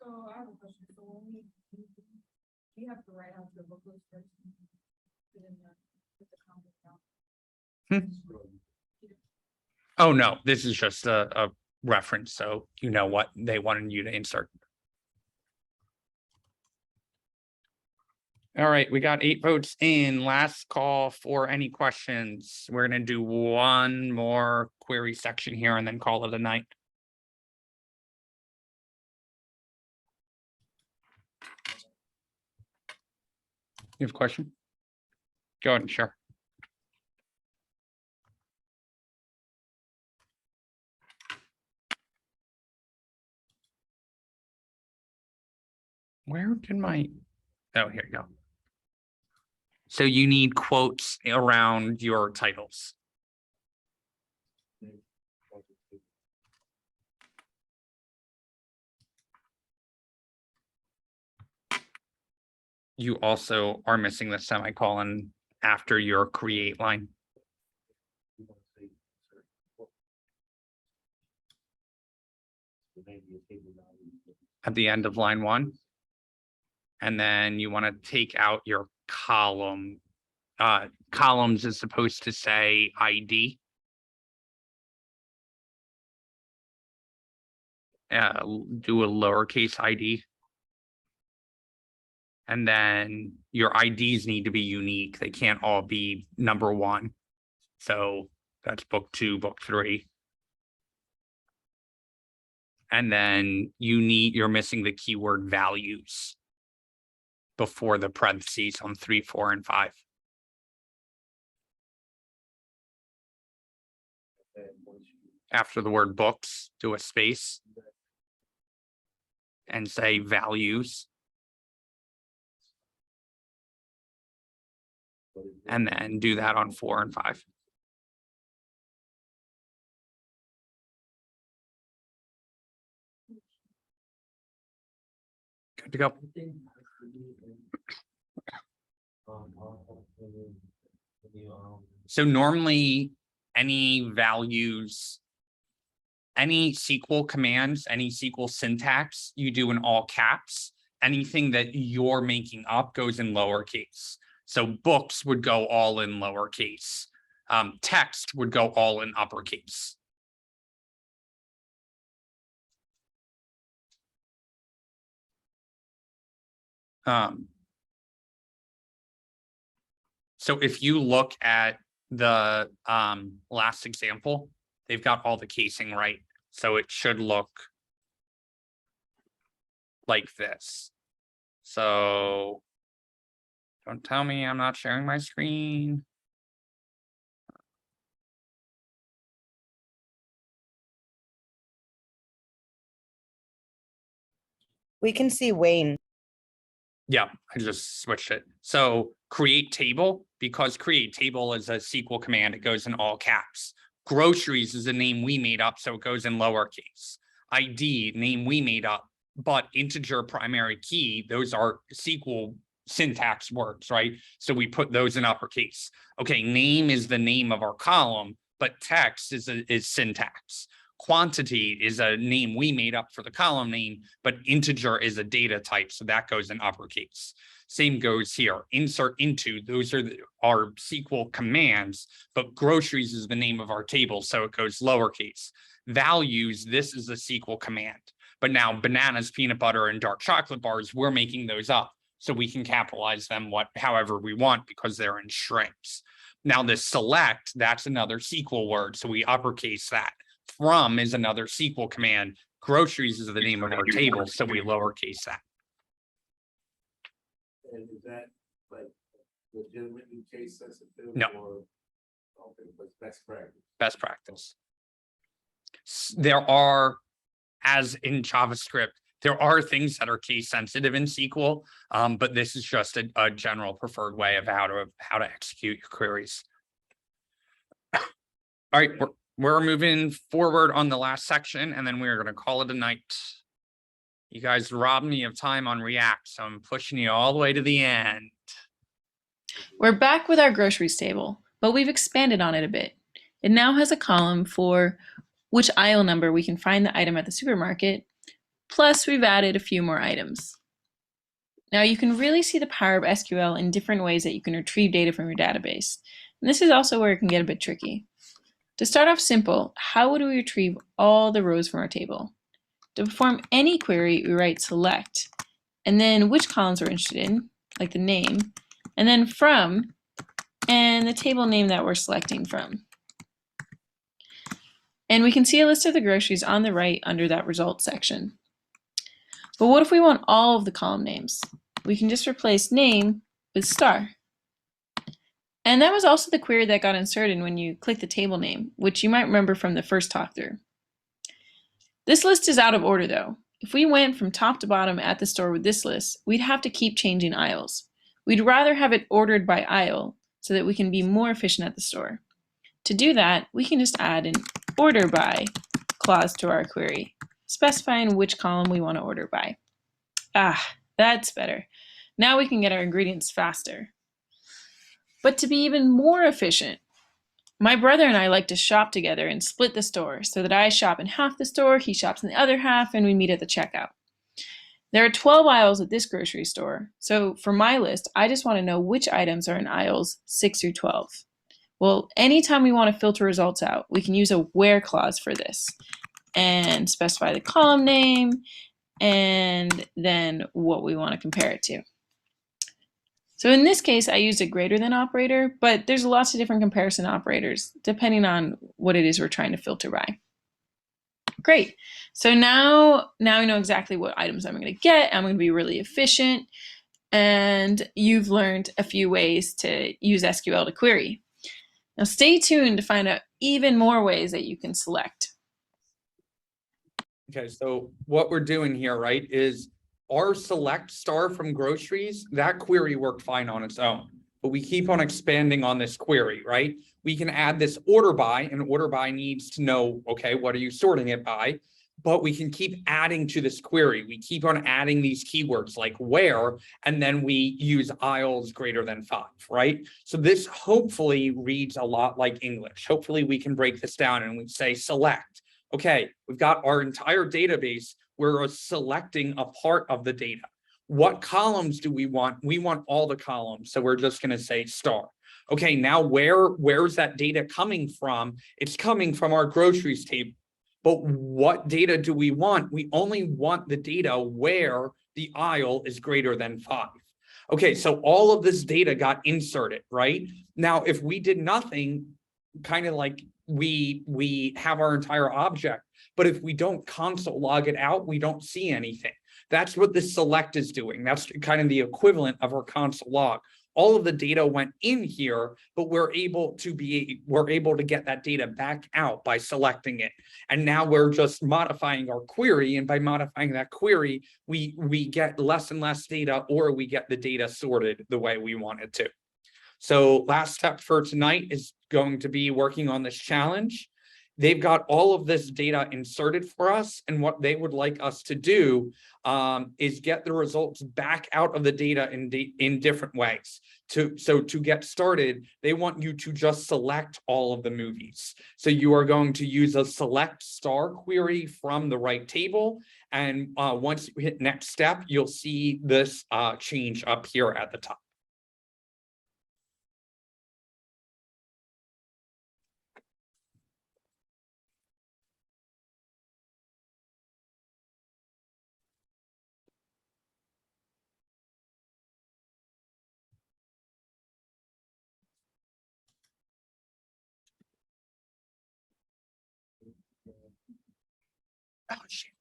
So I have a question. So when you have to write out the book list first. Put in put the comments down. Oh, no, this is just a reference, so you know what they wanted you to insert. All right, we got 8 votes in. Last call for any questions. We're gonna do one more query section here and then call it a night. You have a question? Go ahead, sure. Where did my, oh, here you go. So you need quotes around your titles. You also are missing the semicolon after your create line. At the end of line 1. And then you want to take out your column. Columns is supposed to say ID. Do a lowercase ID. And then your IDs need to be unique. They can't all be number 1. So that's book 2, book 3. And then you're missing the keyword values before the parentheses on 3, 4, and 5. After the word books, do a space and say values. And then do that on 4 and 5. Good to go. So normally any values, any SQL commands, any SQL syntax, you do in all caps. Anything that you're making up goes in lowercase. So books would go all in lowercase. Text would go all in uppercase. So if you look at the last example, they've got all the casing right. So it should look like this. So don't tell me I'm not sharing my screen. We can see Wayne. Yeah, I just switched it. So create table, because create table is a SQL command, it goes in all caps. Groceries is a name we made up, so it goes in lowercase. ID, name we made up, but integer primary key, those are SQL syntax words, right? So we put those in uppercase. Okay, name is the name of our column, but text is syntax. Quantity is a name we made up for the column name, but integer is a data type, so that goes in uppercase. Same goes here. Insert into, those are our SQL commands, but groceries is the name of our table, so it goes lowercase. Values, this is a SQL command, but now bananas, peanut butter, and dark chocolate bars, we're making those up, so we can capitalize them however we want because they're in strings. Now this select, that's another SQL word, so we uppercase that. From is another SQL command. Groceries is the name of our table, so we lowercase that. And is that like legitimately case sensitive? No. Or, okay, but best practice. Best practice. There are, as in JavaScript, there are things that are case sensitive in SQL, but this is just a general preferred way of how to execute your queries. All right, we're moving forward on the last section, and then we're going to call it a night. You guys robbed me of time on React, so I'm pushing you all the way to the end. We're back with our groceries table, but we've expanded on it a bit. It now has a column for which aisle number we can find the item at the supermarket, Plus, we've added a few more items. Now, you can really see the power of SQL in different ways that you can retrieve data from your database. And this is also where it can get a bit tricky. To start off simple, how would we retrieve all the rows from our table? To perform any query, we write select, and then which columns we're interested in, like the name, and then from, and the table name that we're selecting from. And we can see a list of the groceries on the right under that results section. But what if we want all of the column names? We can just replace name with star. And that was also the query that got inserted when you click the table name, which you might remember from the first talk through. This list is out of order though. If we went from top to bottom at the store with this list, we'd have to keep changing aisles. We'd rather have it ordered by aisle so that we can be more efficient at the store. To do that, we can just add an order by clause to our query, specifying which column we want to order by. Ah, that's better. Now we can get our ingredients faster. But to be even more efficient, my brother and I like to shop together and split the store so that I shop in half the store, he shops in the other half, and we meet at the checkout. There are 12 aisles at this grocery store, so for my list, I just want to know which items are in aisles 6 through 12. Well, anytime we want to filter results out, we can use a where clause for this and specify the column name and then what we want to compare it to. So in this case, I used a greater than operator, but there's lots of different comparison operators depending on what it is we're trying to filter by. Great. So now I know exactly what items I'm going to get. I'm going to be really efficient. And you've learned a few ways to use SQL to query. Now stay tuned to find out even more ways that you can select. Okay, so what we're doing here, right, is our select star from groceries, that query worked fine on its own, but we keep on expanding on this query, right? We can add this order by, and order by needs to know, okay, what are you sorting it by? But we can keep adding to this query. We keep on adding these keywords like where, and then we use aisles greater than 5, right? So this hopefully reads a lot like English. Hopefully we can break this down and we say select. Okay, we've got our entire database. We're selecting a part of the data. What columns do we want? We want all the columns. So we're just going to say star. Okay, now where's that data coming from? It's coming from our groceries table. But what data do we want? We only want the data where the aisle is greater than 5. Okay, so all of this data got inserted, right? Now, if we did nothing, kind of like we have our entire object, but if we don't console log it out, we don't see anything. That's what the select is doing. That's kind of the equivalent of our console log. All of the data went in here, but we're able to get that data back out by selecting it. And now we're just modifying our query. And by modifying that query, we get less and less data, or we get the data sorted the way we want it to. So last step for tonight is going to be working on this challenge. They've got all of this data inserted for us, and what they would like us to do is get the results back out of the data in different ways. So to get started, they want you to just select all of the movies. So you are going to use a select star query from the right table, and once you hit next step, you'll see this change up here at the top. Oh, shit.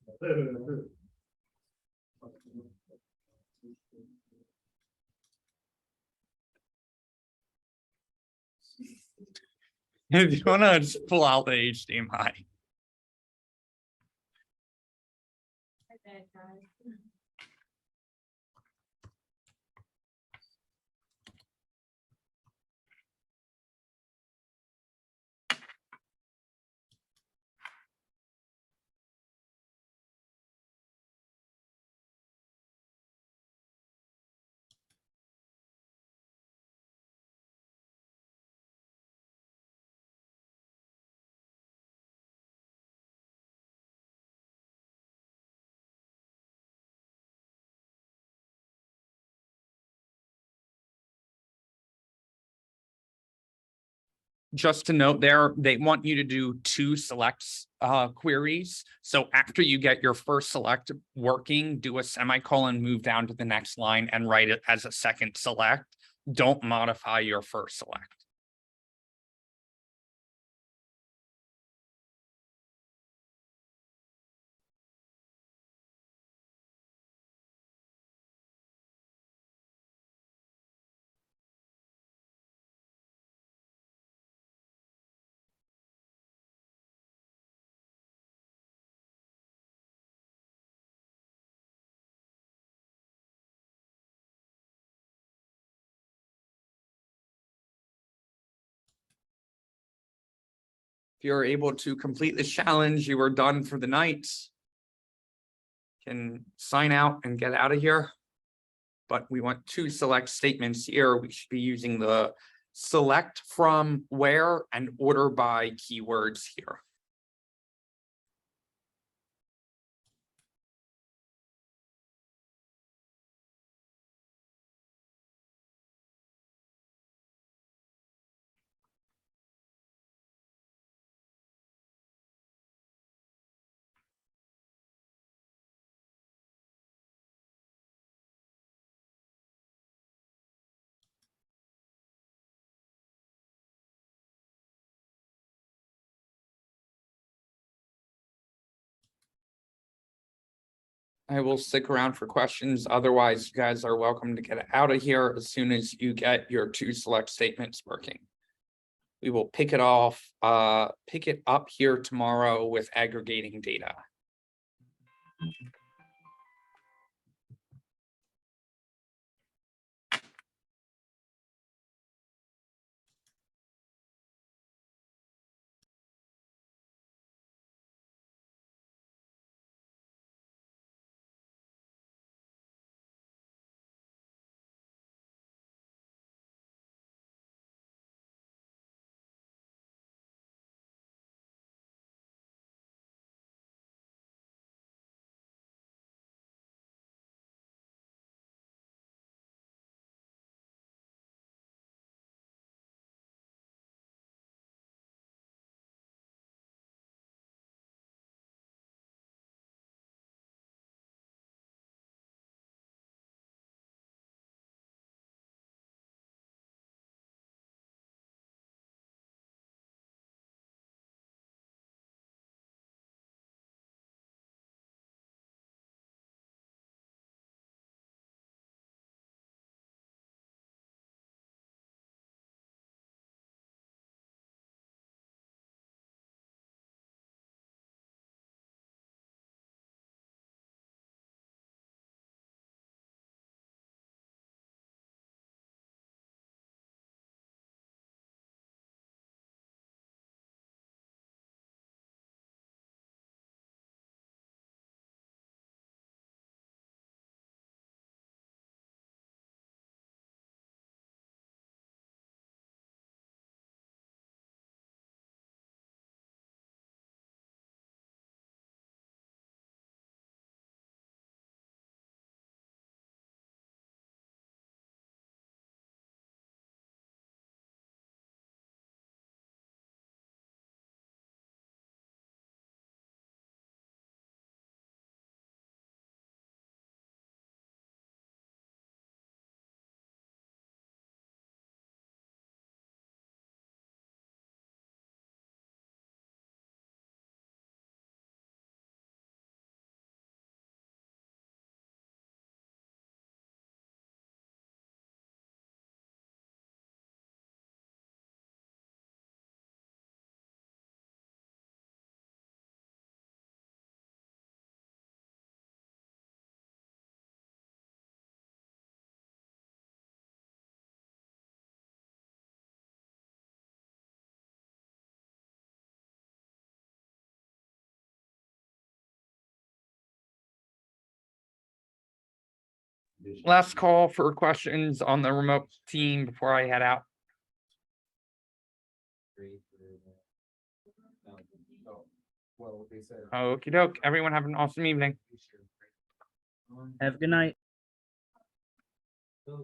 If you want to just pull out the HDMI. My bad, guys. just to note there, they want you to do 2 selects queries. So after you get your first select working, do a semicolon, move down to the next line and write it as a second select. Don't modify your first select. If you're able to complete this challenge, you are done for the night. Can sign out and get out of here. But we want 2 select statements here. We should be using the select from where and order by keywords here. I will stick around for questions. Otherwise, you guys are welcome to get out of here as soon as you get your 2 select statements working. We will pick it up here tomorrow with aggregating data. Last call for questions on the remote team before I head out. Well, they said. Okie doke. Everyone have an awesome evening. Have a good night.